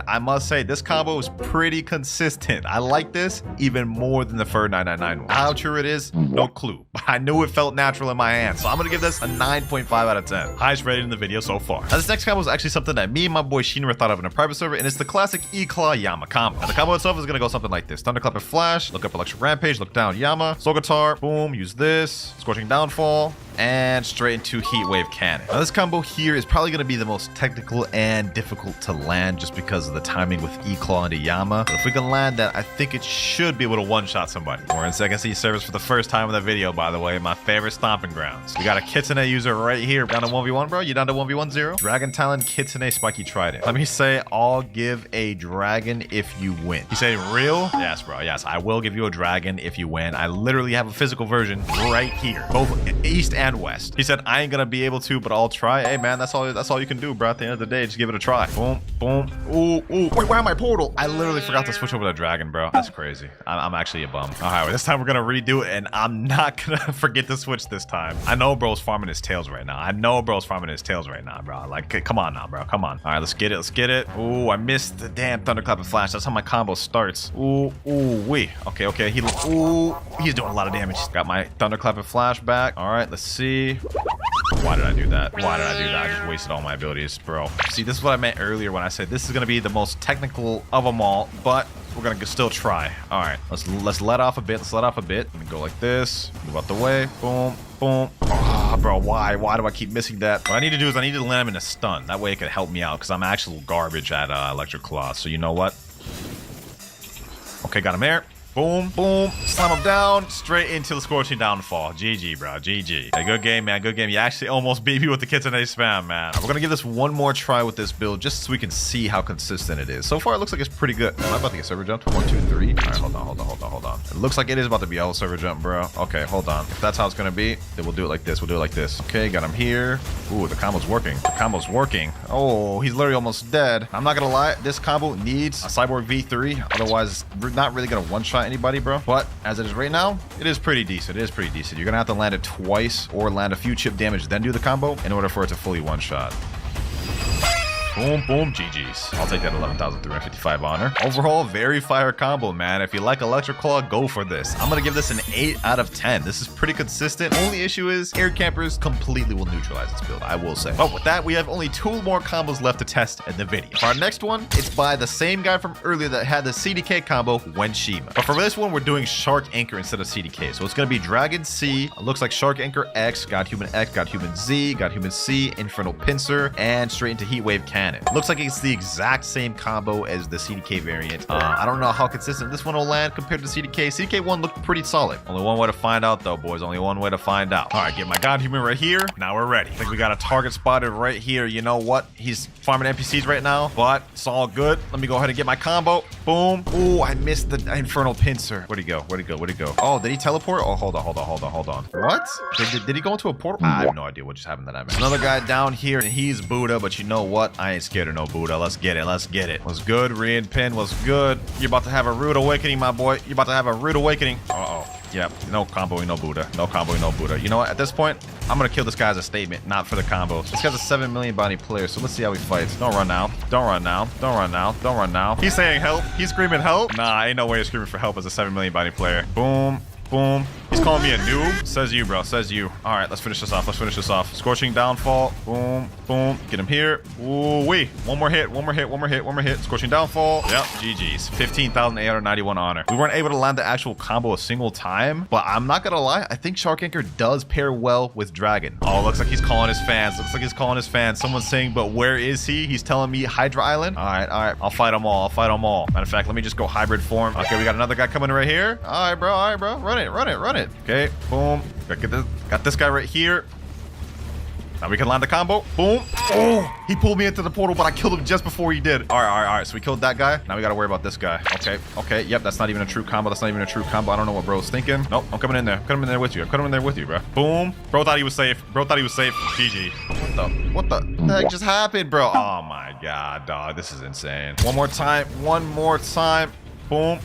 I must say, this combo is pretty consistent. I like this even more than the Fur 999 one. How true it is, no clue. But I knew it felt natural in my hands. So I'm gonna give this a 9.5 out of 10. Highest rated in the video so far. Now this next combo is actually something that me and my boy Shinra thought of in a private server, and it's the classic E-Claw Yama combo. Now the combo itself is gonna go something like this. Thunderclap and Flash, look up Electric Rampage, look down Yama, Soul Guitar, boom, use this, Scorching Downfall, and straight into Heat Wave Cannon. Now this combo here is probably going to be the most technical and difficult to land just because of the timing with E-Claw into Yama. But if we can land that, I think it should be able to one-shot somebody. We're in second C service for the first time in the video, by the way, my favorite stomping grounds. We got a Kitsune user right here. Down to 1v1, bro? You down to 1v1-0? Dragon Talon, Kitsune, Spiky Trident. Let me say, I'll give a dragon if you win. You say real? Yes, bro. Yes, I will give you a dragon if you win. I literally have a physical version right here. Both East and West. He said, I ain't gonna be able to, but I'll try. Hey, man, that's all you can do, bro. At the end of the day, just give it a try. Boom, boom. Ooh. Wait, where am I portal? I literally forgot to switch over to dragon, bro. That's crazy. I'm actually a bum. All right, well, this time we're gonna redo it, and I'm not gonna forget to switch this time. I know bro's farming his tails right now. Bro. Like, come on now, bro. Come on. All right, let's get it. Ooh, I missed the damn Thunderclap and Flash. That's how my combo starts. Wee. Okay. He's doing a lot of damage. Got my Thunderclap and Flash back. All right, let's see. Why did I do that? I just wasted all my abilities, bro. See, this is what I meant earlier when I said this is going to be the most technical of them all, but we're going to still try. All right, let's let off a bit. Let me go like this. Move out the way. Boom. Oh, bro, why do I keep missing that? What I need to do is I need to land him in a stun. That way it could help me out because I'm actual garbage at WinterKloudz. So you know what? Okay, got him there. Boom. Slam him down. Straight into the Scorching Downfall. GG, bro. GG. Hey, good game, man. Good game. You actually almost beat me with the Kitsune spam, man. We're going to give this one more try with this build just so we can see how consistent it is. So far, it looks like it's pretty good. Am I about to get server jumped? 1, 2, 3. All right, hold on. It looks like it is about to be all server jump, bro. Okay, hold on. If that's how it's going to be, then we'll do it like this. Okay, got him here. Ooh, the combo's working. Oh, he's literally almost dead. I'm not going to lie. This combo needs a Cyborg V3. Otherwise, we're not really going to one-shot anybody, bro. But as it is right now, it is pretty decent. You're gonna have to land it twice or land a few chip damage, then do the combo in order for it to fully one-shot. Boom, GG's. I'll take that 11,355 honor. Overall, very fire combo, man. If you like Electric Claw, go for this. I'm gonna give this an 8 out of 10. This is pretty consistent. Only issue is air campers completely will neutralize this build, I will say. But with that, we have only 2 more combos left to test in the video. For our next one, it's by the same guy from earlier that had the CDK combo, Wenshima. But for this one, we're doing Shark Anchor instead of CDK. So it's gonna be Dragon C. It looks like Shark Anchor X, God Human X, God Human Z, God Human C, Infernal Pincer, and straight into Heat Wave Cannon. Looks like it's the exact same combo as the CDK variant. I don't know how consistent this one will land compared to CDK. CDK1 looked pretty solid. Only one way to find out though, boys. All right, get my God Human right here. Now we're ready. I think we got a target spotted right here. You know what? He's farming NPCs right now, but it's all good. Let me go ahead and get my combo. Boom. Ooh, I missed the Infernal Pincer. Where'd he go? Oh, did he teleport? Oh, hold on. What? Did he go into a portal? I have no idea what just happened to that man. Another guy down here, and he's Buddha, but you know what? I ain't scared of no Buddha. Let's get it. Was good. Rian Pin was good. You're about to have a rude awakening, my boy. Uh-oh. Yep. No comboing, no Buddha. No comboing, no Buddha. You know what? At this point, I'm gonna kill this guy as a statement, not for the combo. This guy's a 7 million bounty player, so let's see how he fights. Don't run now. Don't run now. Don't run now. Don't run now. He's saying help. He's screaming help. Nah, ain't no way he's screaming for help as a 7 million bounty player. Boom. Boom. He's calling me a noob. Says you, bro. Says you. All right, let's finish this off. Let's finish this off. Scorching downfall. Boom. Boom. Get him here. Ooh, wee. One more hit. One more hit. One more hit. One more hit. Scorching downfall. Yep. GG's. 15,891 honor. We weren't able to land the actual combo a single time, but I'm not gonna lie. I think Shark Anchor does pair well with Dragon. Oh, looks like he's calling his fans. Looks like he's calling his fans. Someone's saying, but where is he? He's telling me Hydra Island. All right. All right. I'll fight them all. I'll fight them all. Matter of fact, let me just go hybrid form. Okay, we got another guy coming right here. All right, bro. All right, bro. Run it. Run it. Run it. Okay. Boom. Got this guy right here. Now we can land the combo. Boom. Oh, he pulled me into the portal, but I killed him just before he did. All right, all right. So we killed that guy. Now we got to worry about this guy. Okay, okay. Yep, that's not even a true combo. That's not even a true combo. I don't know what bro's thinking. Nope, I'm coming in there. I'm coming in there with you. I'm coming in there with you, bro. Boom. Bro thought he was safe. Bro thought he was safe. GG. What the heck just happened, bro? Oh my God, dog. This is insane. One more time. One more time. Boom.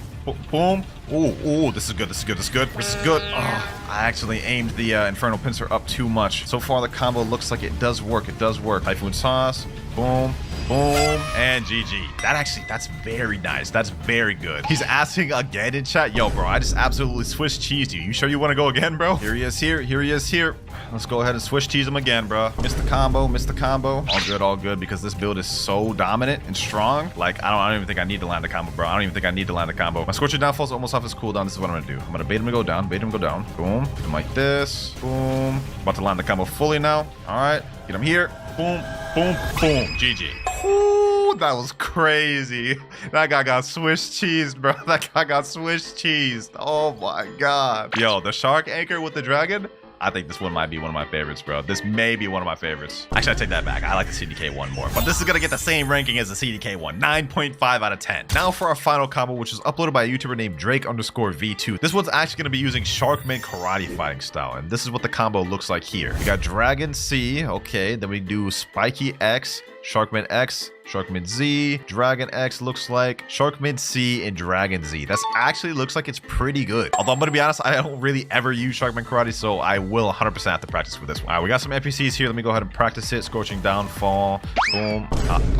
Boom. Ooh, ooh, this is good. This is good. This is good. This is good. Oh, I actually aimed the Infernal Pincer up too much. So far, the combo looks like it does work. It does work. Typhoon Sauce. Boom. Boom. And GG. That's very nice. That's very good. He's asking again in chat. Yo, bro, I just absolutely Swiss cheesed you. You sure you want to go again, bro? Here he is here. Here he is here. Let's go ahead and Swiss cheese him again, bro. Missed the combo. Missed the combo. All good because this build is so dominant and strong. Like, I don't even think I need to land a combo, bro. I don't even think I need to land a combo. My Scorcher Downfall is almost off his cooldown. This is what I'm gonna do. I'm gonna bait him to go down. Bait him to go down. Boom. Hit him like this. Boom. About to land the combo fully now. All right. Get him here. Boom. Boom. Boom. GG. Ooh, that was crazy. That guy got Swiss cheesed, bro. That guy got Swiss cheesed. Oh my God. Yo, the Shark Anchor with the Dragon. I think this one might be one of my favorites, bro. This may be one of my favorites. Actually, I take that back. I like the CDK one more. But this is going to get the same ranking as the CDK one. 9.5 out of 10. Now for our final combo, which was uploaded by a YouTuber named Drake_V2. This one's actually going to be using Sharkman karate fighting style. And this is what the combo looks like here. We got Dragon C. Okay. Then we do Spiky X, Sharkman X, Sharkman Z, Dragon X looks like, Sharkman C, and Dragon Z. That's actually looks like it's pretty good. Although I'm gonna be honest, I don't really ever use Sharkman Karate, so I will 100% have to practice with this one. All right, we got some NPCs here. Let me go ahead and practice it. Scorching Downfall. Boom.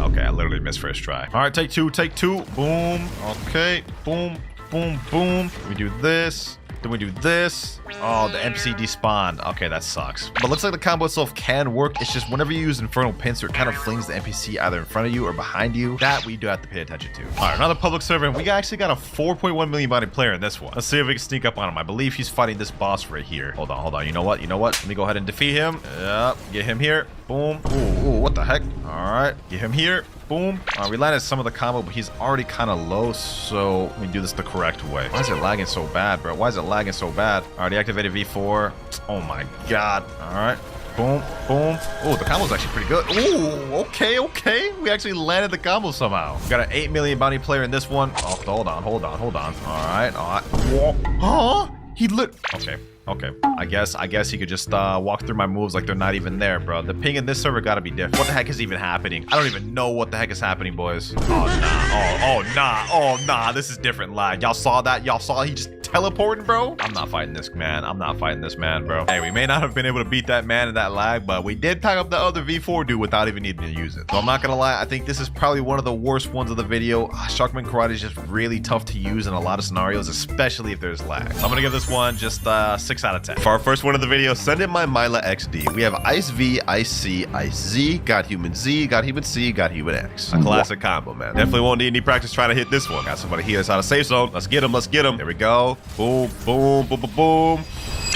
Okay, I literally missed first try. All right, take two, take two. Boom. Okay. Boom, boom, boom. We do this. Then we do this. Oh, the NPC despawned. Okay, that sucks. But looks like the combo itself can work. It's just whenever you use Infernal Pincer, it kind of flings the NPC either in front of you or behind you. That we do have to pay attention to. All right, another public server. And we actually got a 4.1 million body player in this one. Let's see if we can sneak up on him. I believe he's fighting this boss right here. Hold on, hold on. You know what? You know what? Let me go ahead and defeat him. Yep. Get him here. Boom. Ooh, ooh, what the heck? All right. Get him here. Boom. We landed some of the combo, but he's already kind of low, so we do this the correct way. Why is it lagging so bad, bro? Why is it lagging so bad? All right, deactivated V4. Oh my God. All right. Boom, boom. Oh, the combo's actually pretty good. Ooh, okay, okay. We actually landed the combo somehow. We got an 8 million bounty player in this one. Oh, hold on, hold on, hold on. All right, all right. Whoa. Huh? He lit. Okay. Okay, I guess he could just walk through my moves like they're not even there, bro. The ping in this server gotta be different. What the heck is even happening? I don't even know what the heck is happening, boys. Oh, nah. Oh, nah. Oh, nah. This is different lag. Y'all saw that? Y'all saw he just teleporting, bro? I'm not fighting this man. I'm not fighting this man, bro. Hey, we may not have been able to beat that man in that lag, but we did pack up the other V4 dude without even needing to use it. So I'm not gonna lie. I think this is probably one of the worst ones of the video. Sharkman Karate is just really tough to use in a lot of scenarios, especially if there's lag. So I'm gonna give this one just 6 out of 10. For our first one of the video, send in my Myla XD. We have Ice V, Ice C, Ice Z, got Human Z, got Human C, got Human X. A classic combo, man. Definitely won't need any practice trying to hit this one. Got somebody here that's out of safe zone. Let's get him. Let's get him. There we go. Boom, boom, boom, boom, boom.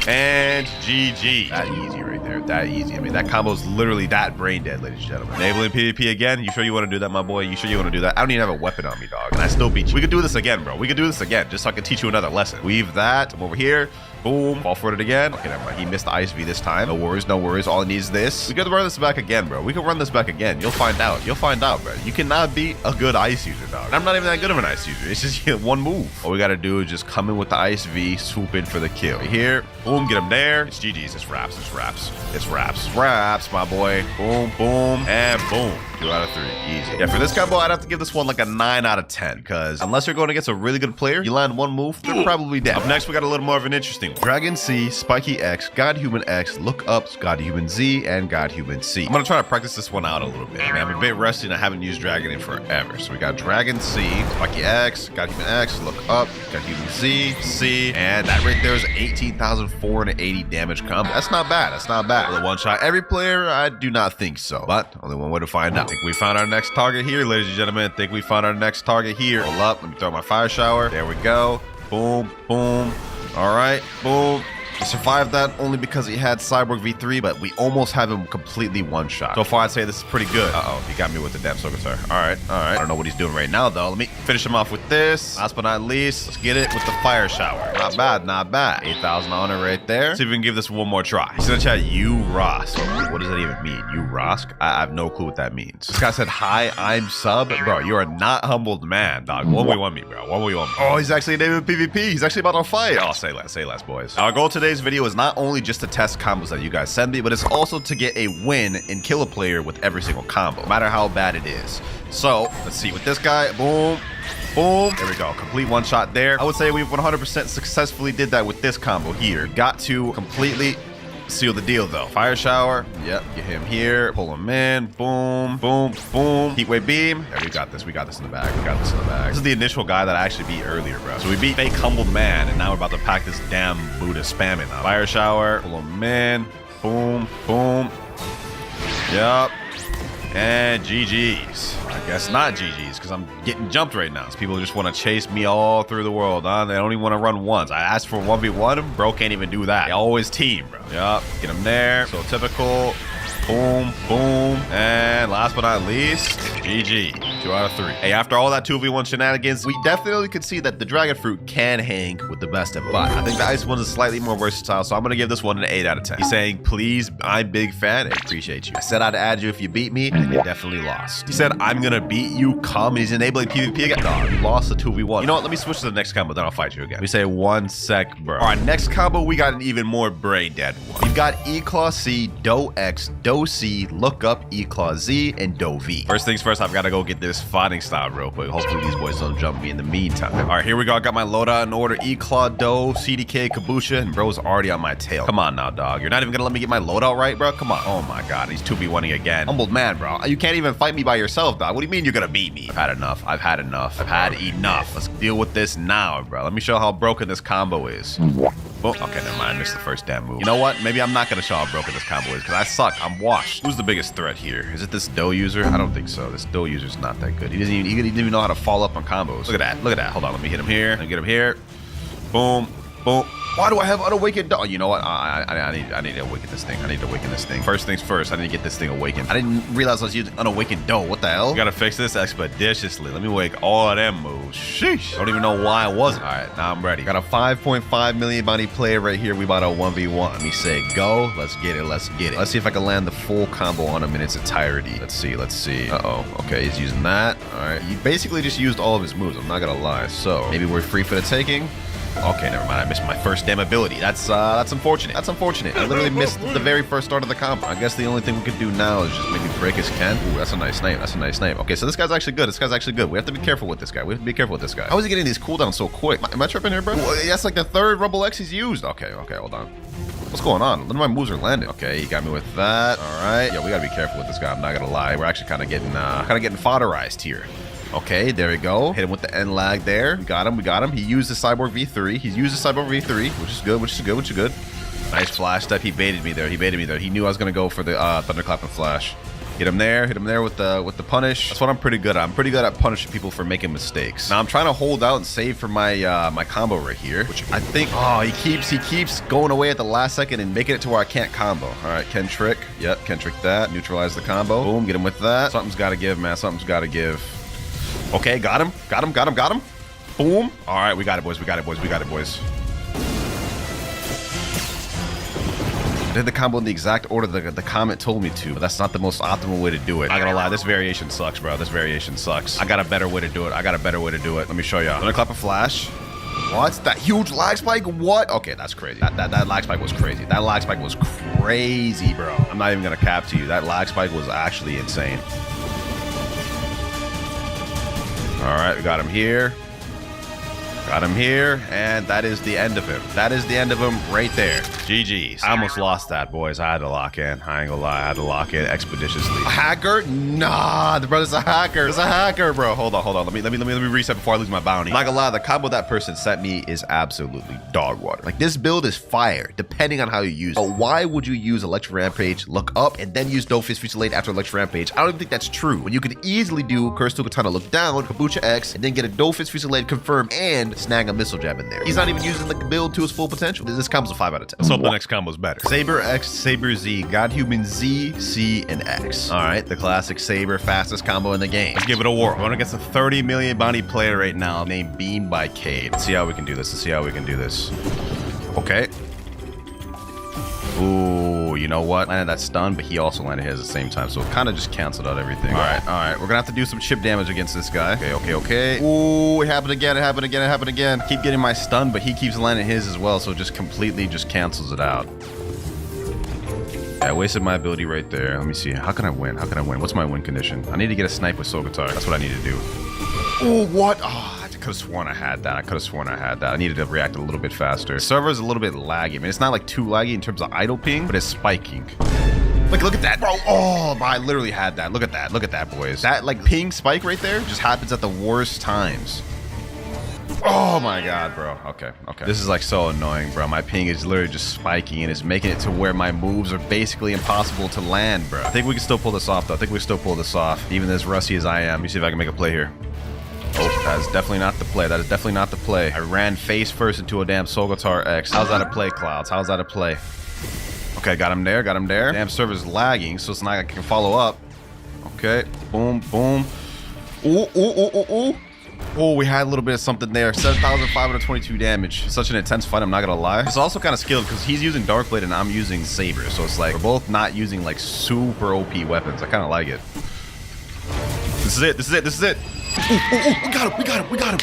And GG. That easy right there. That easy. I mean, that combo is literally that brain dead, ladies and gentlemen. Enabling PvP again. You sure you want to do that, my boy? You sure you want to do that? I don't even have a weapon on me, dog. And I still beat you. We could do this again, bro. We could do this again, just so I can teach you another lesson. Weave that. I'm over here. Boom. Fall for it again. Okay, never mind. He missed the Ice V this time. No worries, no worries. All he needs is this. We could run this back again, bro. We could run this back again. You'll find out. You'll find out, bro. You cannot be a good Ice user, dog. I'm not even that good of an Ice user. It's just one move. All we got to do is just come in with the Ice V, swoop in for the kill. Right here. Boom. Get him there. It's GG's. It's wraps. It's wraps. It's wraps. Wraps, my boy. Boom, boom, and boom. 2 out of 3. Easy. Yeah, for this combo, I'd have to give this one like a 9 out of 10, because unless you're going against a really good player, you land one move, they're probably dead. Up next, we got a little more of an interesting one. Dragon C, Spiky X, God Human X, Look Up, God Human Z, and God Human C. I'm gonna try to practice this one out a little bit. Man, I'm a bit rusty and I haven't used Dragon in forever. So we got Dragon C, Spiky X, God Human X, Look Up, God Human Z, C, and that right there is 18,480 damage combo. That's not bad. That's not bad. Will it one-shot every player? I do not think so, but only one way to find out. I think we found our next target here, ladies and gentlemen. I think we found our next target here. Hold up. Let me throw my fire shower. There we go. Boom, boom. All right, boom. He survived that only because he had Cyborg V3, but we almost have him completely one-shot. So far, I'd say this is pretty good. Uh-oh, he got me with the damn Soul Guitar. All right, all right. I don't know what he's doing right now, though. Let me finish him off with this. Last but not least, let's get it with the Fire Shower. Not bad, not bad. 8,000 on it right there. See if we can give this one more try. He's gonna chat, you Rosk. What does that even mean? You Rosk? I have no clue what that means. This guy said, hi, I'm Sub. Bro, you are not humbled man, dog. 1v1 me, bro. 1v1 me. Oh, he's actually naming PvP. He's actually about to fight. Oh, say less, boys. Our goal today's video is not only just to test combos that you guys send me, but it's also to get a win and kill a player with every single combo, no matter how bad it is. So let's see with this guy. Boom, boom. There we go. Complete one shot there. I would say we've 100% successfully did that with this combo here. Got to completely seal the deal though. Fire shower. Yep. Get him here. Pull him in. Boom. Boom. Boom. Heat wave beam. There, we got this. We got this in the bag. We got this in the bag. This is the initial guy that I actually beat earlier, bro. So we beat fake humbled man, and now we're about to pack this damn Buddha spamming now. Fire shower. Pull him in. Boom. Boom. Yep. And GG's. I guess not GG's, because I'm getting jumped right now. People just want to chase me all through the world, huh? They don't even want to run once. I asked for 1v1, bro can't even do that. They always team, bro. Yup, get him there. So typical. Boom, boom. And last but not least, GG. 2 out of 3. Hey, after all that 2v1 shenanigans, we definitely could see that the Dragon Fruit can hang with the best of them. But I think the Ice one is slightly more versatile, so I'm going to give this one an 8 out of 10. He's saying, please, I'm big fan. I appreciate you. I said I'd add you if you beat me, and you definitely lost. He said, I'm going to beat you. Come. He's enabling PvP again. Dog, you lost the 2v1. You know what? Let me switch to the next combo, then I'll fight you again. We say 1 sec, bro. All right, next combo, we got an even more brain dead one. We've got E-Claw C, Do X, Do C, Look Up, E-Claw Z, and Do V. First things first, I've got to go get this fighting style real quick. Hopefully these boys don't jump me in the meantime. All right, here we go. I got my loadout in order. E-Claw, Do, CDK, Kabusha, and bro's already on my tail. Come on now, dog. You're not even gonna let me get my loadout right, bro? Come on. Oh my God, he's 2v1ing again. Humbled man, bro. You can't even fight me by yourself, dog. What do you mean you're gonna beat me? I've had enough. I've had enough. I've had enough. Let's deal with this now, bro. Let me show how broken this combo is. Oh, okay, never mind. I missed the first damn move. You know what? Maybe I'm not gonna show how broken this combo is, because I suck. I'm washed. Who's the biggest threat here? Is it this Do user? I don't think so. This Do user's not that good. He doesn't even know how to follow up on combos. Look at that. Look at that. Hold on. Let me hit him here. Let me get him here. Boom. Boom. Why do I have unawakened Do? You know what? I need to awaken this thing. I need to awaken this thing. First things first, I need to get this thing awakened. I didn't realize I was using unawakened Do. What the hell? We gotta fix this expeditiously. Let me wake all of them moves. Sheesh. I don't even know why I wasn't. All right, now I'm ready. Got a 5.5 million bounty player right here. We about a 1v1. Let me say go. Let's get it. Let's get it. Let's see if I can land the full combo on him in its entirety. Let's see. Let's see. Uh-oh. Okay, he's using that. All right. He basically just used all of his moves. I'm not gonna lie. So maybe we're free for the taking. Okay, never mind. I missed my first damn ability. That's unfortunate. That's unfortunate. I literally missed the very first start of the combo. I guess the only thing we could do now is just maybe break his Ken. Ooh, that's a nice name. That's a nice name. Okay, so this guy's actually good. This guy's actually good. We have to be careful with this guy. We have to be careful with this guy. How is he getting these cooldowns so quick? Am I tripping here, bro? Well, that's like the third Rumble X he's used. Okay, hold on. What's going on? None of my moves are landing. Okay, he got me with that. All right. Yeah, we gotta be careful with this guy. I'm not gonna lie. We're actually kind of getting fodderized here. Okay, there we go. Hit him with the end lag there. We got him. He used the Cyborg V3. He's used the Cyborg V3, which is good. Nice flash step. He baited me there. He knew I was gonna go for the thunderclap and flash. Hit him there with the punish. That's what I'm pretty good at. I'm pretty good at punishing people for making mistakes. Now I'm trying to hold out and save for my my combo right here, which I think, oh, he keeps going away at the last second and making it to where I can't combo. All right, Ken trick. Yep, Ken trick that. Neutralize the combo. Boom, get him with that. Something's gotta give, man. Something's gotta give. Okay, got him. Boom. All right, we got it, boys. I did the combo in the exact order the comment told me to, but that's not the most optimal way to do it. Not gonna lie, this variation sucks, bro. This variation sucks. I got a better way to do it. Let me show y'all. I'm gonna clap a flash. What? That huge lag spike? What? Okay, that's crazy. That lag spike was crazy. That lag spike was crazy, bro. I'm not even gonna cap to you. That lag spike was actually insane. All right, we got him here. Got him here, and that is the end of him. That is the end of him right there. GG's. I almost lost that, boys. I had to lock in. I ain't gonna lie. I had to lock in expeditiously. A hacker? Nah, the brother's a hacker. It's a hacker, bro. Hold on. Let me reset before I lose my bounty. I'm not gonna lie, the combo that person sent me is absolutely dog water. Like, this build is fire, depending on how you use it. But why would you use Electric Rampage, look up, and then use Doofus Fusillade after Electric Rampage? I don't even think that's true. When you could easily do Curse to Katana, look down, Kabucha X, and then get a Doofus Fusillade confirm and snag a missile jab in there. He's not even using the build to his full potential. This combo's a 5 out of 10. Let's hope the next combo's better. Saber X, Saber Z, Godhuman Z, C, and X. All right, the classic Saber fastest combo in the game. Let's give it a whirl. We're going against a 30 million bounty player right now named Bean by Cade. Let's see how we can do this. Okay. Ooh, you know what? Landed that stun, but he also landed his at the same time, so it kind of just canceled out everything. All right. We're gonna have to do some chip damage against this guy. Okay. Ooh, it happened again. Keep getting my stun, but he keeps landing his as well, so it just completely just cancels it out. Yeah, I wasted my ability right there. Let me see. How can I win? What's my win condition? I need to get a snipe with Sogatar. That's what I need to do. Oh, what? Oh, I could have sworn I had that. I needed to react a little bit faster. The server is a little bit laggy. I mean, it's not like too laggy in terms of idle ping, but it's spiking. Like, look at that, bro. Oh, I literally had that. Look at that, boys. That, like, ping spike right there just happens at the worst times. Oh my god, bro. Okay. This is like so annoying, bro. My ping is literally just spiking and it's making it to where my moves are basically impossible to land, bro. I think we can still pull this off, though. Even as rusty as I am. Let me see if I can make a play here. Oh, that is definitely not the play. I ran face first into a damn Sogatar X. How's that a play, Clouds? Okay, got him there. Damn server's lagging, so it's not like I can follow up. Okay, boom. Ooh. Oh, we had a little bit of something there. 7,522 damage. Such an intense fight, I'm not gonna lie. It's also kind of skilled because he's using Dark Blade and I'm using Saber. So it's like we're both not using like super OP weapons. I kind of like it. This is it. Ooh, we got him.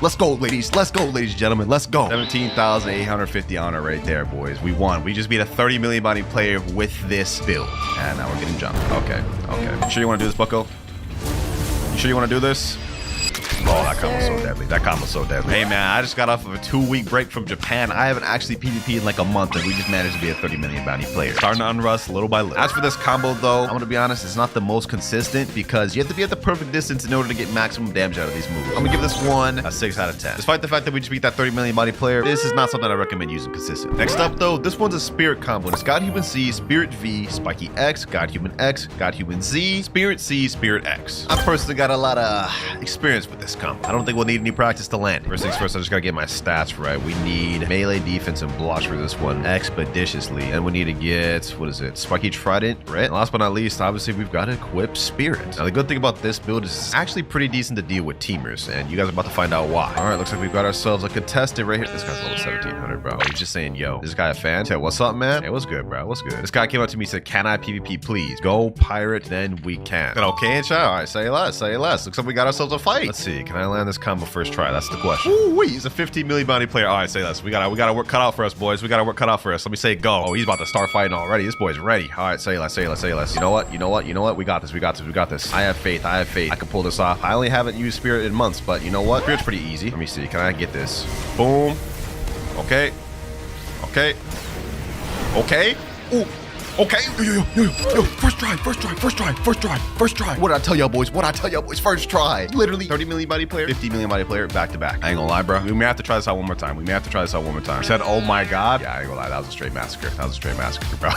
Let's go, ladies and gentlemen. Let's go. 17,850 honor right there, boys. We won. We just beat a 30 million bounty player with this build. And now we're getting jumped. Okay. You sure you want to do this, bucko? You sure you want to do this? Oh, that combo's so deadly. Hey, man, I just got off of a 2-week break from Japan. I haven't actually PvP'd in like a month, and we just managed to be a 30 million bounty player. Starting to unrust little by little. As for this combo, though, I'm going to be honest, it's not the most consistent because you have to be at the perfect distance in order to get maximum damage out of these moves. I'm going to give this one a 6 out of 10. Despite the fact that we just beat that 30 million bounty player, this is not something I recommend using consistent. Next up, though, this one's a Spirit combo. It's Godhuman C, Spirit V, Spiky X, Godhuman X, Godhuman Z, Spirit C, Spirit X. I've personally got a lot of experience with this combo. I don't think we'll need any practice to land. First things first, I just gotta get my stats right. We need melee defense and blocks for this one expeditiously. And we need to get, what is it? Spiky Trident, right? And last but not least, obviously, we've got to equip Spirit. Now, the good thing about this build is it's actually pretty decent to deal with teamers, and you guys are about to find out why. All right, looks like we've got ourselves a contestant right here. This guy's level 1700, bro. He's just saying, yo, this guy a fan? Say, what's up, man? Hey, what's good, bro? What's good? This guy came up to me and said, can I PvP, please? Go pirate, then we can. Said, okay, chat. All right, say less. Looks like we got ourselves a fight. Let's see. Can I land this combo first try? That's the question. Ooh, he's a 15 million bounty player. All right, say less. We got work cut out for us, boys. Let me say go. Oh, he's about to start fighting already. This boy's ready. All right, say less. You know what? We got this. I have faith. I can pull this off. I only haven't used Spirit in months, but you know what? Spirit's pretty easy. Let me see. Can I get this? Boom. Okay. Ooh. Okay. Yo. First try. What did I tell y'all, boys? First try. Literally 30 million body player, 50 million body player, back to back. I ain't gonna lie, bro. We may have to try this out one more time. You said, oh my god. Yeah, I ain't gonna lie. That was a straight massacre, bro.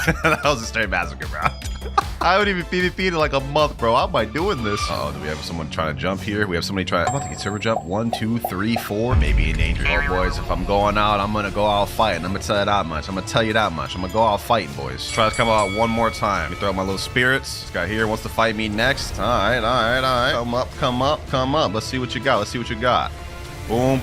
I haven't even PvP'd in like a month, bro. How am I doing this? Oh, do we have someone trying to jump here? We have somebody trying. I'm about to get server jump. 1, 2, 3, 4. Maybe in danger. Oh, boys, if I'm going out, I'm gonna go out fighting. I'm gonna tell you that much. I'm gonna go out fighting, boys. Try to come out one more time. Let me throw out my little spirits. This guy here wants to fight me next. All right. Come up. Let's see what you got. Boom.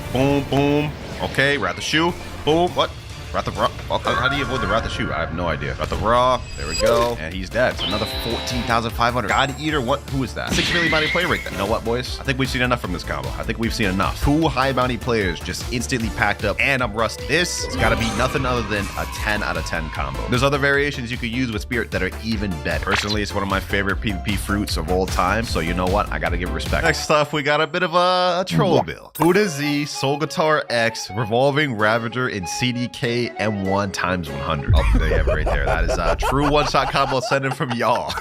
Okay, we're at the shoe. Boom. What? Wrath of Raw. How do you avoid the Wrath of Shoot? I have no idea. Wrath of Raw. There we go. And he's dead. So another 14,500. God Eater. What? Who is that? 6 million bounty player rate. You know what, boys? I think we've seen enough from this combo. I think we've seen enough. 2 high bounty players just instantly packed up, and I'm rusty. This has got to be nothing other than a 10 out of 10 combo. There's other variations you could use with Spirit that are even better. Personally, it's one of my favorite PvP fruits of all time. So you know what? I got to give it respect. Next up, we got a bit of a troll build. Buddha Z, Soul Guitar X, Revolving Ravager, and CDK M1 times 100. Oh, there you have it right there. That is a true one-shot combo sending from y'all.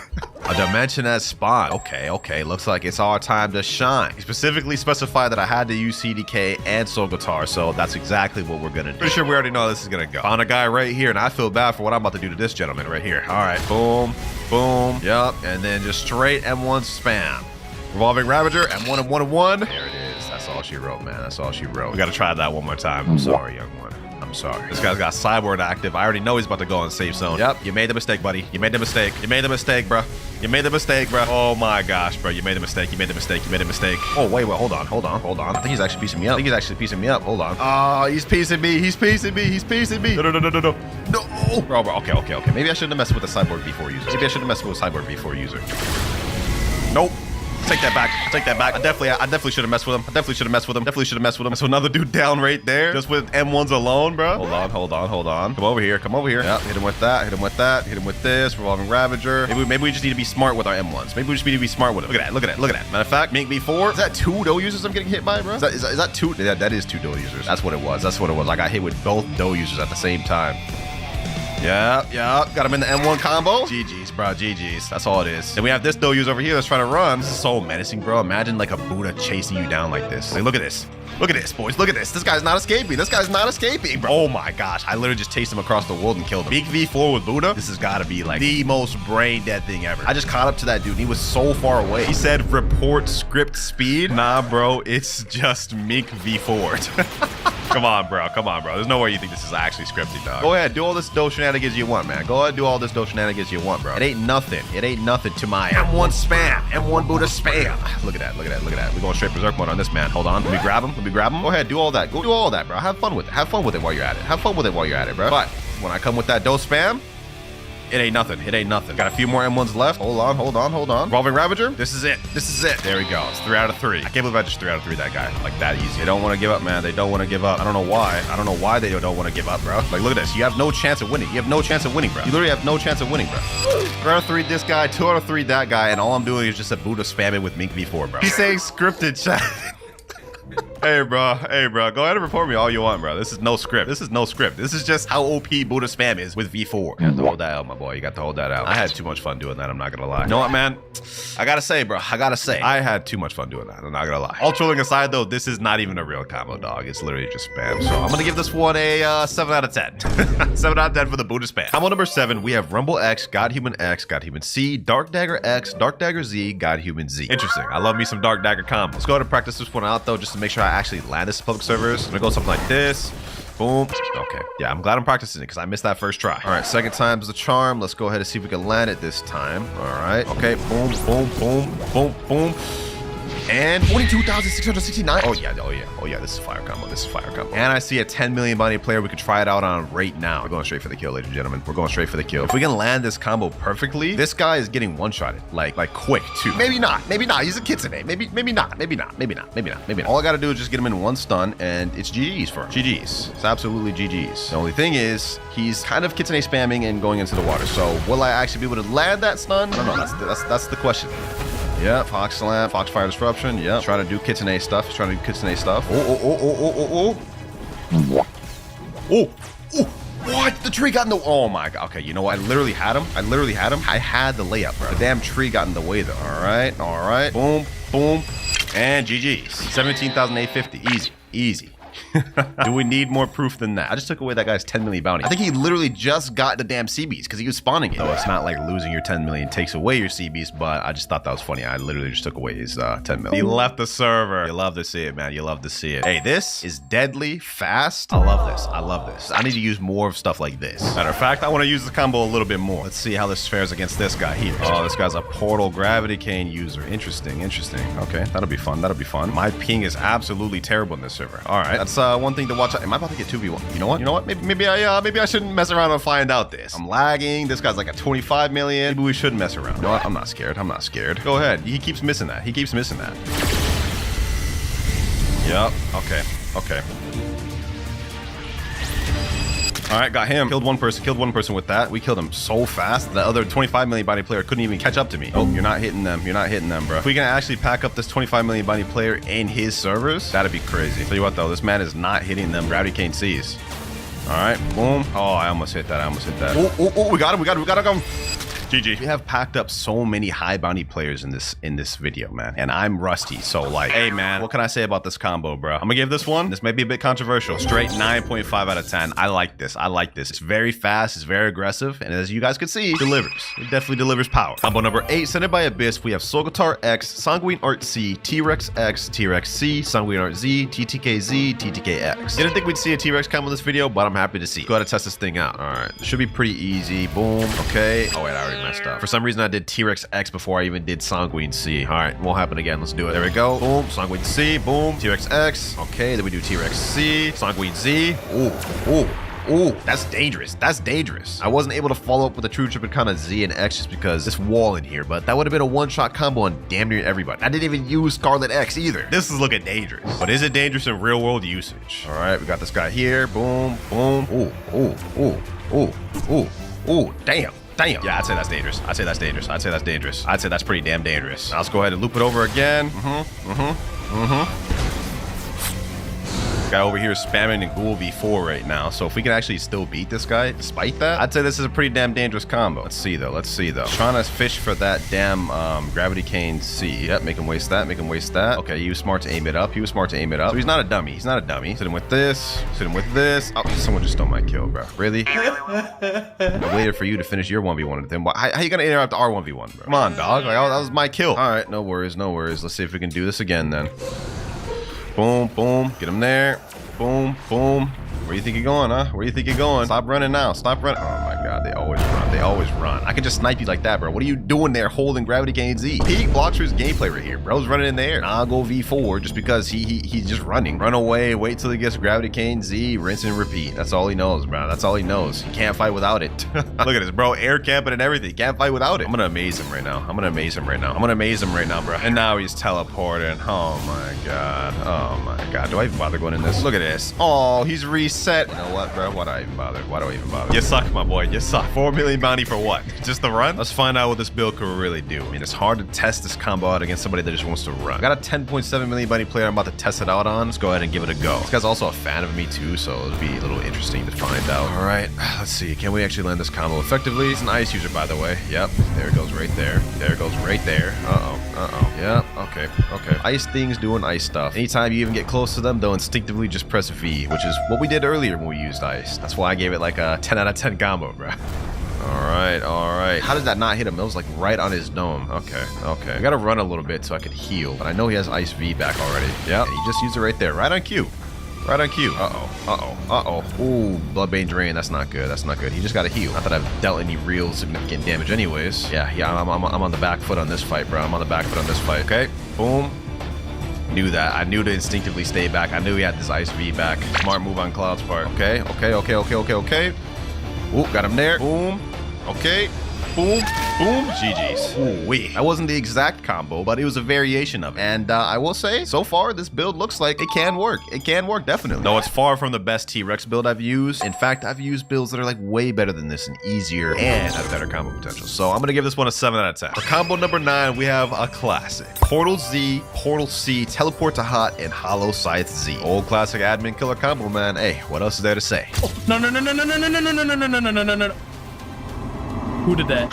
A dimension as spawn. Okay. Looks like it's our time to shine. He specifically specified that I had to use CDK and Soul Guitar, so that's exactly what we're gonna do. Pretty sure we already know how this is gonna go. Found a guy right here, and I feel bad for what I'm about to do to this gentleman right here. All right, boom, boom, yep, and then just straight M1 spam. Revolving Ravager, M1 and 1 and 1. There it is. That's all she wrote, man. That's all she wrote. We gotta try that one more time. I'm sorry, young one. I'm sorry. This guy's got Cyborg active. I already know he's about to go in safe zone. Yep, you made the mistake, buddy. You made the mistake. You made the mistake, bro. You made the mistake, bro. Oh my gosh, bro. You made a mistake. You made a mistake. You made a mistake. Oh, wait. Hold on. I think he's actually piecing me up. Hold on. Oh, he's piecing me. He's piecing me. No. Bro. Okay. Maybe I shouldn't have messed with the Cyborg V4 user. Nope. Take that back. I definitely should have messed with him. So another dude down right there, just with M1s alone, bro. Hold on. Come over here. Yep. Hit him with that. Hit him with this. Revolving Ravager. Maybe we just need to be smart with our M1s. Maybe we just need to be smart with them. Look at that. Matter of fact, Mink V4. Is that 2 dough users I'm getting hit by, bro? Is that 2? Yeah, that is 2 dough users. That's what it was. I got hit with both dough users at the same time. Yeah. Got him in the M1 combo. GG's, bro. GG's. That's all it is. And we have this dough user over here that's trying to run. This is so menacing, bro. Imagine like a Buddha chasing you down like this. Like, look at this. Look at this, boys. Look at this. This guy's not escaping. Bro. Oh my gosh. I literally just chased him across the world and killed him. Big V4 with Buddha. This has got to be like the most brain dead thing ever. I just caught up to that dude. He was so far away. He said report script speed. Nah, bro. It's just Mink V4. Come on, bro. There's no way you think this is actually scripted, dog. Go ahead. Do all this dough shenanigans you want, man. Go ahead. Do all this dough shenanigans you want, bro. It ain't nothing to my M1 spam. M1 Buddha spam. Look at that. We're going straight berserk mode on this man. Hold on. Let me grab him. Go ahead. Do all that. Go do all that, bro. Have fun with it while you're at it. Bro. But when I come with that dough spam, it ain't nothing. Got a few more M1s left. Hold on. Revolving Ravager. This is it. There we go. It's 3 out of 3. I can't believe I just 3 out of 3 that guy. Like that easy. They don't want to give up, man. They don't want to give up. I don't know why they don't want to give up, bro. Like, look at this. You have no chance of winning. You literally have no chance of winning, bro. 3 out of 3 this guy, 2 out of 3 that guy, and all I'm doing is just a Buddha spamming with Mink V4, bro. He's saying scripted chat. Hey, bro. Go ahead and report me all you want, bro. This is no script. This is just how OP Buddha spam is with V4. You have to hold that out, my boy. You got to hold that out. I had too much fun doing that. I'm not going to lie. You know what, man? I got to say, bro. I had too much fun doing that. I'm not going to lie. All trolling aside, though, this is not even a real combo, dog. It's literally just spam. So I'm going to give this one a 7 out of 10. 7 out of 10 for the Buddha spam. Combo number 7, we have Rumble X, Godhuman X, Godhuman C, Dark Dagger X, Dark Dagger Z, Godhuman Z. Interesting. I love me some Dark Dagger combo. Let's go ahead and practice this one out, though, just to make sure I actually land this in public servers. I'm gonna go something like this. Boom. Okay. Yeah, I'm glad I'm practicing it because I missed that first try. All right, second time's the charm. Let's go ahead and see if we can land it this time. All right. Okay. Boom. And 42,669. Oh yeah. This is fire combo. And I see a 10 million bounty player we could try it out on right now. We're going straight for the kill, ladies and gentlemen. We're going straight for the kill. If we can land this combo perfectly, this guy is getting one-shotted. Like quick too. Maybe not. He's a kitsune. Maybe not. All I gotta do is just get him in one stun, and it's GG's for him. GG's. It's absolutely GG's. The only thing is, he's kind of kitsune spamming and going into the water. So will I actually be able to land that stun? I don't know. That's the question. Yeah, Fox Slam, Foxfire Disruption. Yeah, trying to do Kitsune stuff. Oh. What? The tree got in the... Oh my god. Okay, you know what? I literally had him. I had the layup, bro. The damn tree got in the way, though. All right. Boom. And GG's. 17,850. Easy. Do we need more proof than that? I just took away that guy's 10 million bounty. I think he literally just got the damn CBs because he was spawning it. So it's not like losing your 10 million takes away your CBs, but I just thought that was funny. I literally just took away his 10 million. He left the server. You love to see it, man. You love to see it. Hey, this is deadly fast. I love this. I need to use more of stuff like this. Matter of fact, I want to use the combo a little bit more. Let's see how this fares against this guy here. Oh, this guy's a portal gravity cane user. Interesting. Okay, that'll be fun. My ping is absolutely terrible in this server. All right. That's one thing to watch out. Am I about to get 2v1? You know what? Maybe I shouldn't mess around and find out this. I'm lagging. This guy's like at 25 million. Maybe we shouldn't mess around. You know what? I'm not scared. I'm not scared. Go ahead. He keeps missing that. He keeps missing that. Yep. Okay. Okay. All right, got him. Killed one person with that. We killed him so fast. The other 25 million bounty player couldn't even catch up to me. Oh, you're not hitting them. You're not hitting them, bro. If we can actually pack up this 25 million bounty player in his servers, that'd be crazy. Tell you what, though, this man is not hitting them Gravity Cane C's. All right, boom. Oh, I almost hit that. Oh, we got him. We got him. GG. We have packed up so many high bounty players in this video, man. And I'm rusty. So like, hey man, what can I say about this combo, bro? I'm gonna give this one. This may be a bit controversial. Straight 9.5 out of 10. I like this. It's very fast, it's very aggressive, and as you guys can see, delivers. It definitely delivers power. Combo number 8, Sent by Abyss. We have Solgatar X, Sanguine Art C, T-Rex X, T-Rex C, Sanguine Art Z, TTK Z, TTK X. Didn't think we'd see a T-Rex combo in this video, but I'm happy to see. Go ahead and test this thing out. All right, this should be pretty easy. Boom. Okay. Oh wait, I already messed up. For some reason, I did T-Rex X before I even did Sanguine C. All right, won't happen again. Let's do it. There we go. Boom. Sanguine C. Boom. T-Rex X. Okay, then we do T-Rex C. Sanguine Z. Ooh, that's dangerous. That's dangerous. I wasn't able to follow up with a true Tropicana Z and X just because this wall in here, but that would have been a one-shot combo on damn near everybody. I didn't even use Scarlet X either. This is looking dangerous. But is it dangerous in real-world usage? All right, we got this guy here. Boom, boom. Ooh, damn. Yeah, I'd say that's dangerous. I'd say that's pretty damn dangerous. Now let's go ahead and loop it over again. Guy over here is spamming in Ghoul V4 right now. So if we can actually still beat this guy despite that, I'd say this is a pretty damn dangerous combo. Let's see though. Trying to fish for that damn Gravity Cane C. Yep, make him waste that. Okay, he was smart to aim it up. So he's not a dummy. Hit him with this. Oh, someone just stole my kill, bro. Really? I waited for you to finish your 1v1 with him. How you gonna interrupt our 1v1, bro? Come on, dog. Like, that was my kill. All right, no worries. Let's see if we can do this again then. Boom, boom. Get him there. Boom, boom. Where do you think you're going, huh? Stop running now. Oh my God, they always run. I could just snipe you like that, bro. What are you doing there holding Gravity Cane Z? Peak Bloxer's gameplay right here. Bro's running in there. I'll go V4 just because he's just running. Run away, wait till he gets Gravity Cane Z, rinse and repeat. That's all he knows, bro. That's all he knows. He can't fight without it. Look at this, bro. Air camping and everything. Can't fight without it. I'm gonna amaze him right now, bro. And now he's teleporting. Oh my God. Do I even bother going in this? Look at this. Oh, he's reset. You know what, bro? Why do I even bother? You suck, my boy. You suck. 4 million bounty for what? Just the run? Let's find out what this build could really do. I mean, it's hard to test this combo out against somebody that just wants to run. I got a 10.7 million bounty player I'm about to test it out on. Let's go ahead and give it a go. This guy's also a fan of me too, so it'll be a little interesting to find out. All right, let's see. Can we actually land this combo effectively? He's an ice user, by the way. Yep, there it goes right there. Yep, okay. Ice things doing ice stuff. Anytime you even get close to them, they'll instinctively just press V, which is what we did earlier when we used ice. That's why I gave it like a 10 out of 10 combo, bro. All right. How did that not hit him? It was like right on his dome. Okay. I gotta run a little bit so I could heal, but I know he has ice V back already. Yep, he just used it right there, right on cue. Ooh, Bloodbane Drain. That's not good. He just got to heal. Not that I've dealt any real significant damage anyways. Yeah, I'm on the back foot on this fight, bro. Okay, boom. Knew that. I knew to instinctively stay back. I knew he had this ice V back. Smart move on Cloud's part. Okay. Ooh, got him there. Boom. Okay. Boom. GG's. Ooh-wee. That wasn't the exact combo, but it was a variation of it. And I will say, so far, this build looks like it can work. Definitely. No, it's far from the best T-Rex build I've used. In fact, I've used builds that are like way better than this and easier and have better combo potential. So I'm going to give this one a 7 out of 10. For combo number 9, we have a classic. Portal Z, Portal C, Teleport to Hot, and Hollow Scythe Z. Old classic admin killer combo, man. Hey, what else is there to say? Oh, no. Who did that?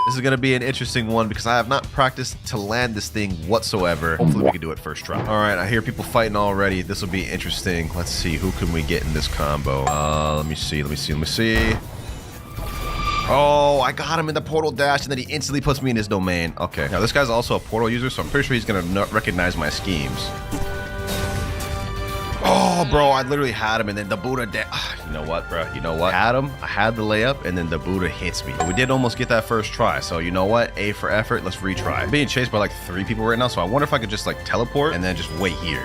This is going to be an interesting one because I have not practiced to land this thing whatsoever. Hopefully we can do it first try. All right, I hear people fighting already. This will be interesting. Let's see, who can we get in this combo? Let me see. Oh, I got him in the portal dash and then he instantly puts me in his domain. Okay, now this guy's also a portal user, so I'm pretty sure he's going to recognize my schemes. Oh, bro, I literally had him, and then the Buddha... You know what, bro? You know what? I had the layup, and then the Buddha hits me. But we did almost get that first try, so you know what? A for effort. Let's retry. I'm being chased by like 3 people right now, so I wonder if I could just like teleport and then just wait here.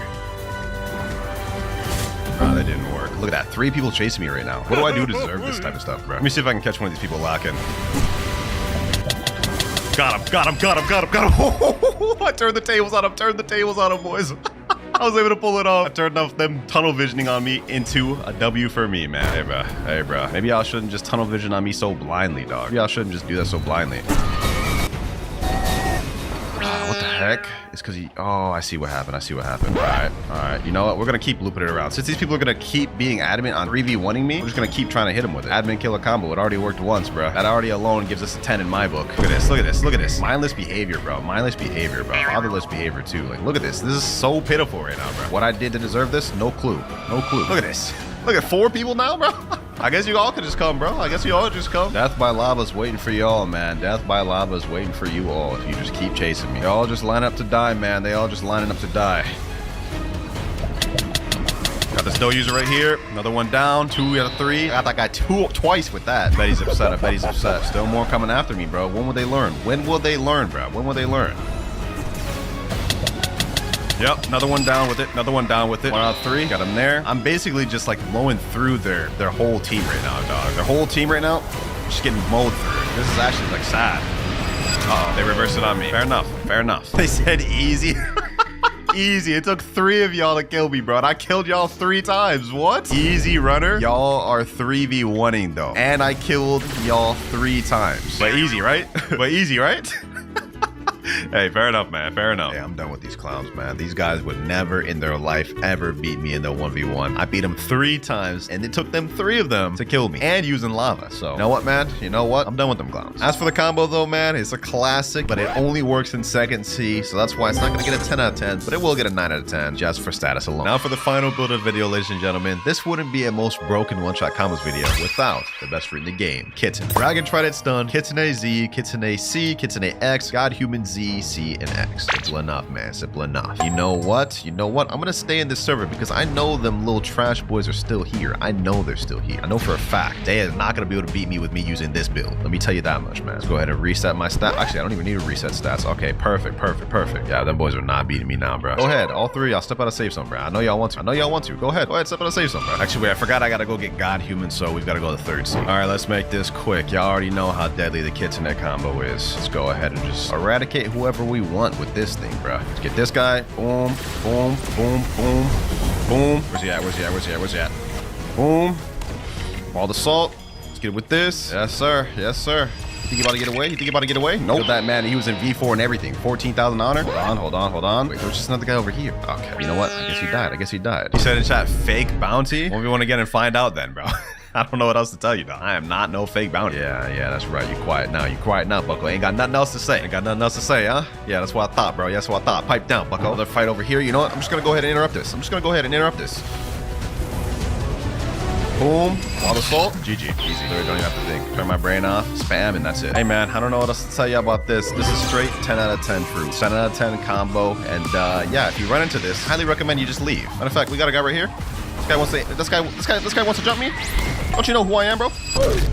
Oh, that didn't work. Look at that. 3 people chasing me right now. What do I do to deserve this type of stuff, bro? Let me see if I can catch one of these people lacking. Got him, got him, got him, got him, got him. I turned the tables on him, boys. I was able to pull it off. I turned off them tunnel visioning on me into a W for me, man. Hey, bro. Maybe y'all shouldn't just tunnel vision on me so blindly, dog. Maybe y'all shouldn't just do that so blindly. What the heck? It's because he... Oh, I see what happened. All right. You know what? We're going to keep looping it around. Since these people are going to keep being adamant on 3v1ing me, we're just going to keep trying to hit them with it. Admin killer combo. It already worked once, bro. That already alone gives us a 10 in my book. Look at this. Mindless behavior, bro. Fatherless behavior, too. Like, look at this. This is so pitiful right now, bro. What I did to deserve this? No clue. Look at this. Look at 4 people now, bro. I guess you all could just come, bro. Death by lava's waiting for y'all, man. Death by lava's waiting for you all if you just keep chasing me. They all just line up to die, man. They all just lining up to die. Got the snow user right here. Another one down. 2 out of 3. I got that guy twice with that. I bet he's upset. Still more coming after me, bro. When will they learn? Bro? Yep, another one down with it. 1 out of 3. Got him there. I'm basically just like mowing through their whole team right now, dog. Their whole team right now, just getting mowed through. This is actually like sad. Uh-oh, they reversed it on me. Fair enough. They said easy. Easy. It took 3 of y'all to kill me, bro. And I killed y'all 3 times. What? Easy runner. Y'all are 3v1ing though. And I killed y'all 3 times. But easy, right? Hey, fair enough, man. Hey, I'm done with these clowns, man. These guys would never in their life ever beat me in the 1v1. I beat them 3 times, and it took them 3 of them to kill me, and using lava. So, you know what, man? I'm done with them clowns. As for the combo, though, man, it's a classic, but it only works in second C, so that's why it's not going to get a 10 out of 10, but it will get a 9 out of 10 just for status alone. Now for the final build of the video, ladies and gentlemen. This wouldn't be a most broken one-shot combos video without the best fruit in the game, Kitten. Dragon Trident Stun, Kitsune Z, Kitsune C, Kitsune X, God Human Z, C, and X. Simple enough, man. Simple enough. You know what? I'm gonna stay in this server because I know them little trash boys are still here. I know they're still here. I know for a fact they are not gonna be able to beat me with me using this build. Let me tell you that much, man. Let's go ahead and reset my stats. Actually, I don't even need to reset stats. Okay, perfect. Yeah, them boys are not beating me now, bro. Go ahead, all 3 y'all step out of save zone, bro. I know y'all want to. Go ahead, step out of save zone, bro. Actually, wait, I forgot I gotta go get God Human, so we've gotta go to 3rd seed. All right, let's make this quick. Y'all already know how deadly the Kitsune combo is. Let's go ahead and just eradicate whoever we want with this thing, bro. Let's get this guy. Boom. Where's he at? Boom. All the salt. Let's get it with this. Yes, sir. Think you about to get away? Nope. Killed that man. He was in V4 and everything. 14,000 honor. Hold on. Wait, there's just another guy over here. Okay. You know what? I guess he died. He said in chat, fake bounty? Well, we want to get and find out then, bro. I don't know what else to tell you, dog. I am not no fake bounty. Yeah, that's right. You quiet now, bucko. Ain't got nothing else to say. Huh? Yeah, that's what I thought, bro. That's what I thought. Pipe down, bucko. Another fight over here. You know what? I'm just gonna go ahead and interrupt this. Boom. All the salt. GG. Easy. Literally don't even have to think. Turn my brain off. Spam, and that's it. Hey, man, I don't know what else to tell you about this. This is straight 10 out of 10 fruit. 10 out of 10 combo. And, yeah, if you run into this, highly recommend you just leave. Matter of fact, we got a guy right here. This guy wants to jump me. Don't you know who I am, bro?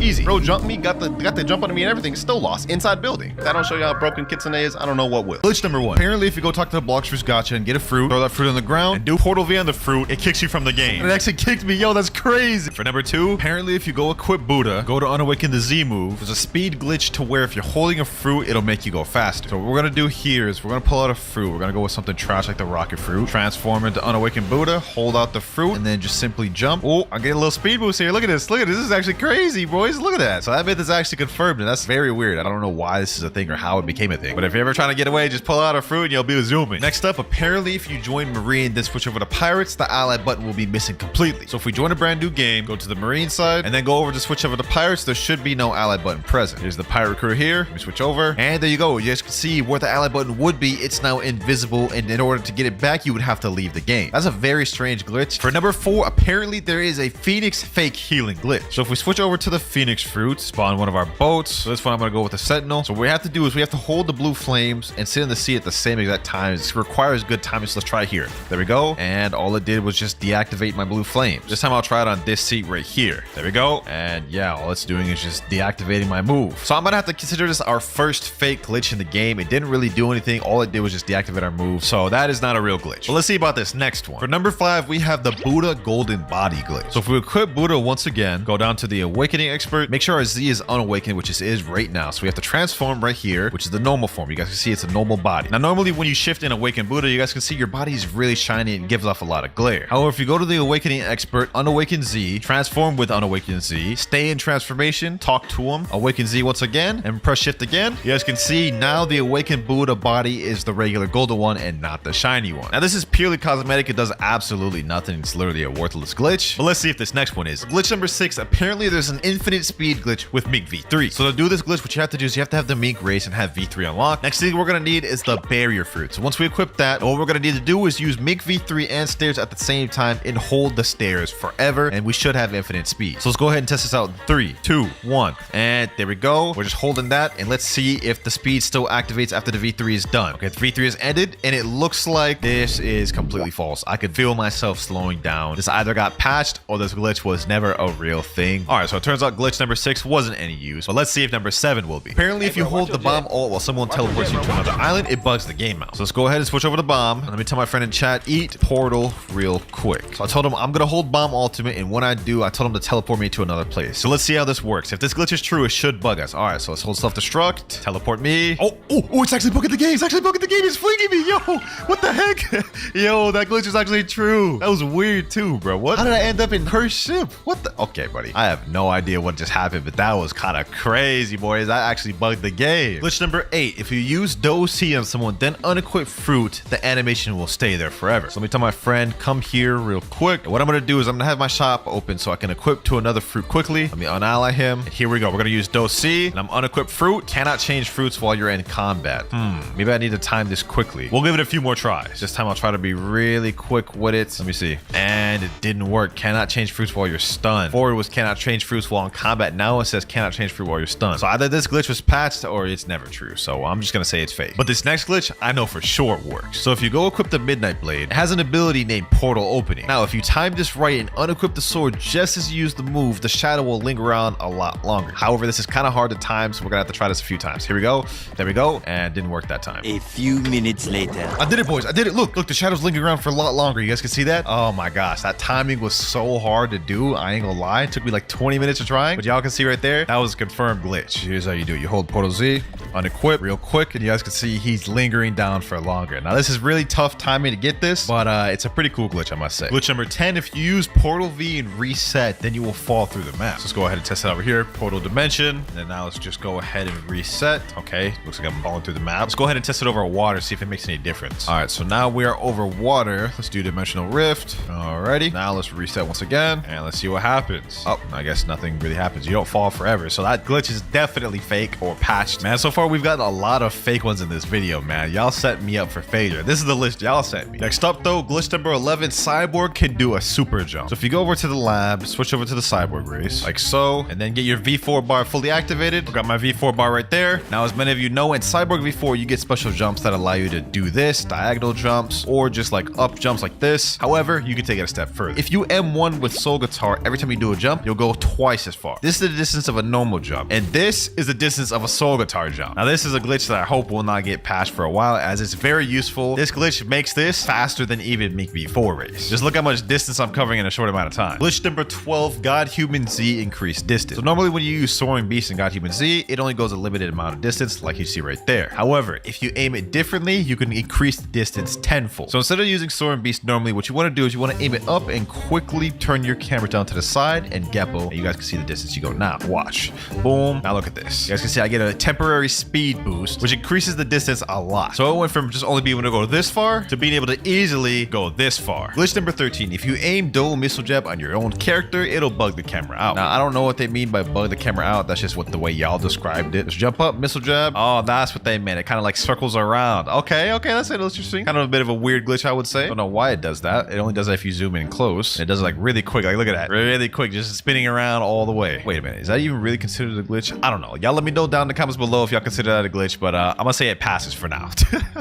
Easy. Bro, jump me, got the jump on me and everything. Still lost. Inside building. If that don't show you how broken Kitsune is, I don't know what will. Glitch number 1. Apparently, if you go talk to the Bloxverse Gotcha and get a fruit, throw that fruit on the ground, and do Portal V on the fruit, it kicks you from the game. And it actually kicked me. Yo, that's crazy. For number 2, apparently, if you go equip Buddha, go to Unawaken the Z move, there's a speed glitch to where if you're holding a fruit, it'll make you go faster. So what we're gonna do here is we're gonna pull out a fruit. We're gonna go with something trash like the rocket fruit, transform into Unawaken Buddha, hold out the fruit, and then just simply jump. Oh, I get a little speed boost here. Look at this. This is actually crazy, boys. Look at that. So that myth is actually confirmed, and that's very weird. I don't know why this is a thing or how it became a thing. But if you're ever trying to get away, just pull out a fruit and you'll be zooming. Next up, apparently, if you join Marine, then switch over to Pirates, the ally button will be missing completely. So if we join a brand new game, go to the Marine side, and then go over to switch over to Pirates, there should be no ally button present. Here's the Pirate crew here. We switch over, and there you go. You guys can see where the ally button would be. It's now invisible, and in order to get it back, you would have to leave the game. That's a very strange glitch. For number 4, apparently there is a Phoenix fake healing glitch. So if we switch over to the Phoenix fruit, spawn one of our boats. So this one I'm gonna go with the Sentinel. So what we have to do is we have to hold the blue flames and sit in the sea at the same exact time. This requires good timing, so let's try it here. There we go. And all it did was just deactivate my blue flames. This time I'll try it on this seat right here. There we go. And yeah, all it's doing is just deactivating my move. So I'm gonna have to consider this our first fake glitch in the game. It didn't really do anything. All it did was just deactivate our move. So that is not a real glitch. But let's see about this next one. For number 5, we have the Buddha golden body glitch. So if we equip Buddha once again, go down to the awakening expert, make sure our Z is unawakened, which it is right now. So we have to transform right here, which is the normal form. You guys can see it's a normal body. Now, normally when you shift in awaken Buddha, you guys can see your body is really shiny and gives off a lot of glare. However, if you go to the awakening expert, unawaken Z, transform with unawakened Z, stay in transformation, talk to him, awaken Z once again, and press shift again, you guys can see now the awakened Buddha body is the regular golden one and not the shiny one. Now, this is purely cosmetic. It does absolutely nothing. It's literally a worthless glitch. But let's see if this next one is. Glitch number 6, apparently there's an infinite speed glitch with Mink V3. So to do this glitch, what you have to do is you have to have the Mink race and have V3 unlocked. Next thing we're gonna need is the barrier fruit. So once we equip that, what we're gonna need to do is use Mink V3 and stairs at the same time and hold the stairs forever, and we should have infinite speed. So let's go ahead and test this out in 3, 2, 1, and there we go. We're just holding that, and let's see if the speed still activates after the V3 is done. Okay, the V3 is ended, and it looks like this is completely false. I could feel myself slowing down. This either got patched or this glitch was never a real thing. All right, so it turns out glitch number 6 wasn't any use, but let's see if number 7 will be. Apparently, if you hold the bomb alt while someone teleports you to another island, it bugs the game out. So let's go ahead and switch over to bomb. Let me tell my friend in chat, eat portal real quick. So I told him I'm gonna hold bomb ultimate, and when I do, I told him to teleport me to another place. So let's see how this works. If this glitch is true, it should bug us. All right, so let's hold self-destruct, teleport me. Oh, it's actually bugging the game. It's actually bugging the game. It's flinging me. Yo, what the heck? Yo, that glitch is actually true. That was weird too, bro. What? How did I end up in her ship? What the? Okay, buddy. I have no idea what just happened, but that was kind of crazy, boys. That actually bugged the game. Glitch number 8. If you use Do-C on someone, then unequip fruit, the animation will stay there forever. So let me tell my friend, come here real quick. And what I'm going to do is I'm going to have my shop open so I can equip to another fruit quickly. Let me unally him. And here we go. We're going to use Do-C, and I'm unequip fruit. Cannot change fruits while you're in combat. Maybe I need to time this quickly. We'll give it a few more tries. This time I'll try to be really quick with it. Let me see. And it didn't work. Cannot change fruits while you're stunned. Before it was cannot change fruits while in combat. Now it says cannot change fruit while you're stunned. So either this glitch was patched or it's never true. So I'm just going to say it's fake. But this next glitch, I know for sure works. So if you go equip the Midnight Blade, it has an ability named Portal Opening. Now, if you time this right and unequip the sword just as you use the move, the shadow will linger around a lot longer. However, this is kind of hard to time, so we're going to have to try this a few times. Here we go. There we go. And it didn't work that time. A few minutes later. I did it, boys. I did it. Look, the shadow's lingering around for a lot longer. You guys can see that? Oh my gosh, that timing was so hard to do. I ain't gonna lie. It took me like 20 minutes of trying, but y'all can see right there, that was a confirmed glitch. Here's how you do it. You hold Portal Z, unequip real quick, and you guys can see he's lingering down for longer. Now, this is really tough timing to get this, but it's a pretty cool glitch, I must say. Glitch number 10, if you use Portal V and reset, then you will fall through the map. So let's go ahead and test it over here. Portal Dimension, and then now let's just go ahead and reset. Okay, looks like I'm falling through the map. Let's go ahead and test it over water, see if it makes any difference. All right, so now we are over water. Let's do Dimensional Rift. Alrighty, now let's reset once again, and let's see what happens. Oh, I guess nothing really happens. You don't fall forever, so that glitch is definitely fake or patched. Man, so far we've gotten a lot of fake ones in this video, man. Y'all set me up for failure. This is the list y'all sent me. Next up though, glitch number 11, Cyborg can do a super jump. So if you go over to the lab, switch over to the Cyborg race, like so, and then get your V4 bar fully activated. I've got my V4 bar right there. Now, as many of you know, in Cyborg V4, you get special jumps that allow you to do this, diagonal jumps, or just like up jumps like this. However, you can take it a step further. If you M1 with Soul Guitar, every time you do a jump, you'll go twice as far. This is the distance of a normal jump, and this is the distance of a Soul Guitar jump. Now, this is a glitch that I hope will not get patched for a while, as it's very useful. This glitch makes this faster than even Mink V4 race. Just look how much distance I'm covering in a short amount of time. Glitch number 12, God Human Z increased distance. So normally when you use Soaring Beast and God Human Z, it only goes a limited amount of distance, like you see right there. However, if you aim it differently, you can increase the distance tenfold. So instead of using Soaring Beast normally, what you want to do is you want to aim it up and quickly turn your camera down to the side and Geppo, and you guys can see the distance you go now. Watch. Boom. Now look at this. You guys can see I get a temporary speed boost, which increases the distance a lot. So it went from just only being able to go this far to being able to easily go this far. Glitch number 13, if you aim Dole Missile Jab on your own character, it'll bug the camera out. Now, I don't know what they mean by bug the camera out. That's just what the way y'all described it. Just jump up, Missile Jab. Oh, that's what they meant. It kind of like circles around. Okay, that's interesting. Kind of a bit of a weird glitch, I would say. I don't know why it does that. It only does that if you zoom in close. It does it like really quick. Like, look at that. Really quick. like just spinning around all the way. Wait a minute, is that even really considered a glitch? I don't know. Y'all let me know down in the comments below if y'all consider that a glitch, but I'm gonna say it passes for now.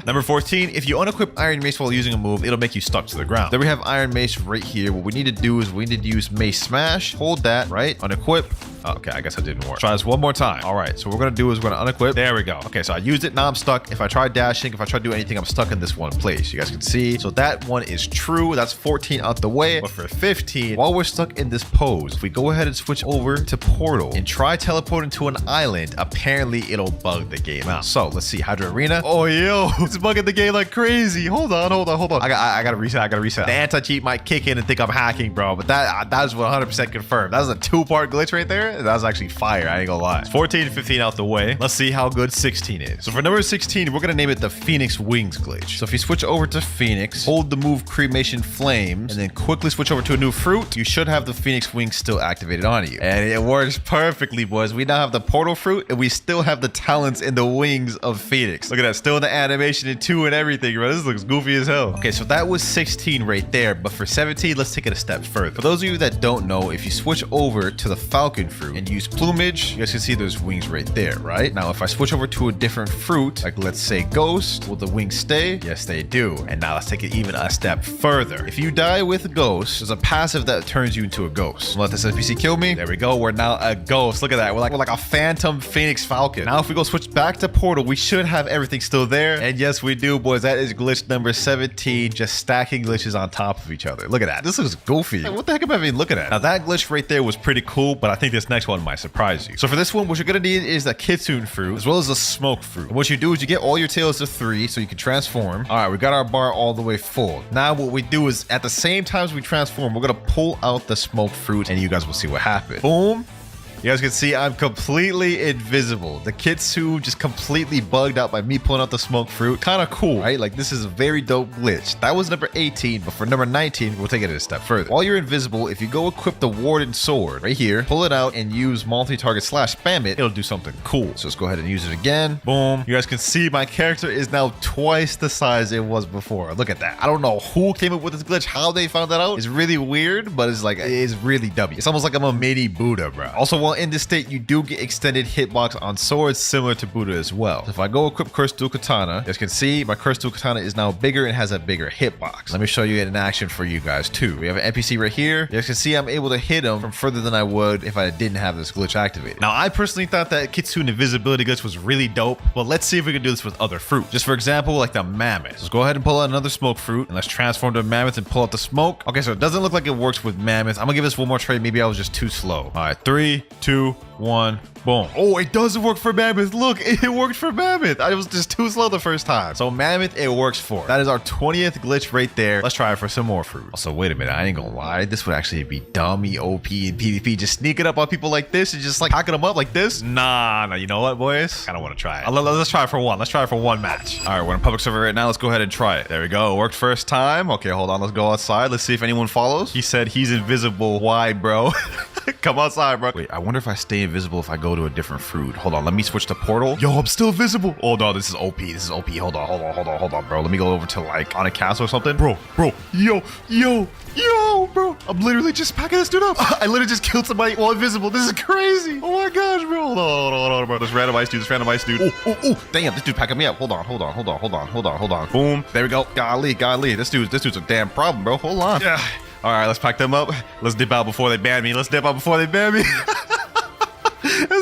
Number 14, if you unequip Iron Mace while using a move, it'll make you stuck to the ground. Then we have Iron Mace right here. What we need to do is we need to use Mace Smash. Hold that, right? Unequip. Oh, okay, I guess that didn't work. Try this one more time. All right, so what we're gonna do is we're gonna unequip. There we go. Okay, so I used it, now I'm stuck. If I try dashing, if I try to do anything, I'm stuck in this one place. You guys can see. So that one is true. That's 14 out the way. But for 15, while we're stuck in this pose, if we go ahead and switch over to Portal and try teleporting to an island, apparently it'll bug the game out. So let's see, Hydra Arena. Oh, yo, it's bugging the game like crazy. Hold on. I gotta reset. The anti-cheat might kick in and think I'm hacking, bro. But that is 100% confirmed. That was a 2-part glitch right there. That was actually fire. I ain't gonna lie. 14 and 15 out the way. Let's see how good 16 is. So for number 16, we're gonna name it the Phoenix Wings glitch. So if you switch over to Phoenix, hold the move Cremation Flames, and then quickly switch over to a new fruit, you should have the Phoenix Wings still activated on you. And it works perfectly, boys. We now have the Portal fruit, and we still have the talents in the wings of Phoenix. Look at that. Still in the animation in 2 and everything, bro. This looks goofy as hell. Okay, so that was 16 right there. But for 17, let's take it a step further. For those of you that don't know, if you switch over to the Falcon fruit and use plumage, you guys can see there's wings right there, right? Now, if I switch over to a different fruit, like let's say Ghost, will the wings stay? Yes, they do. And now let's take it even a step further. If you die with Ghost, there's a passive that turns you into a ghost. Let this NPC kill me. There we go. We're now a ghost. Look at that. We're like a phantom Phoenix Falcon. Now, if we go switch back to Portal, we should have everything still there. And yes, we do, boys. That is glitch number 17, just stacking glitches on top of each other. Look at that. This looks goofy. What the heck am I even looking at? Now, that glitch right there was pretty cool, but I think this next one might surprise you. So for this one, what you're gonna need is the Kitsune fruit as well as the smoke fruit. And what you do is you get all your tails to 3 so you can transform. All right, we got our bar all the way full. Now what we do is at the same time as we transform, we're gonna pull out the smoke fruit and you guys will see what happens. Boom. You guys can see I'm completely invisible. The Kitsune just completely bugged out by me pulling out the smoke fruit. Kind of cool, right? Like, this is a very dope glitch. That was number 18, but for number 19, we'll take it a step further. While you're invisible, if you go equip the Warden Sword right here, pull it out and use multi-target / spam it, it'll do something cool. So let's go ahead and use it again. Boom. You guys can see my character is now twice the size it was before. Look at that. I don't know who came up with this glitch, how they found that out. It's really weird, but it's like, it's really W. It's almost like I'm a mini Buddha, bro. Also, while in this state, you do get extended hitbox on swords similar to Buddha as well. So if I go equip Cursed Dual Katana, you guys can see my Cursed Dual Katana is now bigger and has a bigger hitbox. Let me show you it in action for you guys too. We have an NPC right here. You guys can see I'm able to hit him from further than I would if I didn't have this glitch activated. Now, I personally thought that Kitsune invisibility glitch was really dope, but let's see if we can do this with other fruit. Just for example, like the mammoth. Let's go ahead and pull out another smoke fruit and let's transform to a mammoth and pull out the smoke. Okay, so it doesn't look like it works with mammoth. I'm gonna give this one more try. Maybe I was just too slow. All right, 3, 2, 1, boom. Oh, it does work for mammoth. Look, it worked for mammoth. I was just too slow the first time. So mammoth, it works for. That is our 20th glitch right there. Let's try it for some more fruit. Also, wait a minute. I ain't gonna lie. This would actually be dummy OP in PvP. Just sneak it up on people like this and just like hacking them up like this. Nah, you know what, boys? I don't want to try it. Let's try it for one. Let's try it for one match. All right, we're in public server right now. Let's go ahead and try it. There we go. It worked first time. Okay, hold on. Let's go outside. Let's see if anyone follows. He said he's invisible. Why, bro? Come outside, bro. Wait, I wonder if I stay invisible if I go to a different fruit. Hold on, let me switch to Portal. Yo, I'm still visible. Oh no, this is OP. This is OP. Hold on, bro. Let me go over to like on a castle or something. Bro, yo, bro. I'm literally just packing this dude up. I literally just killed somebody while invisible. This is crazy. Oh my gosh, bro. Hold on, bro. This random ice dude. Oh. Damn, this dude packing me up. Hold on. Boom. There we go. Golly. This dude's a damn problem, bro. Hold on. Yeah. All right, let's pack them up. Let's dip out before they ban me. That's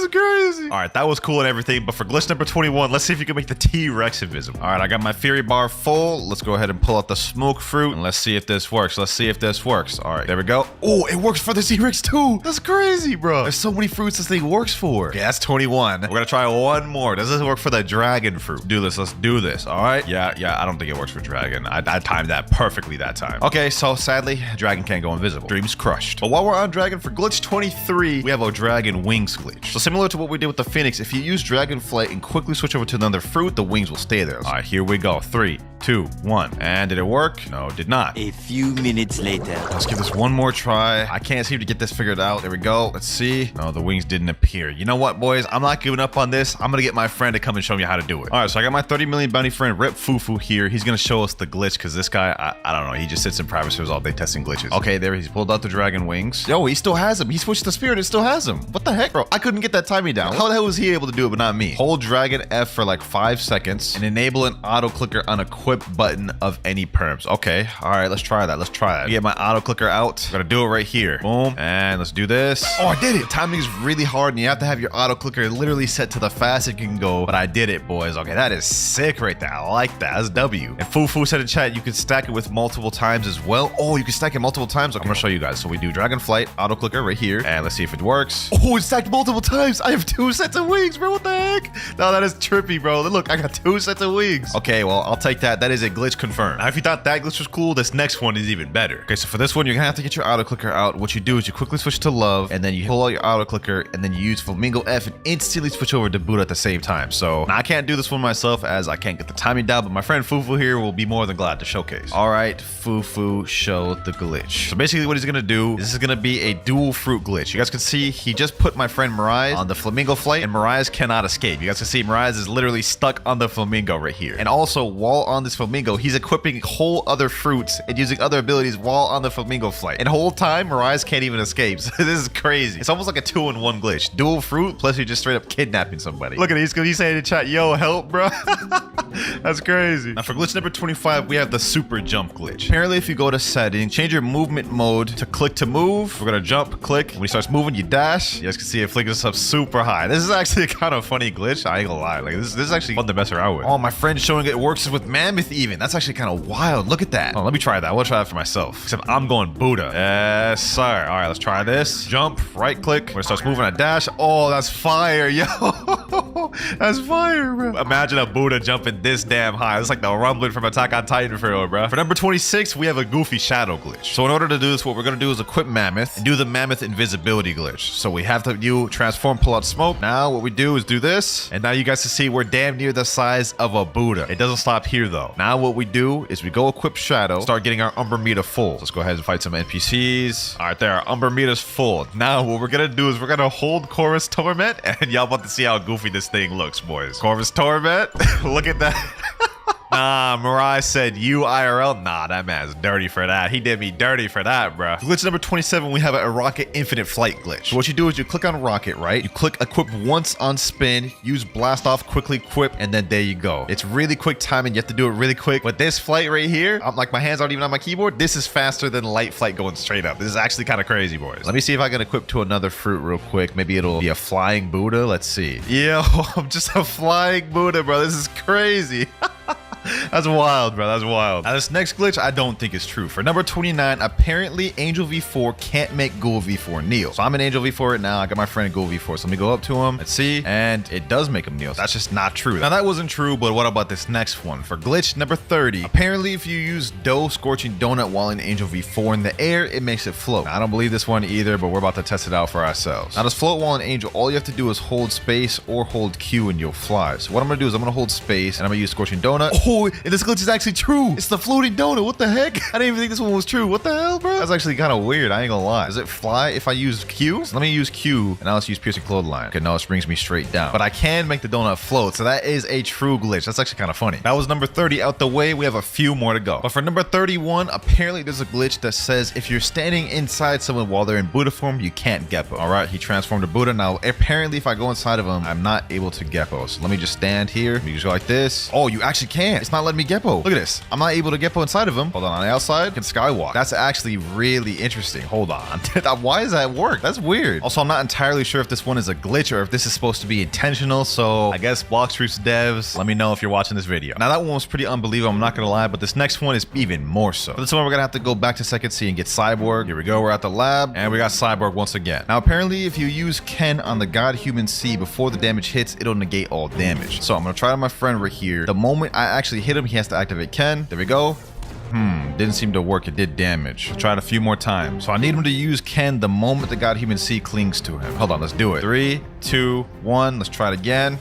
crazy. All right, that was cool and everything, but for glitch number 21, let's see if you can make the T-Rex invisible. All right, I got my Fury bar full. Let's go ahead and pull out the smoke fruit, and let's see if this works. All right, there we go. Oh, it works for the T-Rex too. That's crazy, bro. There's so many fruits this thing works for. Okay, that's 21. We're gonna try one more. Does this work for the dragon fruit? Let's do this. All right. Yeah, I don't think it works for dragon. I timed that perfectly that time. Okay, so sadly, dragon can't go invisible. Dreams crushed. But while we're on dragon, for glitch 23, we have our dragon wings glitch. So similar to what we did with the Phoenix, if you use Dragonflight and quickly switch over to another fruit, the wings will stay there. All right, here we go. 3, 2, 1. And did it work? No, it did not. A few minutes later. Let's give this one more try. I can't seem to get this figured out. There we go. Let's see. No, the wings didn't appear. You know what, boys? I'm not giving up on this. I'm gonna get my friend to come and show me how to do it. All right, so I got my 30 million bounty friend, Rip Fufu here. He's gonna show us the glitch because this guy, I don't know. He just sits in private servers all day testing glitches. Okay, there he's pulled out the dragon wings. Yo, he still has him. He switched the spirit. It still has him. What the heck, bro? I couldn't get that timing down. How the hell was he able to do it, but not me? Hold dragon F for like 5 seconds and enable an auto clicker on equip button of any perms. Okay, all right, let's try that. Let's try that. Get my auto clicker out. Gotta do it right here. Boom, and let's do this. Oh, I did it. The timing is really hard, and you have to have your auto clicker literally set to the fastest you can go. But I did it, boys. Okay, that is sick right there. I like that. That's W. And Fufu said in chat you can stack it with multiple times as well. Oh, you can stack it multiple times. Okay, I'm gonna show you guys. So we do dragon flight, auto clicker right here, and let's see if it works. Oh, it's stacked multiple times. I have 2 sets of wings, bro. What the heck? No, that is trippy, bro. Look, I got 2 sets of wings. Okay, well, I'll take that. That is a glitch confirmed. Now, if you thought that glitch was cool, this next one is even better. Okay, so for this one, you're gonna have to get your auto clicker out. What you do is you quickly switch to love, and then you pull out your auto clicker, and then you use Flamingo F and instantly switch over to Buddha at the same time. So now I can't do this one myself as I can't get the timing down, but my friend Fufu here will be more than glad to showcase. All right, Fufu, show the glitch. So basically what he's gonna do, this is gonna be a dual fruit glitch. You guys can see he just put my friend Mirage on the Flamingo flight, and Mirage cannot escape. You guys can see Mirage is literally stuck on the Flamingo right here. And also, while on this Flamingo, he's equipping whole other fruits and using other abilities while on the Flamingo flight. And the whole time, Mirage can't even escape. So this is crazy. It's almost like a 2-in-1 glitch. Dual fruit, plus you're just straight up kidnapping somebody. Look at it, he's saying in chat, yo, help, bro. That's crazy. Now for glitch number 25, we have the super jump glitch. Apparently, if you go to settings, change your movement mode to click to move. We're gonna jump, click. When he starts moving, you dash. You guys can see it flicks us up super high. This is actually a kind of funny glitch. I ain't gonna lie. Like this is actually fun to mess around with. Oh, my friend's showing it works with Mammoth even. That's actually kind of wild. Look at that. Oh, let me try that. I want to try that for myself. Except I'm going Buddha. Yes, sir. All right, let's try this. Jump, right click. When it starts moving, I dash. Oh, that's fire, yo. That's fire, bro. Imagine a Buddha jumping this damn high. It's like the rumbling from Attack on Titan for real, bro. For number 26, we have a goofy shadow glitch. So in order to do this, what we're gonna do is equip Mammoth and do the Mammoth invisibility glitch. So we have to do transform, pull out smoke. Now what we do is do this, and now you guys can see we're damn near the size of a Buddha. It doesn't stop here though. Now what we do is we go equip shadow, start getting our Umber meter full. Let's go ahead and fight some NPCs. All right, there, our Umber meter's full. Now what we're gonna do is we're gonna hold Chorus Torment, and y'all about to see how goofy this thing looks, boys. Chorus Torment, look at that. Nah, Mirage said you IRL. Nah, that man's dirty for that. He did me dirty for that, bro. Glitch number 27, we have a rocket infinite flight glitch. So what you do is you click on rocket, right? You click equip once on spin, use blast off, quickly equip, and then there you go. It's really quick timing. You have to do it really quick. But this flight right here, I'm like, my hands aren't even on my keyboard. This is faster than light flight going straight up. This is actually kind of crazy, boys. Let me see if I can equip to another fruit real quick. Maybe it'll be a flying Buddha. Let's see. Yo, I'm just a flying Buddha, bro. This is crazy. That's wild, bro. That's wild. Now, this next glitch, I don't think is true. For number 29, apparently Angel V4 can't make Ghoul V4 kneel. So I'm an Angel V4 right now. I got my friend Ghoul V4. So let me go up to him. Let's see. And it does make him kneel. So that's just not true. Now, that wasn't true, but what about this next one? For glitch number 30, apparently if you use Dough Scorching Donut while in Angel V4 in the air, it makes it float. Now, I don't believe this one either, but we're about to test it out for ourselves. Now, this float while in Angel, all you have to do is hold space or hold Q and you'll fly. So what I'm going to do is I'm going to hold space and I'm going to use Scorching Donut. Oh, and this glitch is actually true. It's the floating donut. What the heck? I didn't even think this one was true. What the hell, bro? That's actually kind of weird. I ain't gonna lie. Does it fly if I use Q? So let me use Q, and now let's use Piercing Clothesline. Okay, now this brings me straight down. But I can make the donut float, so that is a true glitch. That's actually kind of funny. That was number 30 out the way. We have a few more to go. But for number 31, apparently there's a glitch that says if you're standing inside someone while they're in Buddha form, you can't Geppo. All right, he transformed to Buddha. Now, apparently if I go inside of him, I'm not able to Geppo. So let me just stand here. Let me just go like this. Oh, you actually can. It's not letting me Geppo. Look at this. I'm not able to Geppo inside of him. Hold on the outside, I can skywalk. That's actually really interesting. Hold on. Why does that work? That's weird. Also, I'm not entirely sure if this one is a glitch or if this is supposed to be intentional. So I guess Blox Fruits devs, let me know if you're watching this video. Now that one was pretty unbelievable, I'm not gonna lie, but this next one is even more so. For this one, we're gonna have to go back to Second C and get Cyborg. Here we go, we're at the lab and we got Cyborg once again. Now apparently if you use Ken on the God Human C before the damage hits, it'll negate all damage. So I'm gonna try to my friend right here. The moment I actually hit him, he has to activate Ken. There we go. Didn't seem to work. It did damage. I'll try it a few more times. So I need him to use Ken the moment the God Human C clings to him. Hold on, let's do it. 3, 2, 1. Let's try it again.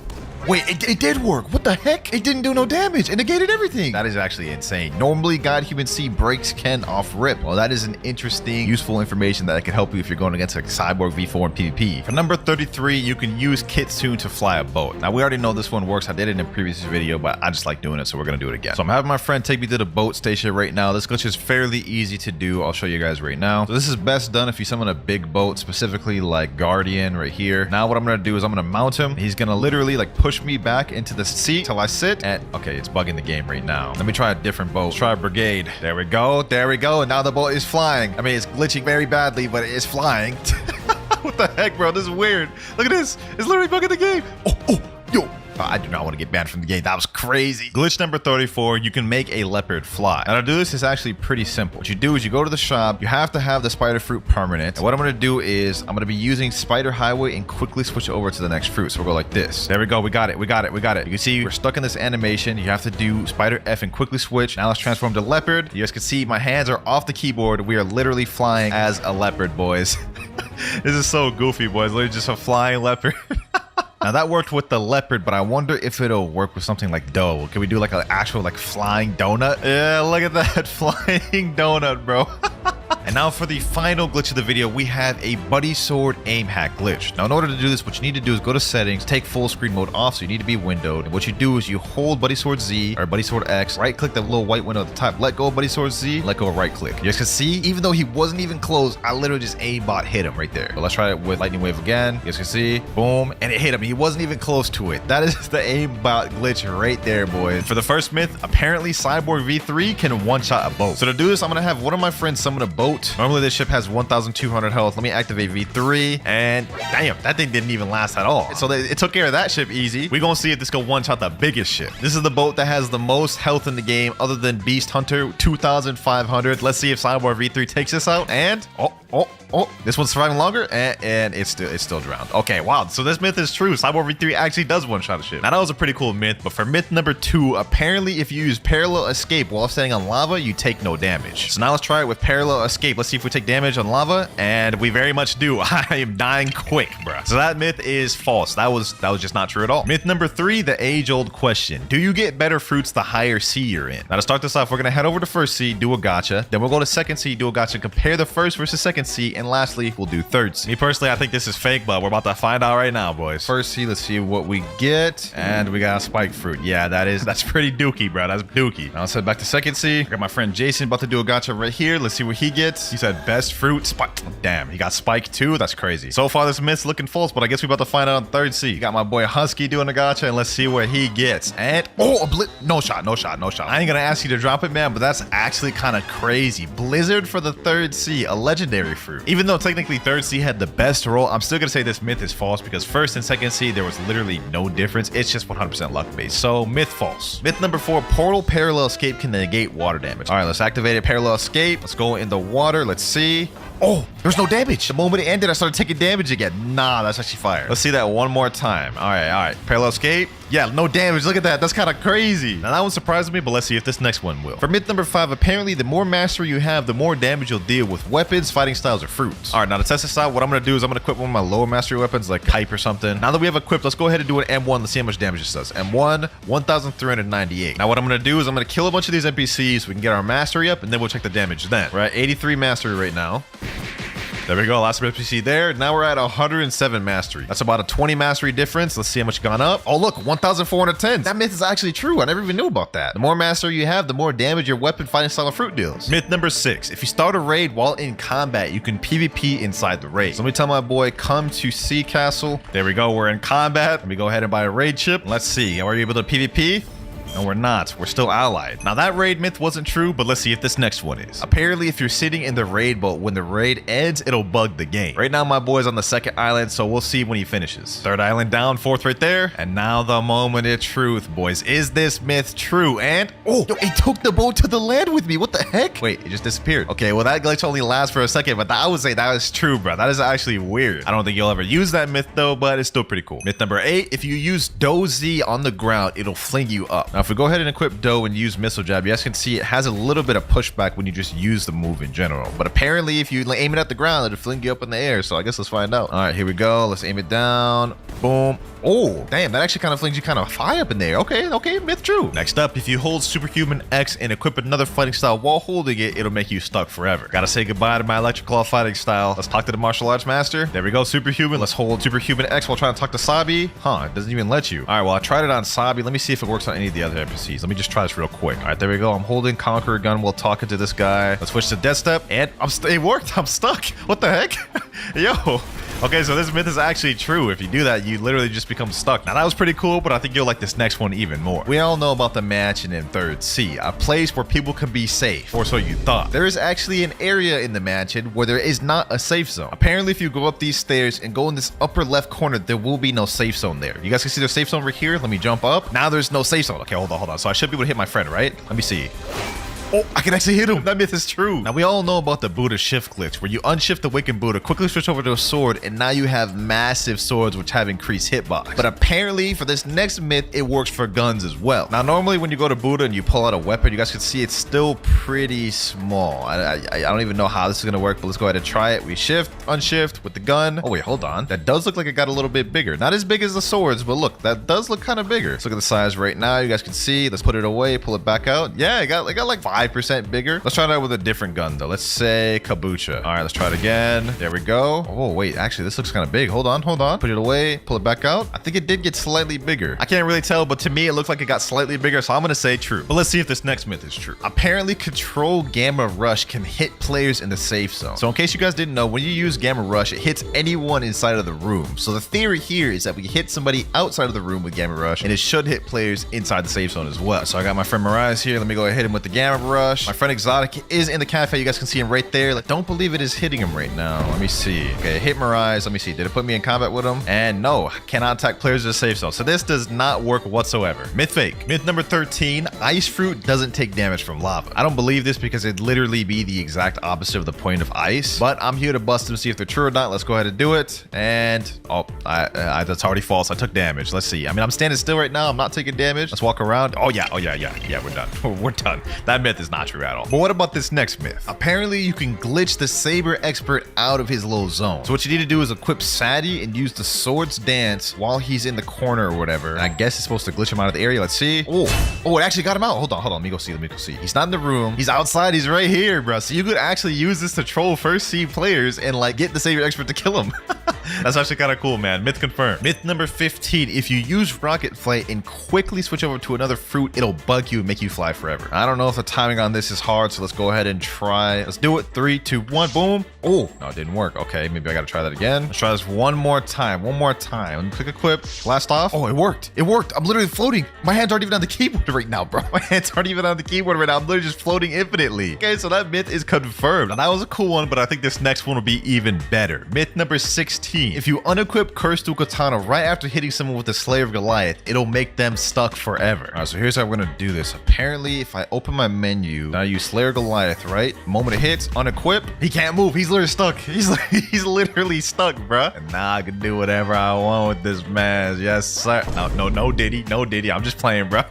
wait, it did work. What the heck? It didn't do no damage and negated everything. That is actually insane. Normally, God Human C breaks can off rip. Well, that is an interesting, useful information that can help you if you're going against like Cyborg V4 and PvP. For number 33, you can use Kitsune to fly a boat. Now, we already know this one works. I did it in a previous video, but I just like doing it, so we're going to do it again. So I'm having my friend take me to the boat station right now. This glitch is fairly easy to do. I'll show you guys right now. So this is best done if you summon a big boat, specifically like Guardian right here. Now what I'm going to do is I'm going to mount him. He's going to literally like push me back into the seat till I sit. And okay, it's bugging the game right now. Let me try a different boat. Let's try a Brigade. There we go. There we go. And now the boat is flying. I mean, it's glitching very badly, but it is flying. What the heck, bro? This is weird. Look at this. It's literally bugging the game. Oh, yo. I do not want to get banned from the game. That was crazy. Glitch number 34, you can make a leopard fly. Now to do this is actually pretty simple. What you do is you go to the shop. You have to have the spider fruit permanent. And what I'm going to do is I'm going to be using spider highway and quickly switch over to the next fruit. So we'll go like this. There we go. We got it. We got it. We got it. You can see we're stuck in this animation. You have to do spider F and quickly switch. Now let's transform to leopard. You guys can see my hands are off the keyboard. We are literally flying as a leopard, boys. This is so goofy, boys. Literally just a flying leopard. Now that worked with the leopard, but I wonder if it'll work with something like dough. Can we do like an actual like flying donut? Yeah, look at that flying donut, bro. And now for the final glitch of the video, we have a buddy sword aim hack glitch. Now in order to do this, what you need to do is go to settings, take full screen mode off, so you need to be windowed. And what you do is you hold buddy sword Z or buddy sword X, right click the little white window at the top, let go of buddy sword Z, let go of right click. You guys can see, even though he wasn't even close, I literally just aimbot hit him right there. But let's try it with lightning wave again. You guys can see, boom, and it hit him. He wasn't even close to it. That is the aimbot glitch right there, boys. For the first myth, apparently Cyborg V3 can one-shot a boat. So to do this, I'm gonna have one of my friends summon a boat. Normally this ship has 1,200 health. Let me activate V3, and damn, that thing didn't even last at all. So it took care of that ship easy. We're gonna see if this can one-shot the biggest ship. This is the boat that has the most health in the game other than Beast Hunter, 2,500. Let's see if Cyborg V3 takes this out, and oh, this one's surviving longer, and it's still drowned. Okay, wow, so this myth is true. Cyborg V3 actually does one-shot a ship. Now that was a pretty cool myth, but for myth number 2, apparently if you use parallel escape while standing on lava, you take no damage. So now let's try it with parallel escape. Let's see if we take damage on lava, and we very much do. I am dying quick, bruh. So that myth is false. That was just not true at all. Myth number 3, the age-old question. Do you get better fruits the higher C you're in? Now to start this off, we're gonna head over to first C, do a gacha. Then we'll go to second C, do a gacha, compare the first versus second C, and lastly, we'll do third C. Me personally, I think this is fake, but we're about to find out right now, boys. First C, let's see what we get. And we got a spike fruit. Yeah, that's pretty dookie, bro. That's dookie. Now let's head back to second C. I got my friend Jason about to do a gacha right here. Let's see what he gets. He said best fruit, spike. Damn, he got spike too. That's crazy. So far, this myth's looking false, but I guess we're about to find out on third C. Got my boy Husky doing a gacha, and let's see what he gets. And oh, no shot. I ain't gonna ask you to drop it, man, but that's actually kind of crazy. Blizzard for the third C, a legendary fruit. Even though technically third C had the best roll, I'm still gonna say this myth is false because first and second C there was literally no difference. It's just 100% luck based. So myth false. Myth number 4, portal parallel escape can negate water damage. All right, let's activate it. Parallel escape. Let's go in the water. Let's see. Oh, there's no damage. The moment it ended, I started taking damage again. Nah, that's actually fire. Let's see that one more time. All right. Parallel escape. Yeah, no damage. Look at that. That's kind of crazy. Now, that one surprised me, but let's see if this next one will. For myth number 5, apparently, the more mastery you have, the more damage you'll deal with weapons, fighting styles, or fruits. All right, now to test this out, what I'm going to do is I'm going to equip one of my lower mastery weapons, like Hype or something. Now that we have equipped, let's go ahead and do an M1. Let's see how much damage this does. M1, 1,398. Now, what I'm going to do is I'm going to kill a bunch of these NPCs so we can get our mastery up, and then we'll check the damage then. We're at 83 mastery right now. There we go, last NPC there. Now we're at 107 mastery. That's about a 20 mastery difference. Let's see how much gone up. Oh look, 1,410. That myth is actually true. I never even knew about that. The more mastery you have, the more damage your weapon, fighting style, and fruit deals. Myth number 6, if you start a raid while in combat, you can PvP inside the raid. So let me tell my boy, come to Sea Castle. There we go, we're in combat. Let me go ahead and buy a raid chip. Let's see, are you able to PvP? No, we're not. We're still allied. Now, that raid myth wasn't true, but let's see if this next one is. Apparently, if you're sitting in the raid boat, when the raid ends, it'll bug the game. Right now, my boy's on the second island, so we'll see when he finishes. Third island down, fourth right there. And now the moment of truth, boys. Is this myth true? And, oh, yo, it took the boat to the land with me. What the heck? Wait, it just disappeared. Okay, well, that glitch only lasts for a second, but I would say that is true, bro. That is actually weird. I don't think you'll ever use that myth, though, but it's still pretty cool. Myth number 8, if you use Doe Z on the ground, it'll fling you up. Now, if we go ahead and equip Dough and use Missile Jab, you guys can see it has a little bit of pushback when you just use the move in general. But apparently, if you aim it at the ground, it'll fling you up in the air. So I guess let's find out. All right, here we go. Let's aim it down. Boom. Oh, damn, that actually kind of flings you kind of high up in there. Okay, myth true. Next up, if you hold Superhuman X and equip another fighting style while holding it, it'll make you stuck forever. Gotta say goodbye to my Electric Claw fighting style. Let's talk to the martial arts master. There we go, Superhuman. Let's hold Superhuman X while trying to talk to Sabi. Huh, it doesn't even let you. All right, well, I tried it on Sabi. Let me see if it works on any of the other NPCs. Let me just try this real quick. All right, there we go. I'm holding Conqueror Gun while talking to this guy. Let's switch to Death Step, and it worked. I'm stuck. What the heck? Yo. Okay, so this myth is actually true. If you do that, you literally just become stuck. Now, that was pretty cool, but I think you'll like this next one even more. We all know about the mansion in 3rd C, a place where people can be safe, or so you thought. There is actually an area in the mansion where there is not a safe zone. Apparently, if you go up these stairs and go in this upper left corner, there will be no safe zone there. You guys can see the safe zone over here. Let me jump up. Now there's no safe zone. Okay, hold on. So I should be able to hit my friend, right? Let me see. Oh, I can actually hit him. That myth is true. Now, we all know about the Buddha shift glitch, where you unshift the Wicked Buddha, quickly switch over to a sword, and now you have massive swords which have increased hitbox. But apparently, for this next myth, it works for guns as well. Now, normally when you go to Buddha and you pull out a weapon, you guys can see it's still pretty small. I don't even know how this is going to work, but let's go ahead and try it. We shift, unshift with the gun. Oh, wait, hold on. That does look like it got a little bit bigger. Not as big as the swords, but look, that does look kind of bigger. Let's look at the size right now. You guys can see. Let's put it away, pull it back out. Yeah, it got like 5% bigger. Let's try that with a different gun though. Let's say Kabucha. All right, let's try it again. There we go. Oh, wait, actually, this looks kind of big. Hold on. Put it away, pull it back out. I think it did get slightly bigger. I can't really tell, but to me, it looks like it got slightly bigger, so I'm gonna say true. But let's see if this next myth is true. Apparently, Control Gamma Rush can hit players in the safe zone. So in case you guys didn't know, when you use Gamma Rush, it hits anyone inside of the room. So the theory here is that we hit somebody outside of the room with Gamma Rush, and it should hit players inside the safe zone as well. So I got my friend Mirage here. Let me go ahead and hit him with the Gamma Rush. My friend Exotic is in the cafe. You guys can see him right there. Like, don't believe it is hitting him right now. Let me see. Okay, hit Mirage. Let me see. Did it put me in combat with him? And no, cannot attack players in the safe zone. So this does not work whatsoever. Myth fake. Myth number 13, ice fruit doesn't take damage from lava. I don't believe this because it'd literally be the exact opposite of the point of ice, but I'm here to bust them, see if they're true or not. Let's go ahead and do it. And oh, that's already false. I took damage. Let's see. I mean, I'm standing still right now. I'm not taking damage. Let's walk around. Oh yeah, we're done. We're done. That myth is not true at all. But what about this next myth? Apparently, you can glitch the Saber Expert out of his low zone. So what you need to do is equip Sadie and use the Swords Dance while he's in the corner or whatever. And I guess it's supposed to glitch him out of the area. Let's see. Oh, it actually got him out. Hold on. Let me go see. He's not in the room. He's outside. He's right here, bro. So you could actually use this to troll first seed players and like get the Saber Expert to kill him. That's actually kind of cool, man. Myth confirmed. Myth number 15. If you use Rocket Flight and quickly switch over to another fruit, it'll bug you and make you fly forever. I don't know if the timing on this is hard, so let's go ahead and try. Let's do it. 3, 2, 1. Boom. Oh, no, it didn't work. Okay, maybe I got to try that again. Let's try this one more time. Let me click equip. Blast off. Oh, it worked. I'm literally floating. My hands aren't even on the keyboard right now, bro. My hands aren't even on the keyboard right now. I'm literally just floating infinitely. Okay, so that myth is confirmed. Now, that was a cool one, but I think this next one will be even better. Myth number 16. If you unequip Curse to Katana right after hitting someone with the Slayer of Goliath, it'll make them stuck forever. All right, so here's how we're gonna do this. Apparently, if I open my menu, now I use Slayer Goliath, right? Moment it hits, unequip, he can't move. He's literally stuck. He's literally stuck, bruh. And now I can do whatever I want with this man. Yes, sir. No, Diddy. I'm just playing, bruh.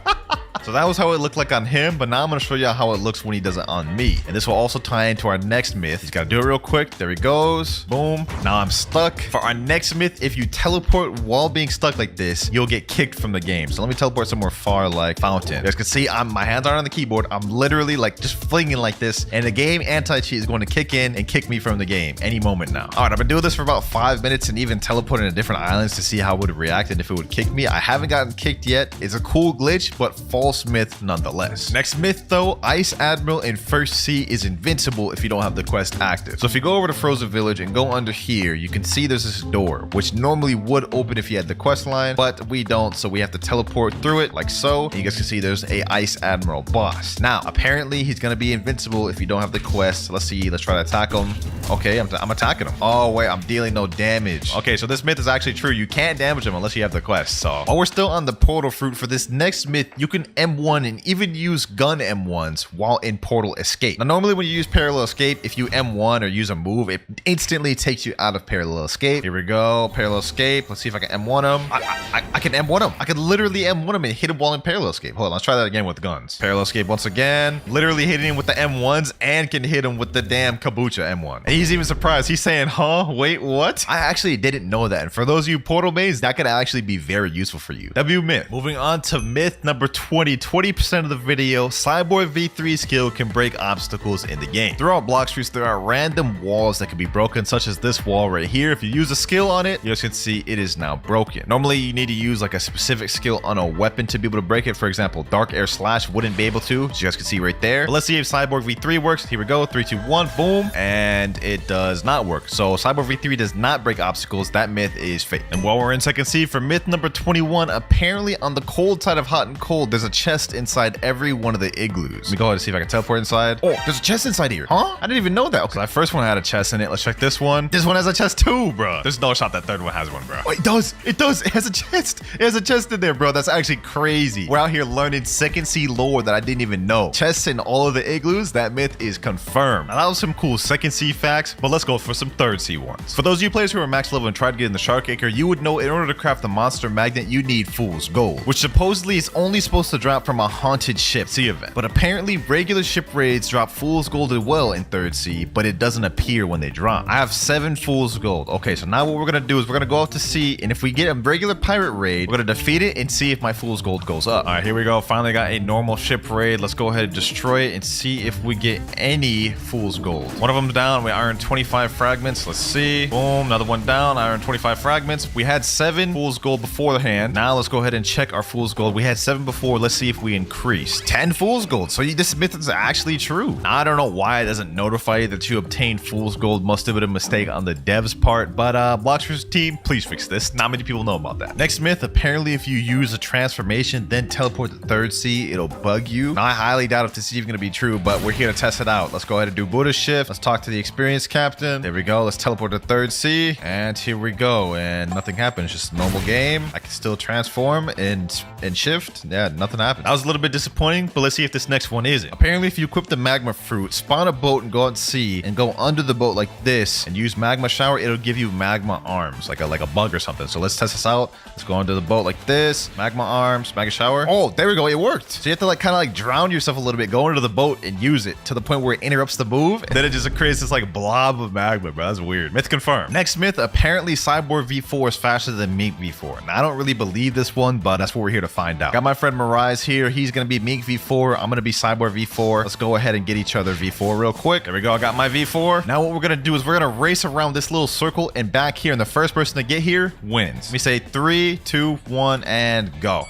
So that was how it looked like on him, but now I'm going to show you how it looks when he does it on me. And this will also tie into our next myth. He's got to do it real quick. There he goes. Boom. Now I'm stuck. For our next myth, if you teleport while being stuck like this, you'll get kicked from the game. So let me teleport somewhere far like Fountain. You guys can see my hands aren't on the keyboard. I'm literally like just flinging like this. And the game anti-cheat is going to kick in and kick me from the game any moment now. All right, I've been doing this for about 5 minutes and even teleporting to different islands to see how it would react and if it would kick me. I haven't gotten kicked yet. It's a cool glitch, but false myth nonetheless. Next myth though, Ice Admiral in First Sea is invincible if you don't have the quest active. So if you go over to Frozen Village and go under here, you can see there's this door, which normally would open if you had the quest line, but we don't, so we have to teleport through it like so. And you guys can see there's a Ice Admiral boss. Now, apparently he's gonna be invincible if you don't have the quest. Let's see, let's try to attack him. Okay, I'm attacking him. Oh wait, I'm dealing no damage. Okay, so this myth is actually true. You can't damage him unless you have the quest. So while we're still on the portal fruit, for this next myth, you can M1 and even use gun M1s while in portal escape. Now, normally when you use parallel escape, if you M1 or use a move, it instantly takes you out of parallel escape. Here we go, parallel escape. Let's see if I can M1 him. I can M1 him. I can literally M1 him and hit him while in parallel escape. Hold on, let's try that again with guns. Parallel escape once again. Literally hitting him with the M1s and can hit him with the damn Kabucha M1. And he's even surprised. He's saying, huh? Wait, what? I actually didn't know that. And for those of you portal mains, that could actually be very useful for you. W myth. Moving on to myth number 20. 20% of the video, Cyborg V3 skill can break obstacles in the game. Throughout block streets, there are random walls that can be broken, such as this wall right here. If you use a skill on it, you guys can see it is now broken. Normally, you need to use like a specific skill on a weapon to be able to break it. For example, Dark Air Slash wouldn't be able to, as you guys can see right there. But let's see if Cyborg V3 works. Here we go, 3, 2, 1, boom. And it does not work. So Cyborg V3 does not break obstacles. That myth is fake. And while we're in second C, for myth number 21, apparently on the cold side of hot and cold, there's a chest inside every one of the igloos. Let me go ahead and see if I can teleport inside. Oh, there's a chest inside here. Huh? I didn't even know that. Okay, that first one had a chest in it. Let's check this one. This one has a chest too, bro. There's no shot that third one has one, bro. Oh, it does. It does. It has a chest. It has a chest in there, bro. That's actually crazy. We're out here learning second C lore that I didn't even know. Chests in all of the igloos. That myth is confirmed. Now, that was some cool second C facts, but let's go for some third C ones. For those of you players who are max level and tried to get in the Shark Acre, you would know in order to craft the monster magnet, you need Fool's Gold, which supposedly is only supposed to drop from a haunted ship C event. But apparently regular ship raids drop Fool's Gold as well in third C, but it doesn't appear when they drop. I have 7 Fool's Gold. Okay, so now what we're gonna do is we're gonna go out to sea, and if we get a regular pirate raid, we're gonna defeat it and see if my Fool's Gold goes up. All right, here we go. Finally got a normal ship raid. Let's go ahead and destroy it and see if we get any Fool's Gold. One of them's down. We iron 25 fragments. Let's see. Boom, another one down. Iron 25 fragments. We had 7 Fool's Gold beforehand. Now let's go ahead and check our Fool's Gold. We had 7 before. Let's see if we increase. 10 Fool's Gold. So this myth is actually true. Now, I don't know why it doesn't notify you that you obtained Fool's Gold. Must have been a mistake on the devs part, but Bloxfruit's team, please fix this. Not many people know about that. Next myth, apparently if you use a transformation, then teleport to third C, it'll bug you. Now, I highly doubt if this is even gonna be true, but we're here to test it out. Let's go ahead and do Buddha shift. Let's talk to the experienced captain. There we go. Let's teleport to third C, and here we go. And nothing happens. Just a normal game. I can still transform and shift. Yeah, nothing happened. That was a little bit disappointing, but let's see if this next one isn't. Apparently, if you equip the magma fruit, spawn a boat and go out to sea, and go under the boat like this, and use magma shower, it'll give you magma arms, like a bug or something. So let's test this out. Let's go under the boat like this. Magma arms, magma shower. Oh, there we go. It worked. So you have to like kind of like drown yourself a little bit, go into the boat and use it to the point where it interrupts the move, and then it just creates this like blob of magma, bro. That's weird. Myth confirmed. Next myth, apparently Cyborg V4 is faster than Mink V4. Now, I don't really believe this one, but that's what we're here to find out. Got my friend Mirai here. He's gonna be Mink V4. I'm gonna be Cyborg V4. Let's go ahead and get each other V4 real quick. There we go. I got my V4. Now what we're gonna do is we're gonna race around this little circle and back here, and the first person to get here wins. Let me say 3, 2, 1, and go.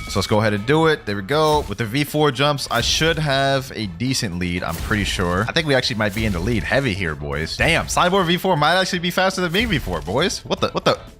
So let's go ahead and do it. There we go. With the V4 jumps, I should have a decent lead, I'm pretty sure. I think we actually might be in the lead heavy here, boys. Damn, Cyborg V4 might actually be faster than Mink V4, boys. What the?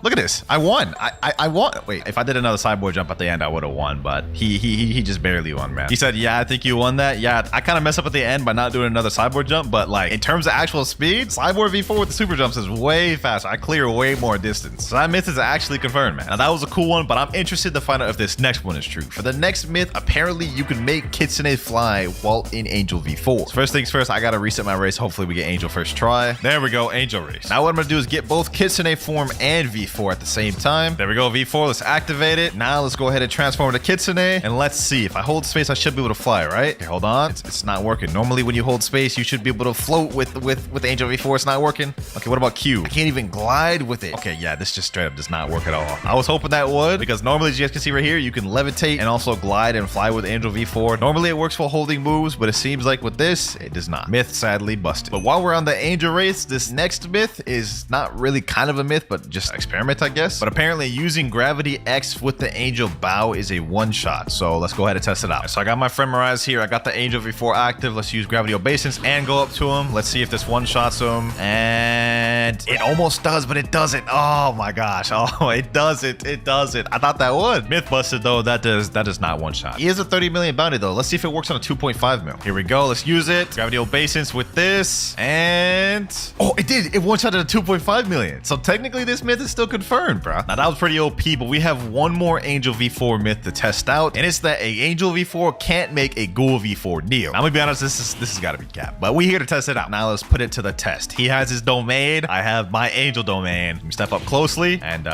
Look at this. I won. I won. Wait, if I did another Cyborg jump at the end, I would have won, but he just barely won, man. He said, yeah, I think you won that. Yeah, I kind of messed up at the end by not doing another Cyborg jump, but like in terms of actual speed, Cyborg V4 with the super jumps is way faster. I clear way more distance. So that myth is actually confirmed, man. Now that was a cool one, but I'm interested to find out if this next one is true. For the next myth, apparently you can make Kitsune fly while in Angel V4. So first things first, I gotta reset my race. Hopefully we get Angel first try. There we go, Angel race. Now what I'm gonna do is get both Kitsune form and V4 at the same time. There we go, V4, let's activate it. Now let's go ahead and transform to Kitsune, and let's see. If I hold space, I should be able to fly, right? Okay, hold on. It's not working. Normally when you hold space, you should be able to float with Angel V4. It's not working. Okay, what about Q? I can't even glide with it. Okay, yeah, this just straight up does not work at all. I was hoping that would, because normally, as you guys can see right here, you can levitate and also glide and fly with Angel V4. Normally it works while holding moves, but it seems like with this, it does not. Myth sadly busted. But while we're on the Angel race, this next myth is not really kind of a myth, but just experiment, I guess. But apparently using Gravity X with the Angel Bow is a one-shot. So let's go ahead and test it out. So I got my friend Mirai here. I got the Angel V4 active. Let's use Gravity Obeisance and go up to him. Let's see if this one-shots him. And it almost does, but it doesn't. Oh my gosh. Oh, it doesn't. It doesn't. I thought that would. Myth busted though. That does not one-shot. He is a 30 million bounty though. Let's see if it works on a 2.5 mil. Here we go. Let's use it. Gravity Obeisance with this. And oh, it did. It one-shot at a 2.5 million. So technically this myth is still still confirmed, bro. Now, that was pretty OP, but we have one more Angel V4 myth to test out, and it's that a Angel V4 can't make a Ghoul V4 Neo. Now, I'm gonna be honest, this has got to be cap, but we're here to test it out. Now, let's put it to the test. He has his domain. I have my Angel domain. Let me step up closely, and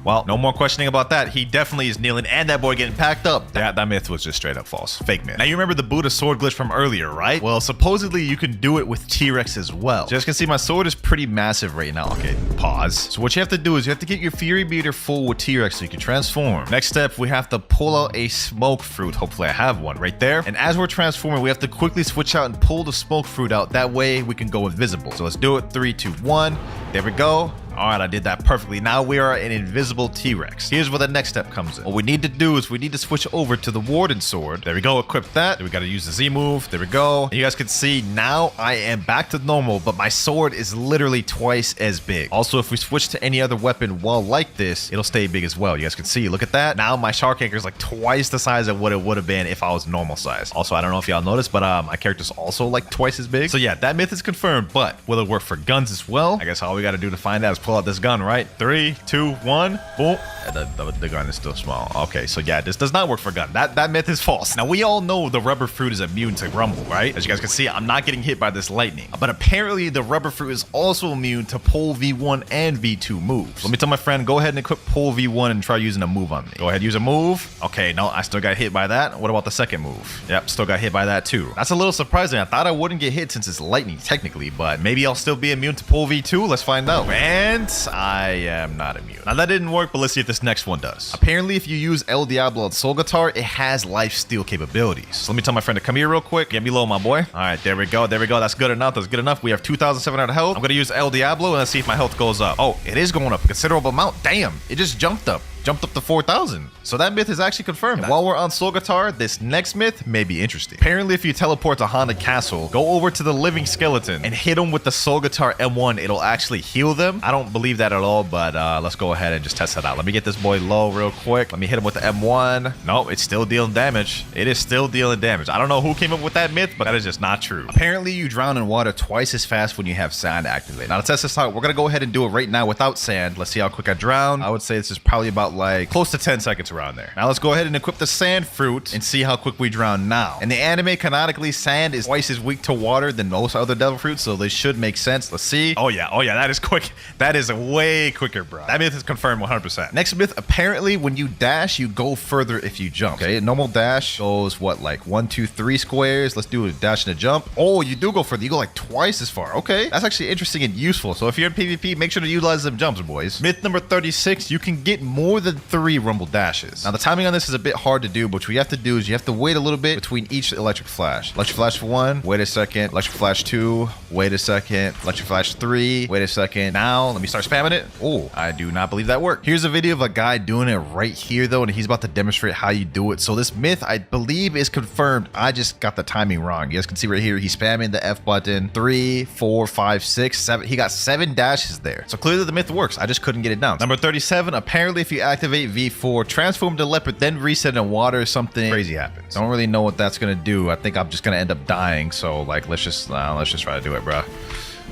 well, no more questioning about that. He definitely is kneeling, and that boy getting packed up. That myth was just straight up false. Fake myth. Now, you remember the Buddha sword glitch from earlier, right? Well, supposedly you can do it with T-Rex as well. So, as you can see, my sword is pretty massive right now. Okay, pause. So what you have to do is you have to get your Fury Meter full with T-Rex so you can transform. Next step, we have to pull out a smoke fruit. Hopefully I have one right there. And as we're transforming, we have to quickly switch out and pull the smoke fruit out. That way we can go invisible. So let's do it. 3, 2, 1. There we go. All right, I did that perfectly. Now we are an invisible T-Rex. Here's where the next step comes in. What we need to do is we need to switch over to the Warden Sword. There we go, equip that. We got to use the Z move. There we go. And you guys can see now I am back to normal, but my sword is literally twice as big. Also, if we switch to any other weapon while like this, it'll stay big as well. You guys can see, look at that. Now my shark anchor is like twice the size of what it would have been if I was normal size. Also, I don't know if y'all noticed, but my character's also like twice as big. So yeah, that myth is confirmed, but will it work for guns as well? I guess all we got to do to find out is pull out this gun, right? 3, 2, 1, boom. The gun is still small. Okay, so yeah, this does not work for gun. That myth is false. Now, we all know the rubber fruit is immune to rumble, right? As you guys can see, I'm not getting hit by this lightning. But apparently, the rubber fruit is also immune to pole V1 and V2 moves. Let me tell my friend, go ahead and equip pole V1 and try using a move on me. Go ahead, use a move. Okay, no, I still got hit by that. What about the second move? Yep, still got hit by that too. That's a little surprising. I thought I wouldn't get hit since it's lightning, technically, but maybe I'll still be immune to pole V2. Let's find out. And I am not immune. Now, that didn't work, but let's see if this next one does. Apparently, if you use El Diablo on Solgatar, it has life steal capabilities. So let me tell my friend to come here real quick. Get me low, my boy. All right, there we go. There we go. That's good enough. That's good enough. We have 2,700 health. I'm going to use El Diablo and let's see if my health goes up. Oh, it is going up a considerable amount. Damn, it just jumped up to 4,000. So that myth is actually confirmed. And while we're on Solgatar, this next myth may be interesting. Apparently, if you teleport to Haunted Castle, go over to the living skeleton and hit them with the Solgatar M1, it'll actually heal them. I don't believe that at all, but let's go ahead and just test it out. Let me get this boy low real quick. Let me hit him with the M1. No, it's still dealing damage. It is still dealing damage. I don't know who came up with that myth, but that is just not true. Apparently, you drown in water twice as fast when you have sand activated. Now, to test this out, we're going to go ahead and do it right now without sand. Let's see how quick I drown. I would say this is probably about like close to 10 seconds around there. Now let's go ahead and equip the sand fruit and see how quick we drown now. In the anime, canonically, sand is twice as weak to water than most other devil fruits, so they should make sense. Let's see. Oh yeah, that is quick. That is way quicker, bro. That myth is confirmed 100%. Next myth, apparently when you dash, you go further if you jump. Okay, normal dash goes what, like 1, 2, 3 squares. Let's do a dash and a jump. Oh, you do go further. You go like twice as far. Okay, that's actually interesting and useful. So if you're in PvP, make sure to utilize them jumps, boys. Myth number 36, you can get more than 3 rumble dashes. Now the timing on this is a bit hard to do, but what you have to do is you have to wait a little bit between each electric flash. Electric flash for 1, wait a second. Electric flash 2, wait a second. Electric flash 3, wait a second. Now let me start spamming it. Oh, I do not believe that worked. Here's a video of a guy doing it right here though, and he's about to demonstrate how you do it. So this myth, I believe, is confirmed. I just got the timing wrong. You guys can see right here, he's spamming the F button. 3, 4, 5, 6, 7. He got 7 dashes there. So clearly the myth works. I just couldn't get it down. Number 37, apparently if you activate V4, transform to leopard, then reset in water, something crazy happens. Don't really know what that's gonna do. I think I'm just gonna end up dying. So like, let's just try to do it, bro.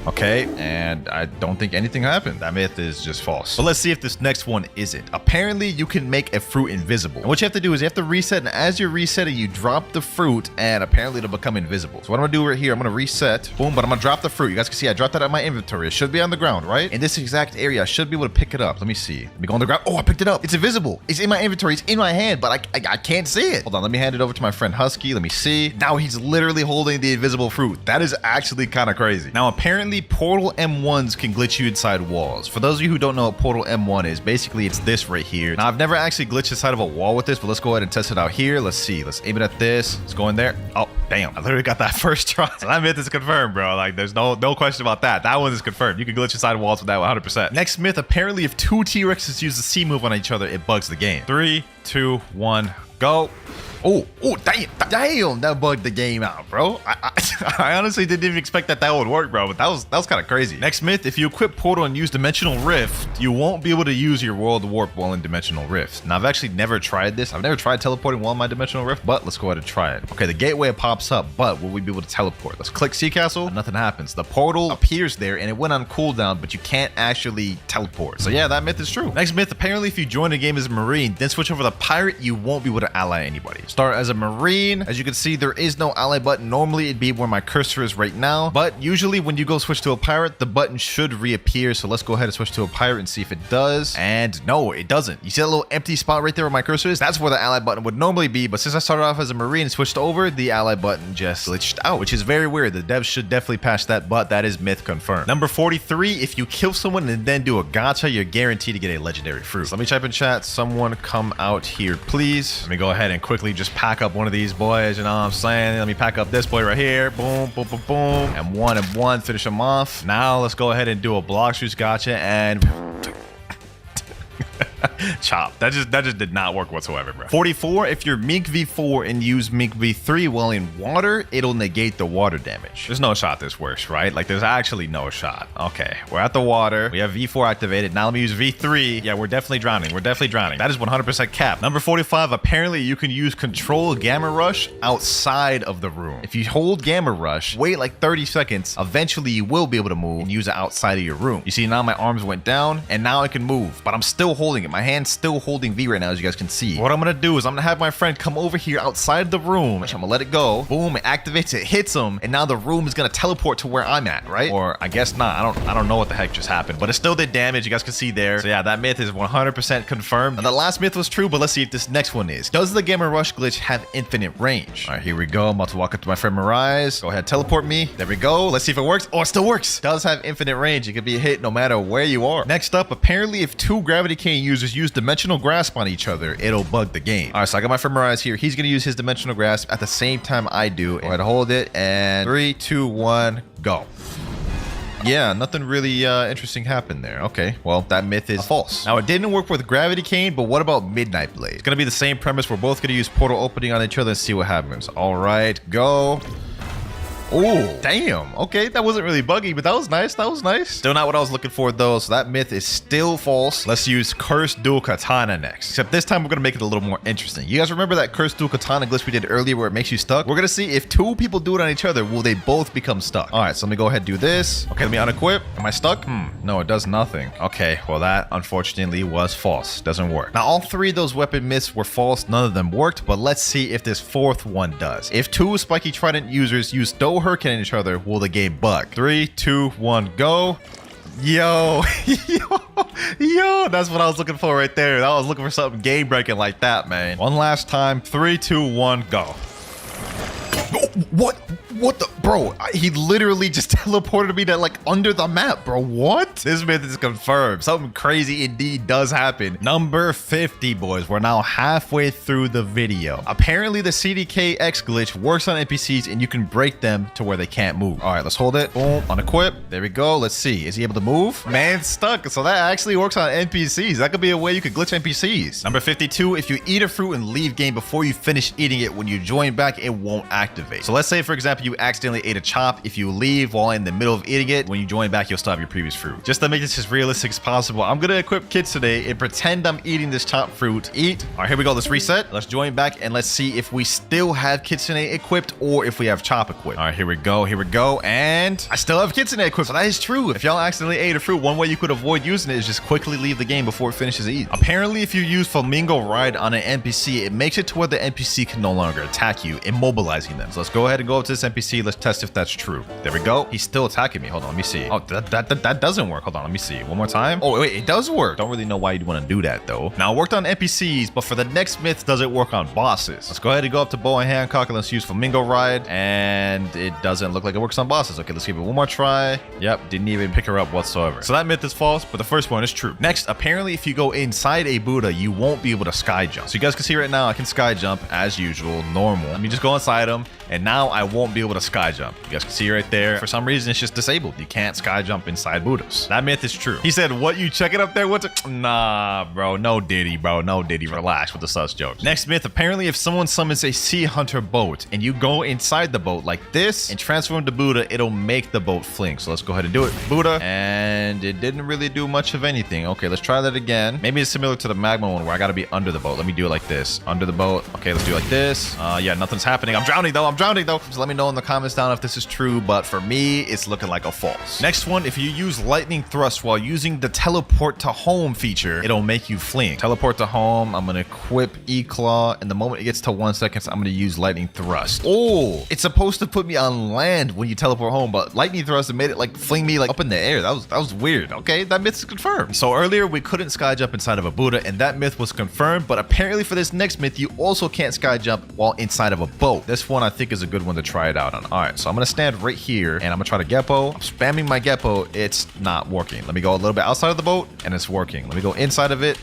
Okay, and I don't think anything happened. That myth is just false. But let's see if this next one isn't. Apparently, you can make a fruit invisible. And what you have to do is you have to reset, and as you're resetting, you drop the fruit, and apparently it'll become invisible. So what I'm gonna do right here, I'm gonna reset, boom, but I'm gonna drop the fruit. You guys can see I dropped that out of my inventory. It should be on the ground, right? In this exact area, I should be able to pick it up. Let me see. Let me go on the ground. Oh, I picked it up. It's invisible. It's in my inventory. It's in my hand, but I can't see it. Hold on, let me hand it over to my friend Husky. Let me see. Now he's literally holding the invisible fruit. That is actually kind of crazy. Now, apparently, Portal M1s can glitch you inside walls. For those of you who don't know what Portal M1 is, basically it's this right here. Now, I've never actually glitched inside of a wall with this, but let's go ahead and test it out here. Let's see. Let's aim it at this. Let's go in there. Oh, damn. I literally got that first try. So that myth is confirmed, bro. Like, there's no question about that. That one is confirmed. You can glitch inside walls with that 100%. Next myth, apparently if 2 T-Rexes use the C move on each other, it bugs the game. 3, 2, 1, go. Oh, damn, that bugged the game out, bro. I honestly didn't even expect that would work, bro, but that was kind of crazy. Next myth, if you equip Portal and use Dimensional Rift, you won't be able to use your World Warp while in Dimensional Rift. Now, I've actually never tried this. I've never tried teleporting while in my Dimensional Rift, but let's go ahead and try it. Okay, the gateway pops up, but will we be able to teleport? Let's click Sea Castle, and nothing happens. The portal appears there, and it went on cooldown, but you can't actually teleport. So yeah, that myth is true. Next myth, apparently if you join a game as a Marine, then switch over to Pirate, you won't be able to ally anybody. Start as a Marine. As you can see, there is no ally button. Normally, it'd be where my cursor is right now, but usually when you go switch to a Pirate, the button should reappear. So let's go ahead and switch to a Pirate and see if it does. And no, it doesn't. You see that little empty spot right there where my cursor is? That's where the ally button would normally be, but since I started off as a Marine and switched over, the ally button just glitched out, which is very weird. The devs should definitely patch that, but that is myth confirmed. Number 43, if you kill someone and then do a gacha, you're guaranteed to get a legendary fruit. So let me type in chat, someone come out here, please. Let me go ahead and quickly just pack up one of these boys, you know what I'm saying? Let me pack up this boy right here. Boom, boom, boom, boom. And one, finish him off. Now let's go ahead and do a Blox Juice gacha and chop. That just did not work whatsoever, bro. 44, if you're Mink V4 and use Mink V3 while in water, it'll negate the water damage. There's no shot this works, right? Like, there's actually no shot. Okay, we're at the water. We have V4 activated. Now let me use V3. Yeah, we're definitely drowning. We're definitely drowning. That is 100% cap. Number 45, apparently you can use Control Gamma Rush outside of the room. If you hold Gamma Rush, wait like 30 seconds, eventually you will be able to move and use it outside of your room. You see, now my arms went down and now I can move, but I'm still holding it. My hand's still holding V right now, as you guys can see. What I'm gonna do is I'm gonna have my friend come over here outside the room. I'm gonna let it go. Boom, it activates, it hits him, and now the room is gonna teleport to where I'm at, right? Or I guess not. I don't know what the heck just happened, but it still did damage. You guys can see there. So yeah, that myth is 100% confirmed. And the last myth was true, but let's see if this next one is. Does the Gamma Rush glitch have infinite range? All right, here we go. I'm about to walk up to my friend Mirai. Go ahead, teleport me. There we go. Let's see if it works. Oh, it still works. Does have infinite range. It can be hit no matter where you are. Next up, apparently if two Gravity Cane users use Dimensional Grasp on each other, it'll bug the game. All right, so I got my friend Mirai here. He's gonna use his Dimensional Grasp at the same time I do. Go ahead, hold it, and 3, 2, 1, go. Yeah, nothing really interesting happened there. Okay, well, that myth is false. Now, it didn't work with Gravity Cane, but what about Midnight Blade? It's gonna be the same premise. We're both gonna use portal opening on each other and see what happens. All right, go. Oh, damn. Okay, that wasn't really buggy, but that was nice. That was nice. Still not what I was looking for, though, so that myth is still false. Let's use Cursed Dual Katana next. Except this time, we're going to make it a little more interesting. You guys remember that Cursed Dual Katana glitch we did earlier where it makes you stuck? We're going to see if two people do it on each other, will they both become stuck? All right, so let me go ahead and do this. Okay, let me unequip. Am I stuck? No, it does nothing. Okay, well, that unfortunately was false. Doesn't work. Now, all three of those weapon myths were false. None of them worked, but let's see if this fourth one does. If two Spiky Trident users use Stow Hurricane on each other, will the game bug? 3, 2, 1, go. Yo, yo, that's what I was looking for right there. I was looking for something game breaking like that, man. One last time. 3, 2, 1, go. What the, bro? He literally just teleported me to like under the map, bro. What? This myth is confirmed. Something crazy indeed does happen. Number 50, boys. We're now halfway through the video. Apparently, the CDKX glitch works on NPCs and you can break them to where they can't move. All right, let's hold it. Boom, unequip. There we go. Let's see. Is he able to move? Man, stuck. So that actually works on NPCs. That could be a way you could glitch NPCs. Number 52, if you eat a fruit and leave game before you finish eating it, when you join back, it won't activate. So let's say, for example, you accidentally ate a chop. If you leave while in the middle of eating it, when you join back, you'll still have your previous fruit. Just to make this as realistic as possible, I'm gonna equip kids today and pretend I'm eating this chopped fruit. Eat. All right, here we go. Let's reset. Let's join back and let's see if we still have Kitsune equipped or if we have chop equipped. All right, here we go. Here we go. And I still have Kitsune equipped. So that is true. If y'all accidentally ate a fruit, one way you could avoid using it is just quickly leave the game before it finishes eating. Apparently, if you use Flamingo Ride on an NPC, it makes it to where the NPC can no longer attack you, immobilizing them. So let's go ahead and go up to this NPC. Let's test if that's true. There we go. He's still attacking me. Hold on, let me see. Oh, that doesn't work. Hold on, let me see. One more time. Oh, wait, it does work. Don't really know why you'd want to do that, though. Now, it worked on NPCs, but for the next myth, does it work on bosses? Let's go ahead and go up to Bow and Hancock and let's use Flamingo Ride. And it doesn't look like it works on bosses. Okay, let's give it one more try. Yep, didn't even pick her up whatsoever. So that myth is false, but the first one is true. Next, apparently, if you go inside a Buddha, you won't be able to sky jump. So you guys can see right now, I can sky jump as usual, normal. Let me just go inside him. And And now I won't be able to sky jump. You guys can see right there. For some reason, it's just disabled. You can't sky jump inside Buddhas. That myth is true. He said, what, you check it up there? What's Nah, bro. No Diddy, bro. No Diddy. Relax with the sus jokes. Next myth, apparently if someone summons a sea hunter boat and you go inside the boat like this and transform to Buddha, it'll make the boat fling. So let's go ahead and do it. Buddha. And it didn't really do much of anything. Okay, let's try that again. Maybe it's similar to the magma one where I gotta be under the boat. Let me do it like this. Under the boat. Okay, let's do it like this. Yeah, nothing's happening. I'm drowning though. So let me know in the comments down if this is true, but for me, it's looking like a false. Next one, if you use lightning thrust while using the teleport to home feature, it'll make you fling. Teleport to home. I'm gonna equip E-Claw, and the moment it gets to 1 second, I'm gonna use lightning thrust. Oh, it's supposed to put me on land when you teleport home, but lightning thrust made it like fling me like up in the air. That was weird. Okay, that myth is confirmed. So earlier we couldn't sky jump inside of a Buddha, and that myth was confirmed, but apparently for this next myth, you also can't sky jump while inside of a boat. This one I think is a good one to try it out on. All right, so I'm gonna stand right here and I'm gonna try to Geppo. I'm spamming my Geppo. It's not working. Let me go a little bit outside of the boat and it's working. Let me go inside of it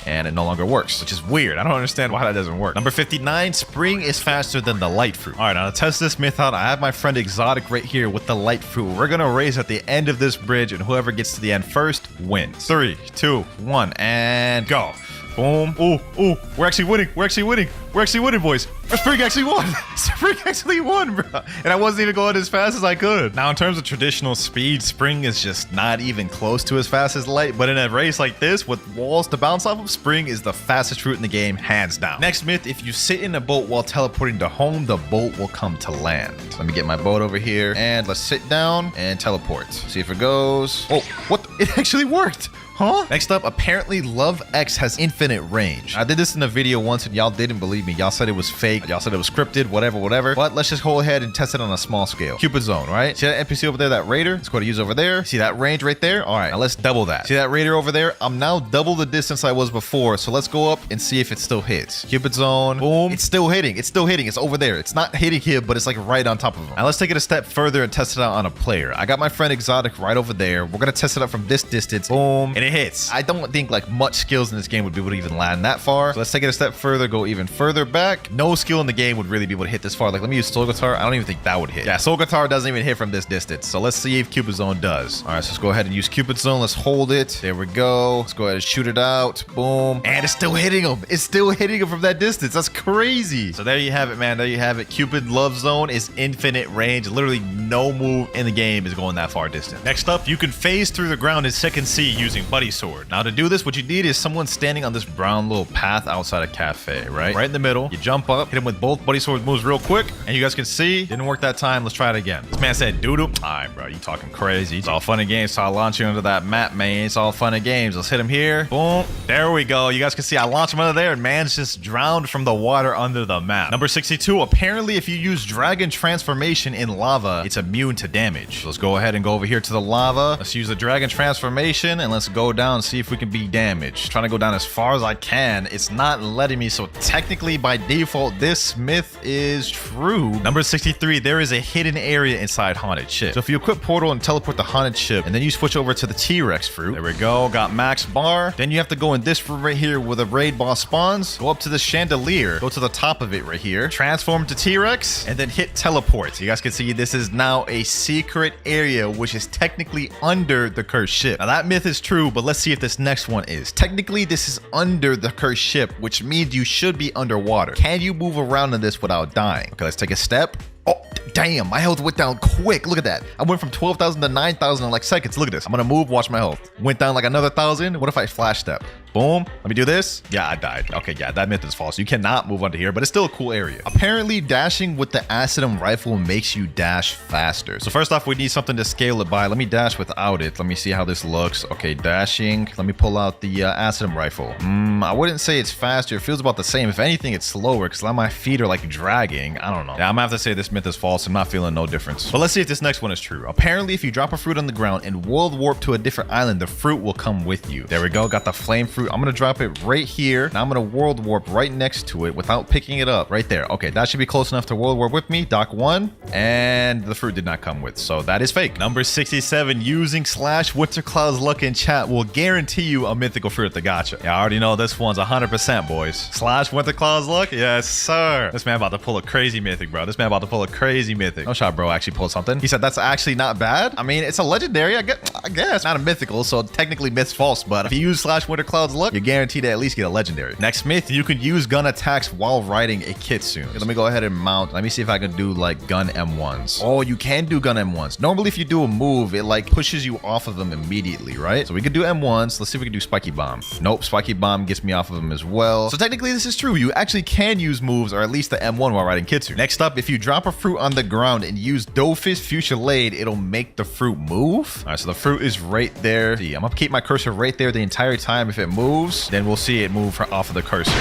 and it no longer works, which is weird. I don't understand why that doesn't work. Number 59, spring is faster than the light fruit. All right, now to test this myth out, I have my friend Exotic right here with the light fruit. We're gonna race at the end of this bridge and whoever gets to the end first wins. 3, 2, 1, and go. Boom. Ooh, we're actually winning. We're actually winning, boys. Spring actually won. Spring actually won, bro. And I wasn't even going as fast as I could. Now, in terms of traditional speed, Spring is just not even close to as fast as Light. But in a race like this, with walls to bounce off of, Spring is the fastest route in the game, hands down. Next myth, if you sit in a boat while teleporting to home, the boat will come to land. Let me get my boat over here. And let's sit down and teleport. See if it goes. Oh, what? It actually worked. Huh? Next up, apparently Love X has infinite range. I did this in a video once and y'all didn't believe me. Y'all said it was fake. Y'all said it was scripted, whatever. But let's just go ahead and test it on a small scale. Cupid Zone, right? See that NPC over there, that Raider? Let's go to use over there. See that range right there? All right, now let's double that. See that Raider over there? I'm now double the distance I was before. So let's go up and see if it still hits. Cupid Zone, boom. It's still hitting. It's over there. It's not hitting here, but it's like right on top of him. Now let's take it a step further and test it out on a player. I got my friend Exotic right over there. We're gonna test it out from this distance. Boom, and it hits. I don't think like much skills in this game would be able to even land that far. So let's take it a step further, go even further back. No skill in the game would really be able to hit this far. Like, let me use Soul Guitar. I don't even think that would hit. Yeah, Soul Guitar doesn't even hit from this distance. So let's see if Cupid Zone does. All right, so let's go ahead and use Cupid Zone. Let's hold it. There we go. Let's go ahead and shoot it out. Boom. And it's still hitting him. It's still hitting him from that distance. That's crazy. So there you have it, man. There you have it. Cupid Love Zone is infinite range. Literally no move in the game is going that far distance. Next up, you can phase through the ground in Second C using Buddy Sword. Now to do this, what you need is someone standing on this brown little path outside a cafe, right in the middle. You jump up, hit him with both Buddy Sword moves real quick, and you guys can see didn't work that time. Let's try it again. This man said doo-doo. All right, bro, you talking crazy. It's all fun and games, so I launch you into that map, man. It's all fun and games. Let's hit him here. Boom, there we go. You guys can see I launched him under there, and man's just drowned from the water under the map. Number 62, apparently if you use Dragon Transformation in lava, it's immune to damage. So let's go ahead and go over here to the lava. Let's use the Dragon Transformation, and let's go down and see if we can be damaged. Trying to go down as far as I can. It's not letting me, so technically by default this myth is true. Number 63, there is a hidden area inside Haunted Ship. So if you equip Portal and teleport the Haunted Ship and then you switch over to the T-Rex fruit, there we go, got max bar. Then you have to go in this room right here where the raid boss spawns, go up to the chandelier, go to the top of it right here, transform to T-Rex, and then hit teleport. So you guys can see this is now a secret area which is technically under the cursed ship. Now that myth is true, but let's see if this next one is. Technically this is under the cursed ship, which means you should be underwater. Can you move around in this without dying? Okay, let's take a step. Oh, damn, my health went down quick. Look at that. I went from 12,000 to 9,000 in like seconds. Look at this. I'm gonna move, watch my health. Went down like another 1,000. What if I flash step? Boom. Let me do this. Yeah, I died. Okay, yeah, that myth is false. You cannot move under here, but it's still a cool area. Apparently, dashing with the Acidum rifle makes you dash faster. So first off, we need something to scale it by. Let me dash without it. Let me see how this looks. Okay, dashing. Let me pull out the Acidum rifle. I wouldn't say it's faster. It feels about the same. If anything, it's slower because my feet are like dragging. I don't know. Yeah, I'm gonna have to say this myth is false. I'm not feeling no difference. But let's see if this next one is true. Apparently, if you drop a fruit on the ground and world warp to a different island, the fruit will come with you. There we go. Got the flame fruit fruit. I'm gonna drop it right here. Now I'm gonna world warp right next to it without picking it up. Right there. Okay, that should be close enough to world warp with me. Dock 1. And the fruit did not come with, so that is fake. Number 67, using /WinterKloudz luck in chat will guarantee you a mythical fruit at the gacha. Yeah, I already know this one's 100%, boys. /WinterKloudz luck? Yes, sir. This man about to pull a crazy mythic, bro. This man about to pull a crazy mythic. No shot, bro. Actually pulled something. He said that's actually not bad. I mean, it's a legendary. I guess. Not a mythical, so technically myth's false, but if you use /WinterKloudz luck, you're guaranteed to at least get a legendary. Next myth, you can use gun attacks while riding a kitsune. Let me go ahead and mount. Let me see if I can do like gun M1s. Oh, you can do gun M1s. Normally, if you do a move, it like pushes you off of them immediately, right? So we could do M1s. Let's see if we can do spiky bomb. Nope, spiky bomb gets me off of them as well. So technically, this is true. You actually can use moves, or at least the M1 while riding kitsune. Next up, if you drop a fruit on the ground and use Dofus Fuchsiaade, it'll make the fruit move. All right, so the fruit is right there. See, I'm gonna keep my cursor right there the entire time. If it moves, then we'll see it move off of the cursor.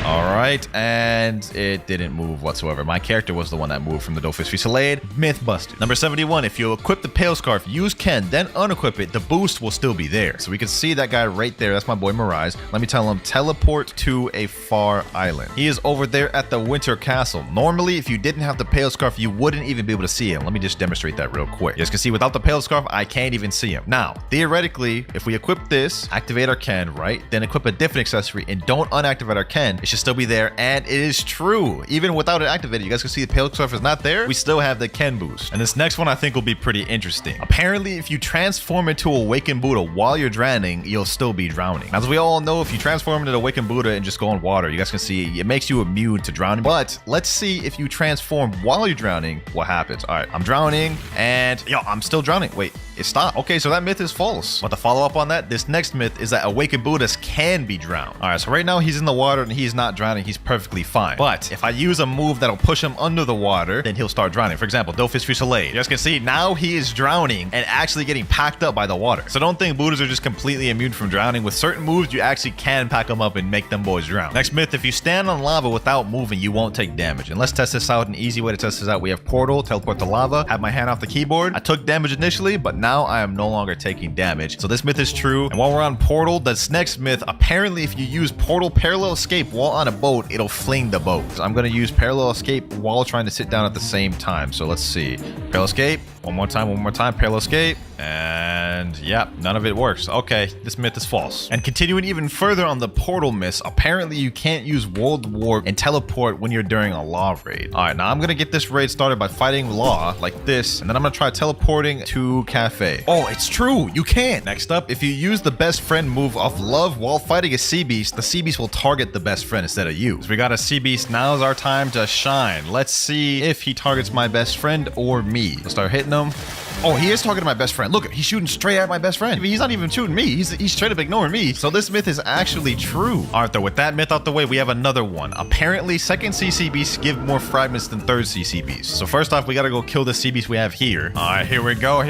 All right, and it didn't move whatsoever. My character was the one that moved from the Dofus Fuchsiaade. Myth busted. Number 71, if you equip the Pale Scarf, use Ken, then unequip it, the boost will still be there. So we can see that guy right there. That's my boy Mirage. Let me tell him, teleport to a far island. He is over there at the Winter Castle. Normally, if you didn't have the Pale Scarf, you wouldn't even be able to see him. Let me just demonstrate that real quick. You guys can see without the Pale Scarf, I can't even see him. Now, theoretically, if we equip this, activate our Ken, right? Then equip a different accessory and don't unactivate our Ken, it should still be there, and it is true. Even without it activated, you guys can see the Pale Scarf is not there. We still have the Ken boost. And this next one I think will be pretty interesting. Apparently, if you transform into Awakened Buddha while you're drowning, you'll still be drowning. As we all know, if you transform into Awakened Buddha and just go on water, you guys can see it makes you immune to drowning. But let's see if you transform while you're drowning, what happens. All right, I'm drowning, and yo, I'm still drowning. Wait, it stopped. Okay, so that myth is false. But to follow up on that, this next myth is that Awakened Buddhas can be drowned. All right, so right now he's in the water and he's not drowning. He's perfectly fine. But if I use a move that'll push him under the water, then he'll start drowning. For example, Dofus Fuchsiaade. You guys can see now he is drowning and actually getting packed up by the water. So don't think Buddhas are just completely immune from drowning. With certain moves, you actually can pack them up and make them boys drown. Next myth, if you stand on lava without moving, you won't take damage. And let's test this out. An easy way to test this out, we have portal, teleport to lava, have my hand off the keyboard. I took damage initially, but now I am no longer taking damage. So this myth is true. And while we're on portal, this next myth, apparently if you use portal parallel escape while on a boat, it'll fling the boat. So I'm going to use parallel escape while trying to sit down at the same time. So let's see. Parallel escape. One more time, parallel escape. And yeah, none of it works. Okay, this myth is false. And continuing even further on the portal myths, apparently you can't use world warp and teleport when you're during a law raid. All right, now I'm gonna get this raid started by fighting law like this, and then I'm gonna try teleporting to cafe. Oh, it's true, you can. Next up, if you use the best friend move of love while fighting a sea beast, the sea beast will target the best friend instead of you. So we got a sea beast. Now's our time to shine. Let's see if he targets my best friend or me. Let's start hitting him. Oh, he is targeting my best friend. Look, he's shooting straight at my best friend. He's not even shooting me. He's straight up ignoring me. So this myth is actually true. All right, though, with that myth out the way, we have another one. Apparently, second CC beasts give more fragments than third CC beasts. So first off, we got to go kill the sea beast we have here. All right, here we go.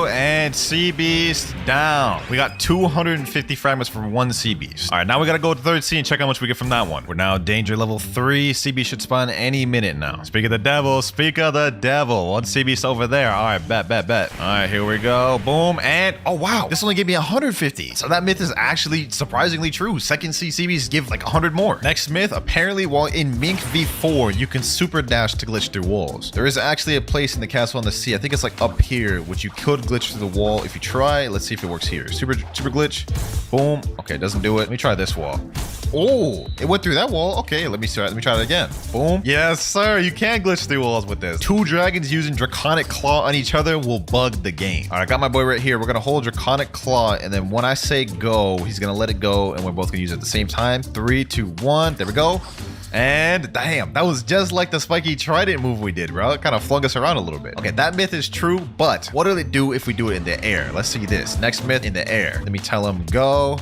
And sea beast down. We got 250 fragments from one sea beast. All right, now we got to go to third sea and check how much we get from that one. We're now danger level 3. Sea beast should spawn any minute now. Speak of the devil. One sea beast over there. All right, bet. All right, here we go. Boom. And oh, wow. This only gave me 150. So that myth is actually surprisingly true. Second CCBs give like 100 more. Next myth, apparently while in Mink V4, you can super dash to glitch through walls. There is actually a place in the castle on the sea. I think it's like up here, which you could glitch through the wall. If you try, let's see if it works here. Super glitch. Boom. Okay, it doesn't do it. Let me try this wall. Oh, it went through that wall. Okay, let me try it again. Boom. Yes, sir. You can glitch through walls with this. 2 dragons using Draconic Claw on each other will bug the game. All right, I got my boy right here. We're going to hold Draconic Claw, and then when I say go, he's going to let it go, and we're both going to use it at the same time. 3, 2, 1. There we go. And damn, that was just like the spiky trident move we did, bro. It kind of flung us around a little bit. Okay, that myth is true, but what will it do if we do it in the air? Let's see this. Next myth in the air. Let me tell him go.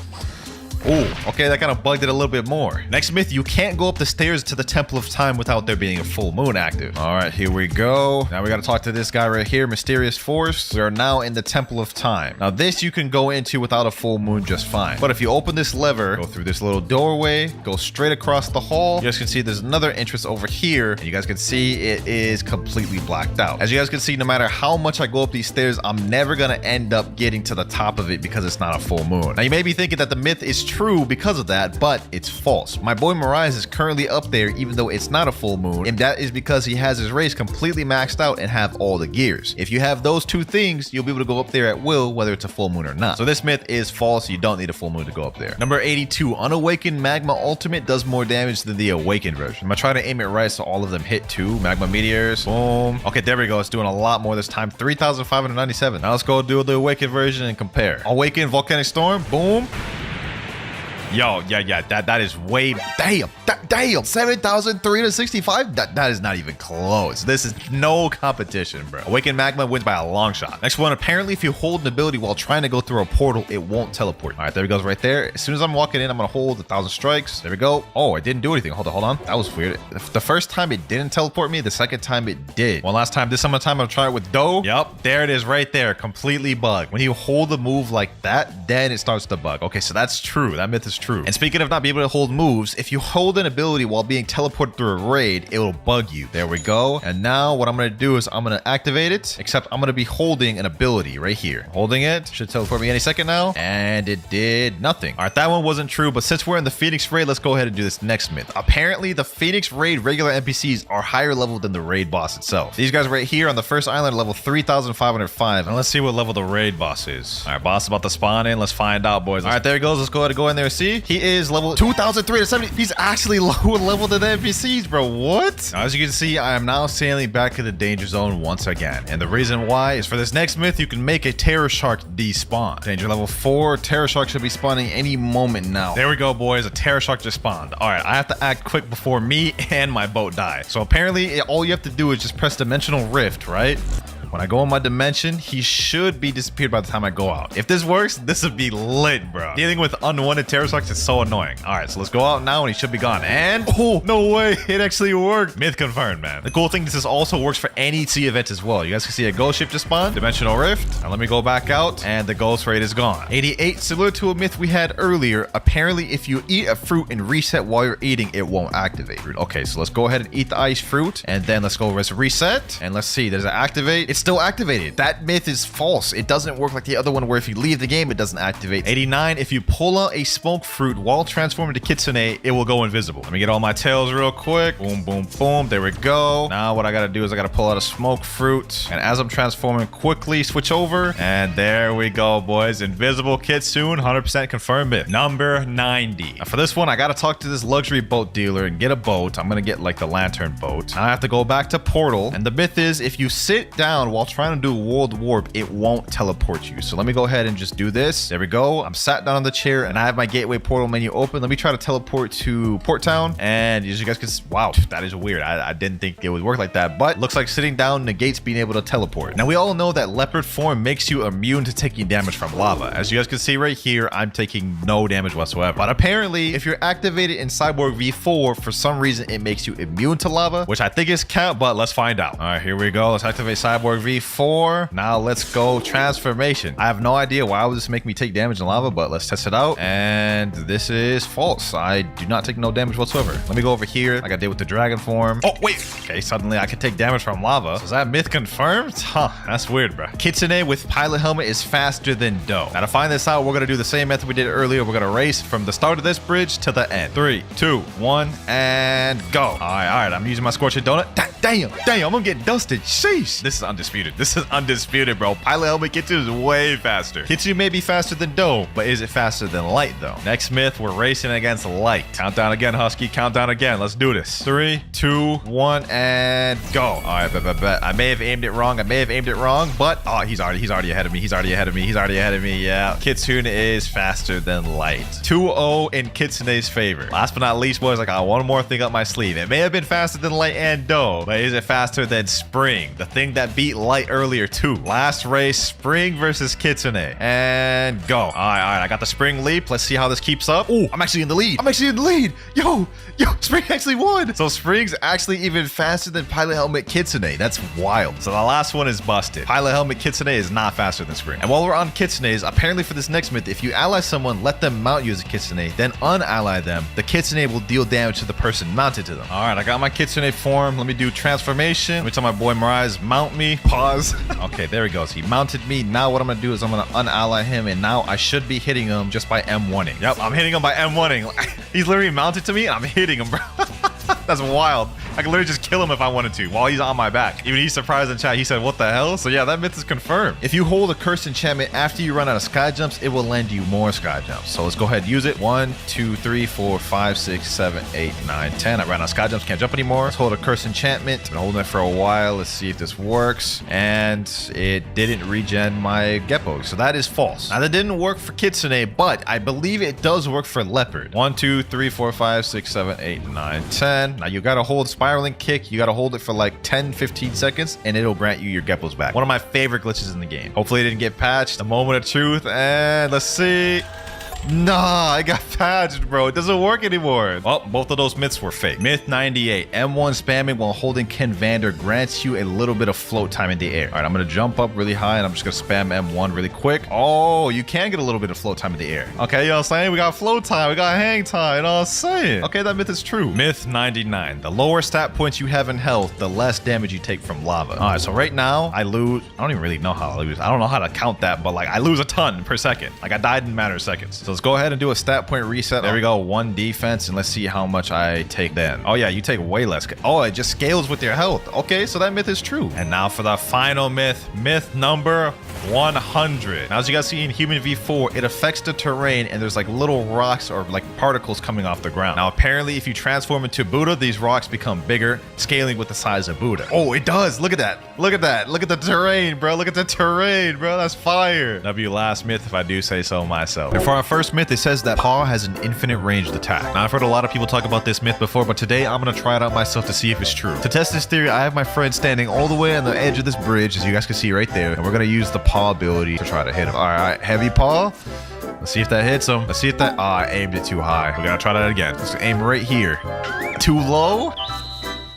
Oh, okay, that kind of bugged it a little bit more. Next myth, you can't go up the stairs to the Temple of Time without there being a full moon active. All right, here we go. Now we got to talk to this guy right here, Mysterious Force. We are now in the Temple of Time. Now this you can go into without a full moon just fine. But if you open this lever, go through this little doorway, go straight across the hall, you guys can see there's another entrance over here. And you guys can see it is completely blacked out. As you guys can see, no matter how much I go up these stairs, I'm never going to end up getting to the top of it because it's not a full moon. Now you may be thinking that the myth is true because of that, but it's false. My boy Mirage is currently up there even though it's not a full moon, and that is because he has his race completely maxed out and have all the gears. If you have those two things, you'll be able to go up there at will, whether it's a full moon or not. So this myth is false. You don't need a full moon to go up there. Number 82, Unawakened Magma Ultimate does more damage than the Awakened version. I'm gonna try to aim it right so all of them hit too. Magma Meteors, boom. Okay, there we go. It's doing a lot more this time. 3,597. Now let's go do the Awakened version and compare. Awakened Volcanic Storm, boom. Yo, yeah, that is way, damn, 7,365. That is not even close. This is no competition, bro. Awakened Magma wins by a long shot. Next one, apparently if you hold an ability while trying to go through a portal, it won't teleport. All right, there it goes right there. As soon as I'm walking in, I'm gonna hold 1,000 strikes. There we go. Oh, it didn't do anything. Hold on. That was weird. The first time it didn't teleport me, the second time it did. One last time, this time I'm gonna try it with Doe. Yep, there it is right there, completely bugged. When you hold the move like that, then it starts to bug. Okay, so that's true. That myth is true. And speaking of not being able to hold moves, if you hold an ability while being teleported through a raid, it will bug you. There we go. And now what I'm going to do is I'm going to activate it, except I'm going to be holding an ability right here. Holding it. Should teleport me any second now. And it did nothing. All right, that one wasn't true, but since we're in the Phoenix raid, let's go ahead and do this next myth. Apparently, the Phoenix raid regular NPCs are higher level than the raid boss itself. These guys right here on the first island are level 3,505. And let's see what level the raid boss is. All right, boss about to spawn in. Let's find out, boys. All right, there he goes. Let's go ahead and go in there and see. He is level 2,370. He's actually lower level than the NPCs, bro. What? Now, as you can see, I am now sailing back in the danger zone once again. And the reason why is for this next myth, you can make a Terror Shark despawn. Danger level 4. Terror Shark should be spawning any moment now. There we go, boys. A Terror Shark just spawned. All right, I have to act quick before me and my boat die. So apparently, all you have to do is just press Dimensional Rift, right? When I go in my dimension, he should be disappeared by the time I go out. If this works, this would be lit, bro. Dealing with unwanted Terror Sharks is so annoying. All right, so let's go out now and he should be gone. And, oh, no way. It actually worked. Myth confirmed, man. The cool thing is this also works for any sea event as well. You guys can see a ghost ship just spawned, Dimensional Rift. Now let me go back out and the ghost raid is gone. 88, similar to a myth we had earlier. Apparently, if you eat a fruit and reset while you're eating, it won't activate. Okay, so let's go ahead and eat the ice fruit and then let's go reset. And let's see, does it activate? It's still activated. That myth is false. It doesn't work like the other one where if you leave the game, it doesn't activate. 89, if you pull out a smoke fruit while transforming to Kitsune, it will go invisible. Let me get all my tails real quick. Boom, boom, boom. There we go. Now what I gotta do is I gotta pull out a smoke fruit. And as I'm transforming, quickly switch over. And there we go, boys. Invisible Kitsune, 100% confirmed myth. Number 90. Now for this one, I gotta talk to this luxury boat dealer and get a boat. I'm gonna get like the lantern boat. Now I have to go back to Portal. And the myth is if you sit down while trying to do world warp, it won't teleport you. So let me go ahead and just do this. There we go. I'm sat down on the chair and I have my gateway portal menu open. Let me try to teleport to Port Town. And as you guys can see, wow, that is weird. I didn't think it would work like that, but looks like sitting down negates being able to teleport. Now we all know that leopard form makes you immune to taking damage from lava. As you guys can see right here, I'm taking no damage whatsoever. But apparently, if you're activated in Cyborg V4, for some reason, it makes you immune to lava, which I think is count, but let's find out. All right, here we go. Let's activate Cyborg V4. Now let's go transformation. I have no idea why would this make me take damage in lava, but let's test it out. And this is false. I do not take no damage whatsoever. Let me go over here. I got to deal with the dragon form. Oh, wait. Okay, suddenly I can take damage from lava. Is that myth confirmed? Huh, that's weird, bro. Kitsune with pilot helmet is faster than Doe. Now to find this out, we're going to do the same method we did earlier. We're going to race from the start of this bridge to the end. 3, 2, 1, and go. All right. I'm using my scorching donut. Damn, I'm going to get dusted. Sheesh. This is undisputed. Undisputed, bro. Pilot helmet Kitsune is way faster. Kitsune may be faster than Doe, but is it faster than Light though? Next myth, we're racing against Light. Countdown again, Husky. Countdown again. Let's do this. 3, 2, 1, and go. All right, bet. I may have aimed it wrong. But oh, he's already ahead of me. He's already ahead of me. Yeah. Kitsune is faster than Light. 2-0 in Kitsune's favor. Last but not least, boys, I got one more thing up my sleeve. It may have been faster than Light and Doe, but is it faster than Spring? The thing that beat light earlier too. Last race, Spring versus Kitsune. And go. All right. I got the Spring leap. Let's see how this keeps up. Oh, I'm actually in the lead. Yo, Spring actually won. So Spring's actually even faster than Pilot Helmet Kitsune. That's wild. So the last one is busted. Pilot Helmet Kitsune is not faster than Spring. And while we're on Kitsunes, apparently for this next myth, if you ally someone, let them mount you as a Kitsune, then unally them, the Kitsune will deal damage to the person mounted to them. All right, I got my Kitsune form. Let me do transformation. Let me tell my boy Mirage, mount me. Pause. Okay, there he goes. He mounted me. Now what I'm gonna do is I'm gonna unally him, and now I should be hitting him just by M1ing. Yep, I'm hitting him by M1ing. He's literally mounted to me, and I'm hitting him, bro. That's wild. I can literally just kill him if I wanted to while he's on my back. Even he's surprised in chat. He said, what the hell? So yeah, that myth is confirmed. If you hold a cursed enchantment after you run out of sky jumps, it will lend you more sky jumps. So let's go ahead and use it. 1, 2, 3, 4, 5, 6, 7, 8, 9, 10. I ran out of sky jumps. Can't jump anymore. Let's hold a cursed enchantment. Been holding it for a while. Let's see if this works. And it didn't regen my Geppo. So that is false. Now that didn't work for Kitsune, but I believe it does work for Leopard. 1, 2, 3, 4, 5, 6, 7, 8, 9, 10. Now you gotta hold spiraling kick. You gotta hold it for like 10, 15 seconds and it'll grant you your Geppos back. One of my favorite glitches in the game. Hopefully it didn't get patched. The moment of truth, and let's see. Nah, I got patched, bro. It doesn't work anymore. Well, both of those myths were fake. Myth 98. M1 spamming while holding Ken Vander grants you a little bit of float time in the air. All right, I'm going to jump up really high, and I'm just going to spam M1 really quick. Oh, you can get a little bit of float time in the air. Okay, you know what I'm saying? We got float time. We got hang time. You know what I'm saying? Okay, that myth is true. Myth 99. The lower stat points you have in health, the less damage you take from lava. All right, so right now, I lose. I don't even really know how I lose. I don't know how to count that, but like I lose a ton per second. Like I died in a matter of seconds. So let's go ahead and do a stat point reset. There we go. 1 defense, and let's see how much I take then. Oh yeah, you take way less. Oh, it just scales with your health. Okay, so that myth is true. And now for the final myth. Myth number 100. Now, as you guys see in Human V4, it affects the terrain, and there's like little rocks or like particles coming off the ground. Now, apparently, if you transform into Buddha, these rocks become bigger, scaling with the size of Buddha. Oh, it does. Look at that. Look at that. Look at the terrain, bro. Look at the terrain, bro. That's fire. That'll be your last myth if I do say so myself. And for our first myth, it says that Paw has an infinite ranged attack. Now, I've heard a lot of people talk about this myth before, but today I'm going to try it out myself to see if it's true. To test this theory, I have my friend standing all the way on the edge of this bridge, as you guys can see right there, and we're going to use the Paw ability to try to hit him. All right, heavy Paw. Let's see if that hits him. Let's see if that... Oh, I aimed it too high. We gotta try that again. Let's aim right here. Too low?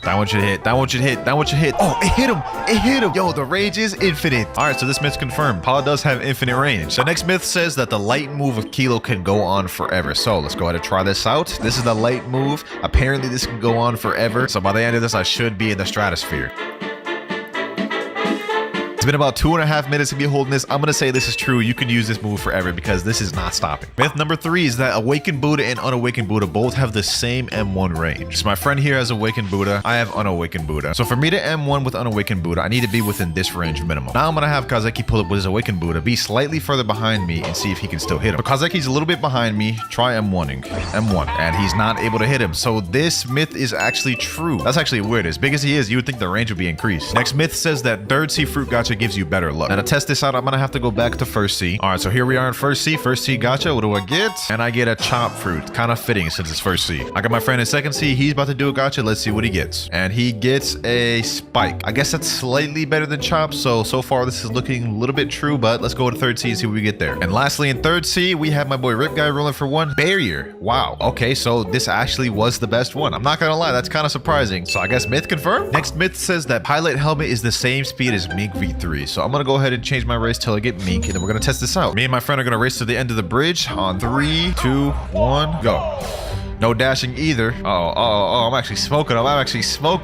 That one should hit. That one should hit. That one should hit. Oh, it hit him. It hit him. Yo, the range is infinite. All right, so this myth's confirmed. Paw does have infinite range. The next myth says that the light move of Kilo can go on forever. So let's go ahead and try this out. This is the light move. Apparently, this can go on forever. So by the end of this, I should be in the stratosphere. It's been about 2.5 minutes of me holding this. I'm going to say this is true. You can use this move forever because this is not stopping. Myth number 3 is that Awakened Buddha and Unawakened Buddha both have the same M1 range. So my friend here has Awakened Buddha. I have Unawakened Buddha. So for me to M1 with Unawakened Buddha, I need to be within this range minimum. Now I'm going to have Kazeki pull up with his Awakened Buddha, be slightly further behind me and see if he can still hit him. But Kazeki's a little bit behind me. Try M1ing. M1. And he's not able to hit him. So this myth is actually true. That's actually weird. As big as he is, you would think the range would be increased. Next myth says that Third Sea Fruit Gacha gives you better luck. Now to test this out, I'm gonna have to go back to First Sea. All right, so here we are in First Sea. First Sea Gacha. What do I get? And I get a Chop Fruit. Kind of fitting since it's First Sea. I got my friend in Second Sea. He's about to do a Gacha. Let's see what he gets. And he gets a Spike. I guess that's slightly better than Chop. So far this is looking a little bit true, but let's go to Third Sea and see what we get there. And lastly, in Third Sea, we have my boy Rip Guy rolling for 1 barrier. Wow. Okay, so this actually was the best one. I'm not gonna lie, that's kind of surprising. So I guess myth confirmed. Next myth says that Pilot Helmet is the same speed as Mink V3. So I'm gonna go ahead and change my race till I get Mink, and then we're gonna test this out. Me and my friend are gonna race to the end of the bridge on 3, 2, 1, go. No dashing either. Oh, I'm actually smoking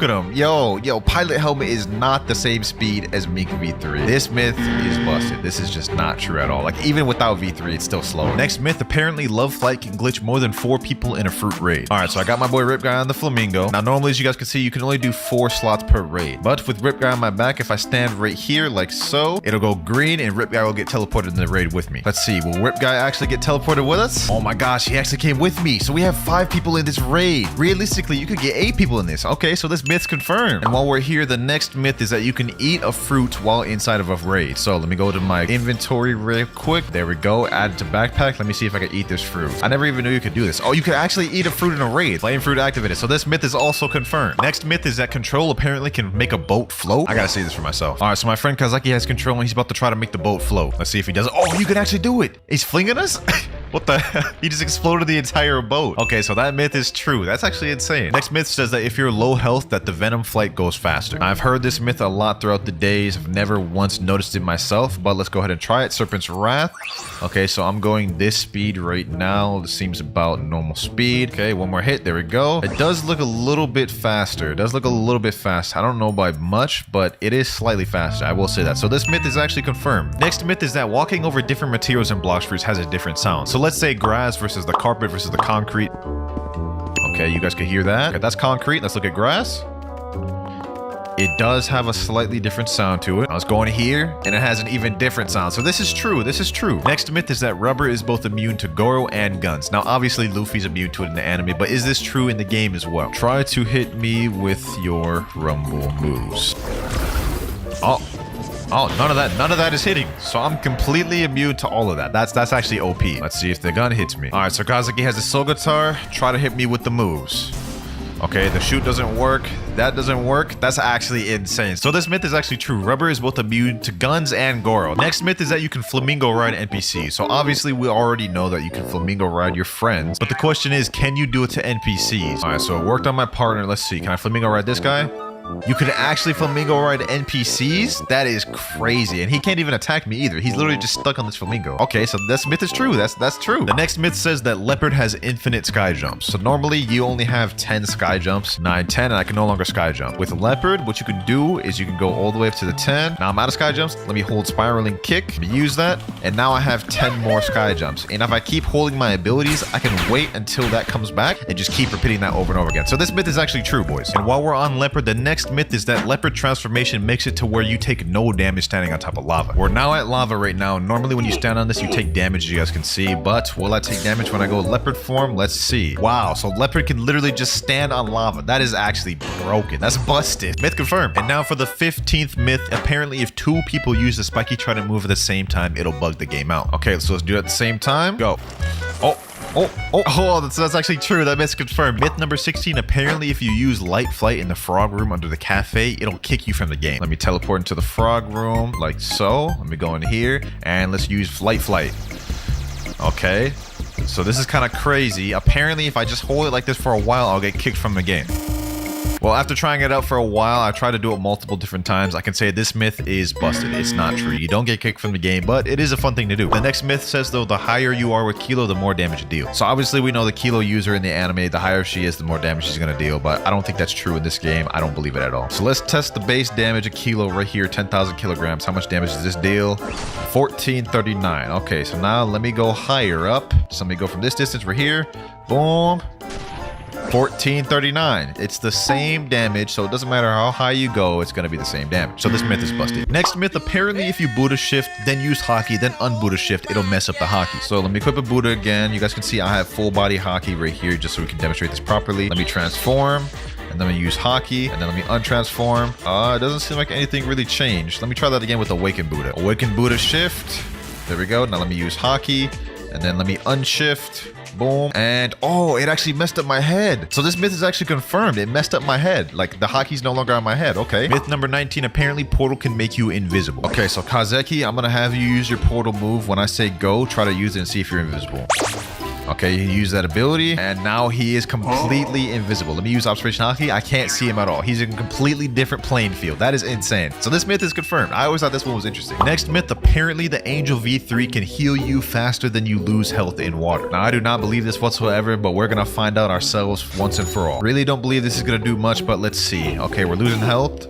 him. Yo, Pilot Helmet is not the same speed as Mink V3. This myth is busted. This is just not true at all. Like, even without V3, it's still slow. Next myth, apparently Love Flight can glitch more than 4 people in a fruit raid. All right, so I got my boy Rip Guy on the Flamingo. Now, normally, as you guys can see, you can only do 4 slots per raid. But with Rip Guy on my back, if I stand right here, like so, it'll go green, and Rip Guy will get teleported in the raid with me. Let's see, will Rip Guy actually get teleported with us? Oh my gosh, he actually came with me. So we have 5 5 people in this raid. Realistically, you could get 8 people in this. Okay, so this myth's confirmed. And while we're here, the next myth is that you can eat a fruit while inside of a raid. So let me go to my inventory real quick. There we go. Add it to backpack. Let me see if I can eat this fruit. I never even knew you could do this. Oh, you could actually eat a fruit in a raid. Flame fruit activated. So this myth is also confirmed. Next myth is that control apparently can make a boat float. I gotta see this for myself. All right, so my friend Kazaki has control and he's about to try to make the boat float. Let's see if he does it. Oh, you can actually do it. He's flinging us? What the hell? He just exploded the entire boat. Okay, so that myth is true. That's actually insane. Next myth says that if you're low health, that the venom flight goes faster. I've heard this myth a lot throughout the days. I've never once noticed it myself, but let's go ahead and try it. Serpent's Wrath. Okay, so I'm going this speed right now. This seems about normal speed. Okay, one more hit. There we go. It does look a little bit faster. It does look a little bit fast. I don't know by much, but it is slightly faster. I will say that. So this myth is actually confirmed. Next myth is that walking over different materials in Blox Fruits has a different sound. So let's say grass versus the carpet versus the concrete. Okay, you guys can hear that. Okay, that's concrete. Let's look at grass. It does have a slightly different sound to it. I was going here, and it has an even different sound. So this is true. This is true. Next myth is that rubber is both immune to Goro and guns. Now, obviously, Luffy's immune to it in the anime, but is this true in the game as well? Try to hit me with your rumble moves. Oh, none of that is hitting. So I'm completely immune to all of that. That's actually OP. Let's see if the gun hits me. All right, so Kazaki has a soul guitar. Try to hit me with the moves. Okay, the shoot doesn't work. That doesn't work. That's actually insane. So this myth is actually true. Rubber is both immune to guns and Goro. Next myth is that you can flamingo ride NPCs. So obviously we already know that you can flamingo ride your friends. But the question is, can you do it to NPCs? All right, so it worked on my partner. Let's see. Can I flamingo ride this guy? You could actually flamingo ride NPCs? That is crazy. And he can't even attack me either. He's literally just stuck on this flamingo. Okay, so this myth is true. That's true. The next myth says that leopard has infinite sky jumps. So normally you only have 10 sky jumps, 9, 10, and I can no longer sky jump. With leopard, what you can do is you can go all the way up to the 10. Now I'm out of sky jumps. Let me hold spiraling kick. Let me use that. And now I have 10 more sky jumps. And if I keep holding my abilities, I can wait until that comes back and just keep repeating that over and over again. So this myth is actually true, boys. And while we're on leopard, the next myth is that leopard transformation makes it to where you take no damage standing on top of lava. We're now at lava right now. Normally when you stand on this, you take damage, you guys can see, but will I take damage when I go leopard form? Let's see. Wow, so leopard can literally just stand on lava. That is actually broken. That's busted. Myth confirmed. And now for the 15th myth, apparently if 2 people use the spiky trident move at the same time, it'll bug the game out. Okay, so let's do it at the same time. Go. Oh, that's actually true. That myth's confirmed. Myth number 16. Apparently, if you use light flight in the frog room under the cafe, it'll kick you from the game. Let me teleport into the frog room like so. Let me go in here and let's use light flight. Okay. So this is kind of crazy. Apparently, if I just hold it like this for a while, I'll get kicked from the game. Well, after trying it out for a while, I tried to do it multiple different times. I can say this myth is busted. It's not true. You don't get kicked from the game, but it is a fun thing to do. The next myth says, though, the higher you are with Kilo, the more damage you deal. So obviously, we know the Kilo user in the anime, the higher she is, the more damage she's going to deal, but I don't think that's true in this game. I don't believe it at all. So let's test the base damage of Kilo right here, 10,000 kilograms. How much damage does this deal? 1439. Okay, so now let me go higher up. So let me go from this distance right here. Boom. 1439. It's the same damage, so it doesn't matter how high you go, it's gonna be the same damage. So this myth is busted. Next myth, apparently if you Buddha shift, then use Haki, then un-Buddha shift, it'll mess up the Haki. So let me equip a Buddha again. You guys can see I have full body Haki right here just so we can demonstrate this properly. Let me transform. And then we use Haki, and then let me untransform. It doesn't seem like anything really changed. Let me try that again with Awakened Buddha. Awakened Buddha shift. There we go. Now let me use Haki, and then let me unshift. Boom. And oh, it actually messed up my head. So this myth is actually confirmed. It messed up my head. Like the Haki's no longer on my head. Okay. Myth number 19. Apparently portal can make you invisible. Okay, so Kazeki, I'm gonna have you use your portal move. When I say go, try to use it and see if you're invisible. Okay, he used that ability, and now he is completely invisible. Let me use Observation Haki. I can't see him at all. He's in a completely different playing field. That is insane. So this myth is confirmed. I always thought this one was interesting. Next myth, apparently the Angel V3 can heal you faster than you lose health in water. Now, I do not believe this whatsoever, but we're gonna find out ourselves once and for all. Really don't believe this is gonna do much, but let's see. Okay, we're losing health.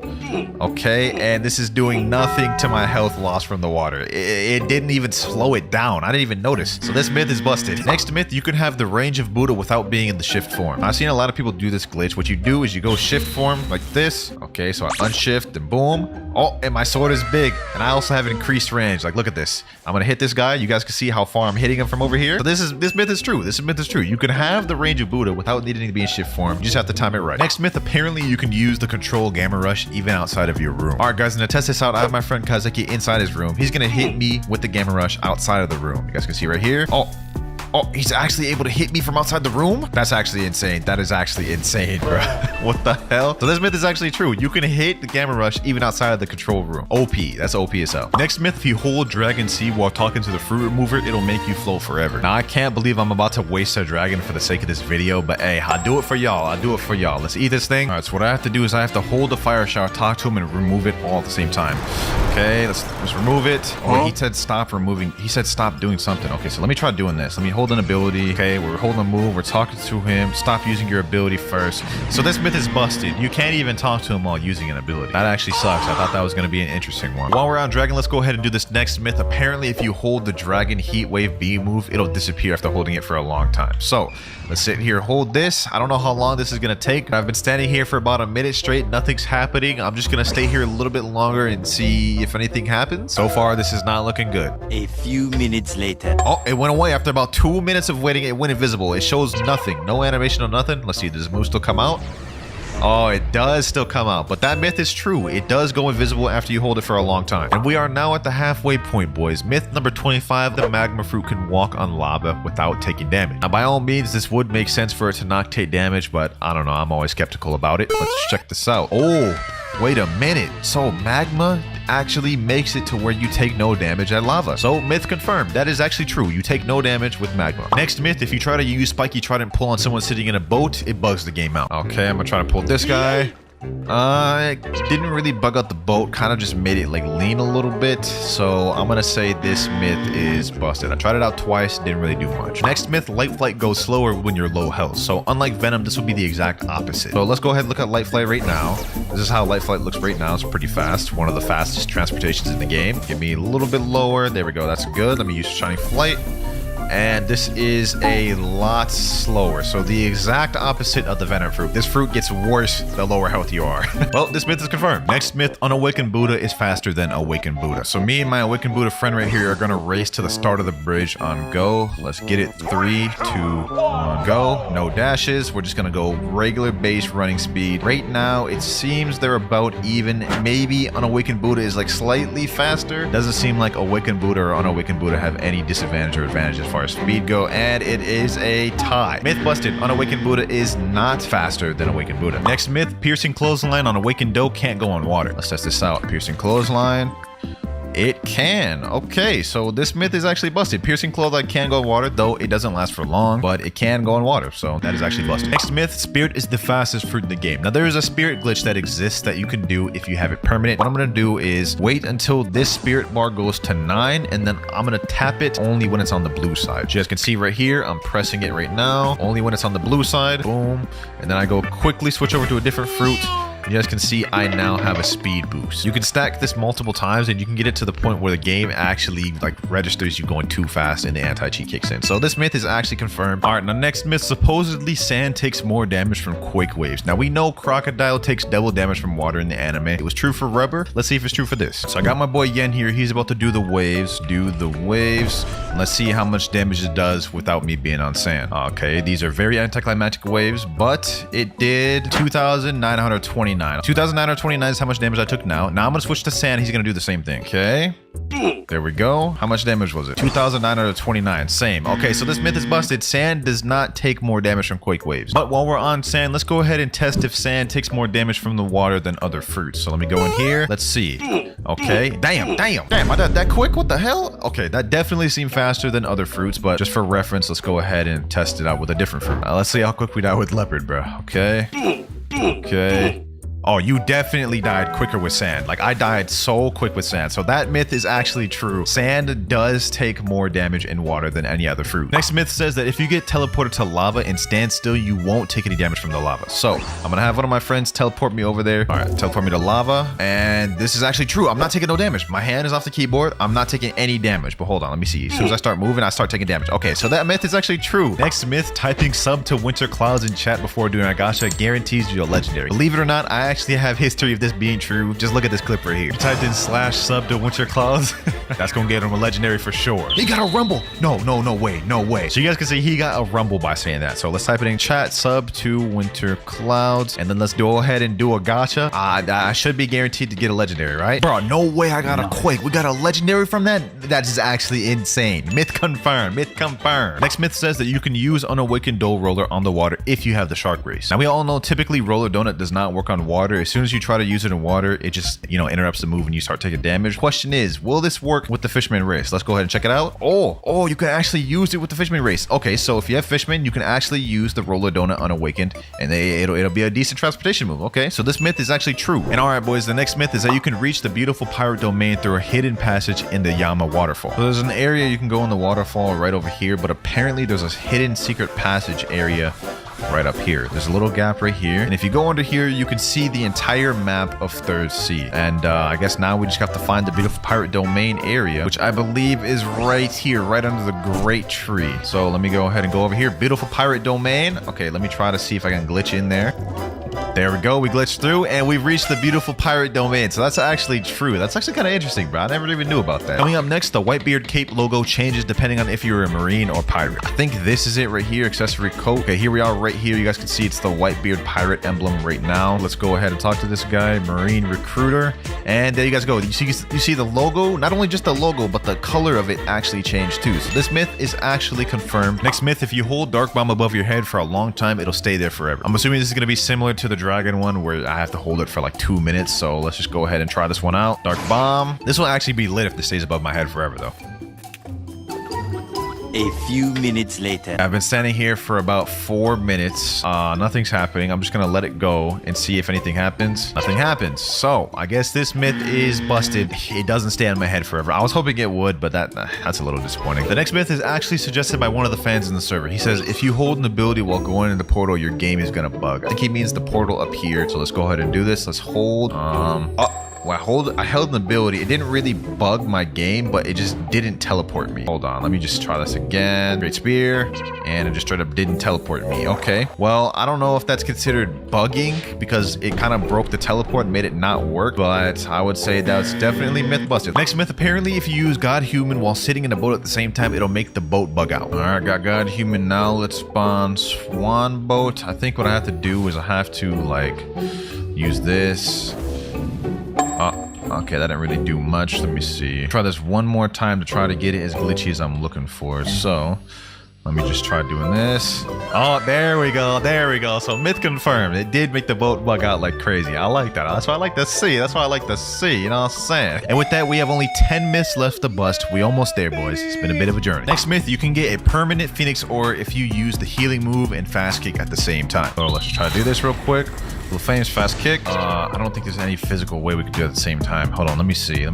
Okay, and this is doing nothing to my health loss from the water. It didn't even slow it down. I didn't even notice. So this myth is busted. Next myth myth, you can have the range of Buddha without being in the shift form. I've seen a lot of people do this glitch. What you do is you go shift form like this. Okay, so I unshift and boom. Oh, and my sword is big. And I also have increased range. Like, look at this. I'm gonna hit this guy. You guys can see how far I'm hitting him from over here. So this myth is true. This myth is true. You can have the range of Buddha without needing to be in shift form. You just have to time it right. Next myth, apparently you can use the control gamma rush even outside of your room. All right, guys, I'm gonna test this out. I have my friend Kazeki inside his room. He's gonna hit me with the gamma rush outside of the room. You guys can see right here. Oh, he's actually able to hit me from outside the room? That's actually insane. That is actually insane, bro. What the hell? So this myth is actually true. You can hit the gamma rush even outside of the control room. OP. That's OP as hell. Next myth, if you hold Dragon Seed while talking to the fruit remover, it'll make you flow forever. Now, I can't believe I'm about to waste a dragon for the sake of this video, but hey, I'll do it for y'all. I'll do it for y'all. Let's eat this thing. All right, so what I have to do is I have to hold the fire shower, talk to him, and remove it all at the same time. Okay, let's remove it. Oh, he said stop removing. He said stop doing something. Okay, so let me try doing this. Let me hold an ability. Okay, we're holding a move. We're talking to him. Stop using your ability first. So this myth is busted. You can't even talk to him while using an ability. That actually sucks. I thought that was going to be an interesting one. While we're on Dragon, let's go ahead and do this next myth. Apparently, if you hold the Dragon Heat Wave B move, it'll disappear after holding it for a long time. So let's sit here, hold this. I don't know how long this is going to take. I've been standing here for about a minute straight. Nothing's happening. I'm just going to stay here a little bit longer and see if anything happens. So far, this is not looking good. A few minutes later. Oh, it went away after about 2 minutes of waiting. It went invisible. It shows nothing. No animation or nothing. Let's see. Does the move still come out? Oh, it does still come out, but that myth is true. It does go invisible after you hold it for a long time. And we are now at the halfway point, boys. Myth number 25, the magma fruit can walk on lava without taking damage. Now, by all means, this would make sense for it to not take damage, but I don't know. I'm always skeptical about it. Let's check this out. Oh, wait a minute. So magma actually makes it to where you take no damage at lava. So myth confirmed. That is actually true. You take no damage with magma. Next myth, if you try to use spiky trident pull on someone sitting in a boat, it bugs the game out. Okay, I'm gonna try to pull this guy. It didn't really bug out the boat, kind of just made it like lean a little bit. So I'm gonna say this myth is busted. I tried it out twice, didn't really do much. Next myth, light flight goes slower when you're low health. So unlike Venom, this would be the exact opposite. So let's go ahead and look at light flight right now. This is how light flight looks right now. It's pretty fast. One of the fastest transportations in the game. Give me a little bit lower. There we go. That's good. Let me use shining flight. And this is a lot slower. So the exact opposite of the Venom fruit. This fruit gets worse the lower health you are. Well, this myth is confirmed. Next myth, unawakened Buddha is faster than awakened Buddha. So me and my awakened Buddha friend right here are gonna race to the start of the bridge on go. Let's get it. 3, 2, 1, go. No dashes. We're just gonna go regular base running speed. Right now, it seems they're about even. Maybe unawakened Buddha is like slightly faster. Doesn't seem like awakened Buddha or unawakened Buddha have any disadvantage or advantage as far as speed go, and it is a tie. Myth busted. Unawakened Buddha is not faster than awakened Buddha. Next myth, piercing clothesline on awakened dough can't go on water. Let's test this out. Piercing clothesline. It can. Okay, so this myth is actually busted. Piercing clothesline can go in water, though it doesn't last for long, but it can go in water, so that is actually busted. Next myth, spirit is the fastest fruit in the game. Now, there is a spirit glitch that exists that you can do if you have it permanent. What I'm going to do is wait until this spirit bar goes to 9, and then I'm going to tap it only when it's on the blue side. You guys can see right here, I'm pressing it right now, only when it's on the blue side. Boom. And then I go quickly switch over to a different fruit. You guys can see I now have a speed boost. You can stack this multiple times and you can get it to the point where the game actually like registers you going too fast and the anti-cheat kicks in. So this myth is actually confirmed. All right, now next myth, supposedly sand takes more damage from quake waves. Now we know crocodile takes double damage from water in the anime. It was true for rubber. Let's see if it's true for this. So I got my boy Yen here. He's about to do the waves. Let's see how much damage it does without me being on sand. Okay, these are very anticlimactic waves, but it did 2,929. 2,929 is how much damage I took now. Now I'm going to switch to sand. He's going to do the same thing. Okay. There we go. How much damage was it? 2,929. Same. Okay, so this myth is busted. Sand does not take more damage from quake waves. But while we're on sand, let's go ahead and test if sand takes more damage from the water than other fruits. So let me go in here. Let's see. Okay. Damn. I did that quick? What the hell? Okay, that definitely seemed faster than other fruits, but just for reference, let's go ahead and test it out with a different fruit. Let's see how quick we die with leopard, bro. Okay. Oh, you definitely died quicker with sand. Like, I died so quick with sand. So that myth is actually true. Sand does take more damage in water than any other fruit. Next myth says that if you get teleported to lava and stand still, you won't take any damage from the lava. So I'm gonna have one of my friends teleport me over there. All right, teleport me to lava. And this is actually true. I'm not taking no damage. My hand is off the keyboard. I'm not taking any damage. But hold on, let me see. As soon as I start moving, I start taking damage. Okay, so that myth is actually true. Next myth, typing sub to WinterKloudz in chat before doing a gacha guarantees you a legendary. Believe it or not, I actually have history of this being true. Just look at this clip right here. You typed in /sub to WinterKloudz. That's gonna get him a legendary for sure. He got a rumble. No way, no way. So you guys can see he got a rumble by saying that. So let's type it in chat, sub to WinterKloudz, and then let's go ahead and do a gacha. I should be guaranteed to get a legendary, right? Bro, no way I got a quake. We got a legendary from that? That is actually insane. Myth confirmed, myth confirmed. Next myth says that you can use unawakened dough roller on the water if you have the shark race. Now we all know typically roller donut does not work on water. As soon as you try to use it in water, it just, interrupts the move and you start taking damage. Question is, will this work with the Fishman race? Let's go ahead and check it out. Oh, you can actually use it with the Fishman race. Okay, so if you have Fishman, you can actually use the roller donut unawakened and it'll be a decent transportation move. Okay, so this myth is actually true. And all right, boys, the next myth is that you can reach the beautiful pirate domain through a hidden passage in the Yama waterfall. So there's an area you can go in the waterfall right over here, but apparently there's a hidden secret passage area right up here. There's a little gap right here, and if you go under here, you can see the entire map of Third Sea. And I guess now we just have to find the beautiful pirate domain area, which I believe is right here, right under the great tree. So let me go ahead and go over here. Beautiful pirate domain. Okay, let me try to see if I can glitch in there. There we go. We glitched through and we've reached the beautiful pirate domain. So that's actually true. That's actually kind of interesting, bro. I never even knew about that. Coming up next, the Whitebeard cape logo changes depending on if you're a marine or pirate. I think this is it right here. Accessory coat. Okay, here we are right here. You guys can see it's the Whitebeard pirate emblem right now. Let's go ahead and talk to this guy, marine recruiter. And there you guys go. You see the logo? Not only just the logo, but the color of it actually changed too. So this myth is actually confirmed. Next myth, if you hold Dark Bomb above your head for a long time, it'll stay there forever. I'm assuming this is going to be similar to the dragon one where I have to hold it for like 2 minutes. So let's just go ahead and try this one out. Dark Bomb. This will actually be lit if this stays above my head forever though. A few minutes later. I've been standing here for about 4 minutes. Nothing's happening. I'm just gonna let it go and see if anything happens. Nothing happens. So I guess this myth is busted. It doesn't stay on my head forever. I was hoping it would, but that's a little disappointing. The next myth is actually suggested by one of the fans in the server. He says if you hold an ability while going in the portal, your game is gonna bug. I think he means the portal up here. So let's go ahead and do this. Let's hold. Well, I held an ability. It didn't really bug my game, but it just didn't teleport me. Hold on, let me just try this again. Great spear, and it just straight up didn't teleport me. Okay, well, I don't know if that's considered bugging because it kind of broke the teleport and made it not work, but I would say that's definitely myth busted. Next myth, apparently if you use God Human while sitting in a boat at the same time, it'll make the boat bug out. All right, got God Human now. Let's spawn Swan Boat. I think what I have to do is I have to like use this. Okay, that didn't really do much. Let me see. Try this one more time to try to get it as glitchy as I'm looking for. So let me just try doing this. Oh, there we go. There we go. So myth confirmed. It did make the boat bug out like crazy. I like that. That's what I like to see. That's what I like to see. You know what I'm saying? And with that, we have only 10 myths left to bust. We almost there, boys. It's been a bit of a journey. Next myth, you can get a permanent Phoenix Ore if you use the healing move and fast kick at the same time. So let's try to do this real quick. Little famous fast kick. I don't think there's any physical way we could do it at the same time. Hold on, let me see.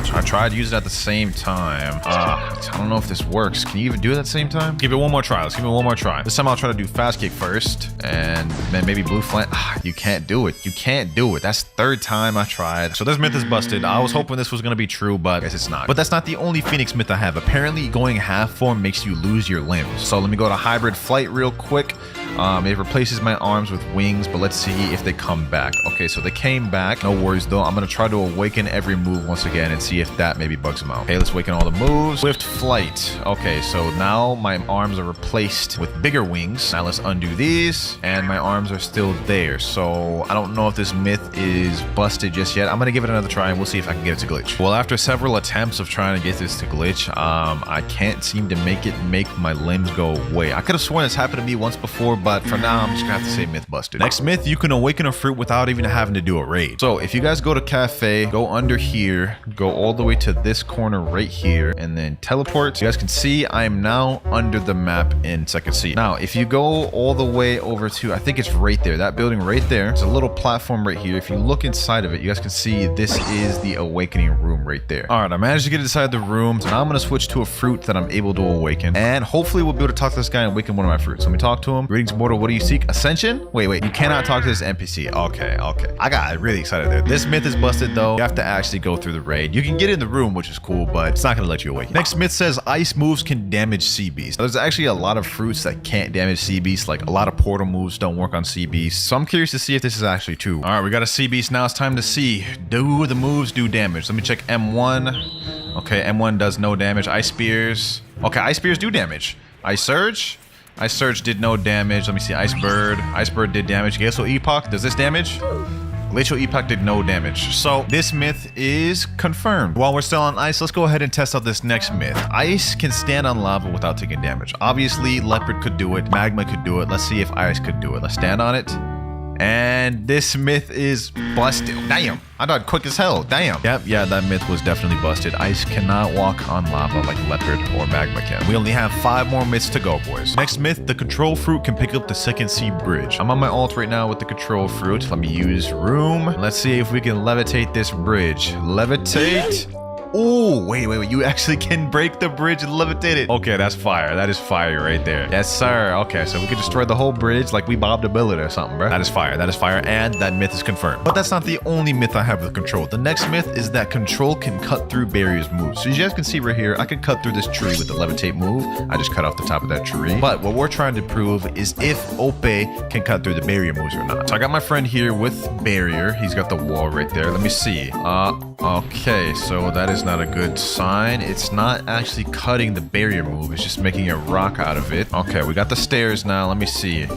So I tried to use it at the same time. I don't know if this works. Can you even do it at the same time? Give it one more try. Let's give it one more try. This time I'll try to do fast kick first, and then maybe blue flame. You can't do it. You can't do it. That's the third time I tried. So this myth is busted. I was hoping this was gonna be true, but I guess it's not. But that's not the only Phoenix myth I have. Apparently, going half form makes you lose your limbs. So let me go to hybrid flight real quick. It replaces my arms with wings, but let's see if they come back. Okay, so they came back. No worries though. I'm gonna try to awaken every move once again and see if that maybe bugs them out. Okay, let's awaken all the moves. Swift flight. Okay, so now my arms are replaced with bigger wings. Now let's undo these, and my arms are still there. So I don't know if this myth is busted just yet. I'm gonna give it another try and we'll see if I can get it to glitch. Well, after several attempts of trying to get this to glitch, I can't seem to make it make my limbs go away. I could have sworn this happened to me once before, but for now, I'm just gonna have to say myth busted. Next myth, you can awaken a fruit without even having to do a raid. So if you guys go to cafe, go under here, go all the way to this corner right here, and then teleport. So you guys can see I am now under the map in second C. Now, if you go all the way over to, I think it's right there, that building right there, there's a little platform right here. If you look inside of it, you guys can see this is the awakening room right there. All right, I managed to get inside the room. So now I'm gonna switch to a fruit that I'm able to awaken, and hopefully we'll be able to talk to this guy and awaken one of my fruits. Let me talk to him. Greetings, mortal. What do you seek? Ascension? Wait. You cannot talk to this NPC. Okay. I got really excited there. This myth is busted though. You have to actually go through the raid. You can get in the room, which is cool, but it's not gonna let you awaken. Next myth says ice moves can damage sea beasts. There's actually a lot of fruits that can't damage sea beasts. Like a lot of portal moves don't work on sea beasts. So I'm curious to see if this is actually true. All right, we got a sea beast. Now it's time to see, do the moves do damage? Let me check M1. Okay, M1 does no damage. Ice spears. Okay, ice spears do damage. Ice surge. Ice surge did no damage. Let me see. Ice bird. Ice bird did damage. Glacial epoch. Does this damage? Glacial epoch did no damage. So this myth is confirmed. While we're still on ice, let's go ahead and test out this next myth. Ice can stand on lava without taking damage. Obviously, leopard could do it. Magma could do it. Let's see if ice could do it. Let's stand on it. And this myth is busted. Damn. I died quick as hell. Damn. Yep, yeah, that myth was definitely busted. Ice cannot walk on lava like leopard or magma can. We only have 5 more myths to go, boys. Next myth, the control fruit can pick up the second sea bridge. I'm on my ult right now with the control fruit. Let me use room. Let's see if we can levitate this bridge. Levitate. Oh, wait. You actually can break the bridge and levitate it. Okay, that's fire. That is fire right there. Yes, sir. Okay, so we can destroy the whole bridge like we Bob the Builder or something, bro. That is fire. That is fire. And that myth is confirmed. But that's not the only myth I have with control. The next myth is that control can cut through barriers moves. So as you guys can see right here, I can cut through this tree with the levitate move. I just cut off the top of that tree. But what we're trying to prove is if Ope can cut through the barrier moves or not. So I got my friend here with barrier. He's got the wall right there. Let me see. Okay, so that is not a good sign. It's not actually cutting the barrier move. It's just making a rock out of it. Okay, we got the stairs now. Let me see.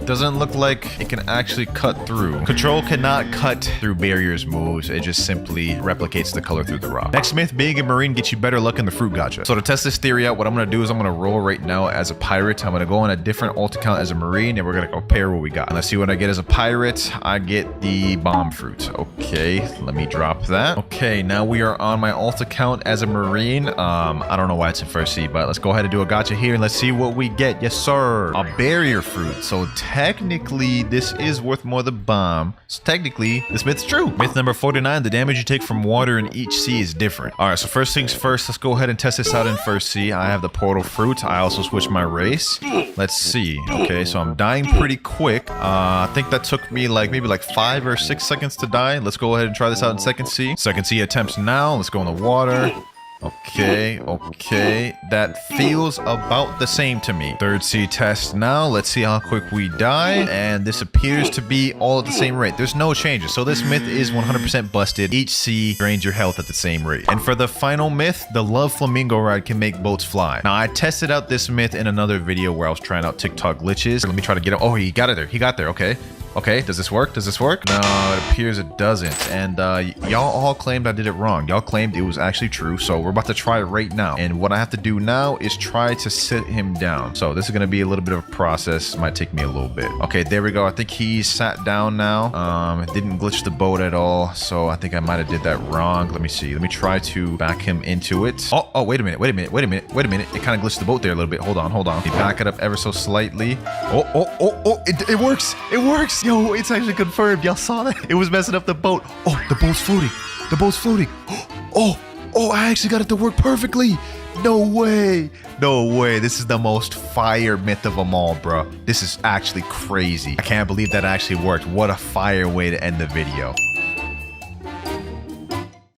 Doesn't look like it can actually cut through. Control cannot cut through barriers moves. It just simply replicates the color through the rock. Next myth, being a marine gets you better luck in the fruit gacha. So to test this theory out, what I'm gonna do is I'm gonna roll right now as a pirate. I'm gonna go on a different ult account as a marine, and we're gonna compare what we got. And let's see what I get as a pirate. I get the bomb fruit. Okay, let me drop that. Okay, now we are on my alt account as a marine. I don't know why it's in first C, but let's go ahead and do a gacha here and let's see what we get. Yes, sir. A barrier fruit. So technically, this is worth more than bomb. So technically, this myth's true. Myth number 49, the damage you take from water in each sea is different. All right, so first things first, let's go ahead and test this out in first sea. I have the portal fruit. I also switched my race. Let's see. Okay, so I'm dying pretty quick. I think that took me maybe 5 or 6 seconds to die. Let's go ahead and try this out in second sea. Second sea attempts now. Let's go in the water. Okay. That feels about the same to me. Third sea test now. Let's see how quick we die. And this appears to be all at the same rate. There's no changes. So this myth is 100% busted. Each sea drains your health at the same rate. And for the final myth, the love flamingo ride can make boats fly. Now, I tested out this myth in another video where I was trying out TikTok glitches. Let me try to get it. Oh, he got it there. He got there. Okay, does this work? No, it appears it doesn't. And y'all all claimed I did it wrong. Y'all claimed it was actually true. So we're about to try it right now. And what I have to do now is try to sit him down. So this is going to be a little bit of a process. Might take me a little bit. Okay, there we go. I think he sat down now. It didn't glitch the boat at all. So I think I might have did that wrong. Let me see. Let me try to back him into it. Oh, wait a minute. It kind of glitched the boat there a little bit. Hold on. Let me back it up ever so slightly. It works. Yo, it's actually confirmed. Y'all saw that? It was messing up the boat. Oh, the boat's floating. Oh, I actually got it to work perfectly. No way. This is the most fire myth of them all, bro. This is actually crazy. I can't believe that actually worked. What a fire way to end the video.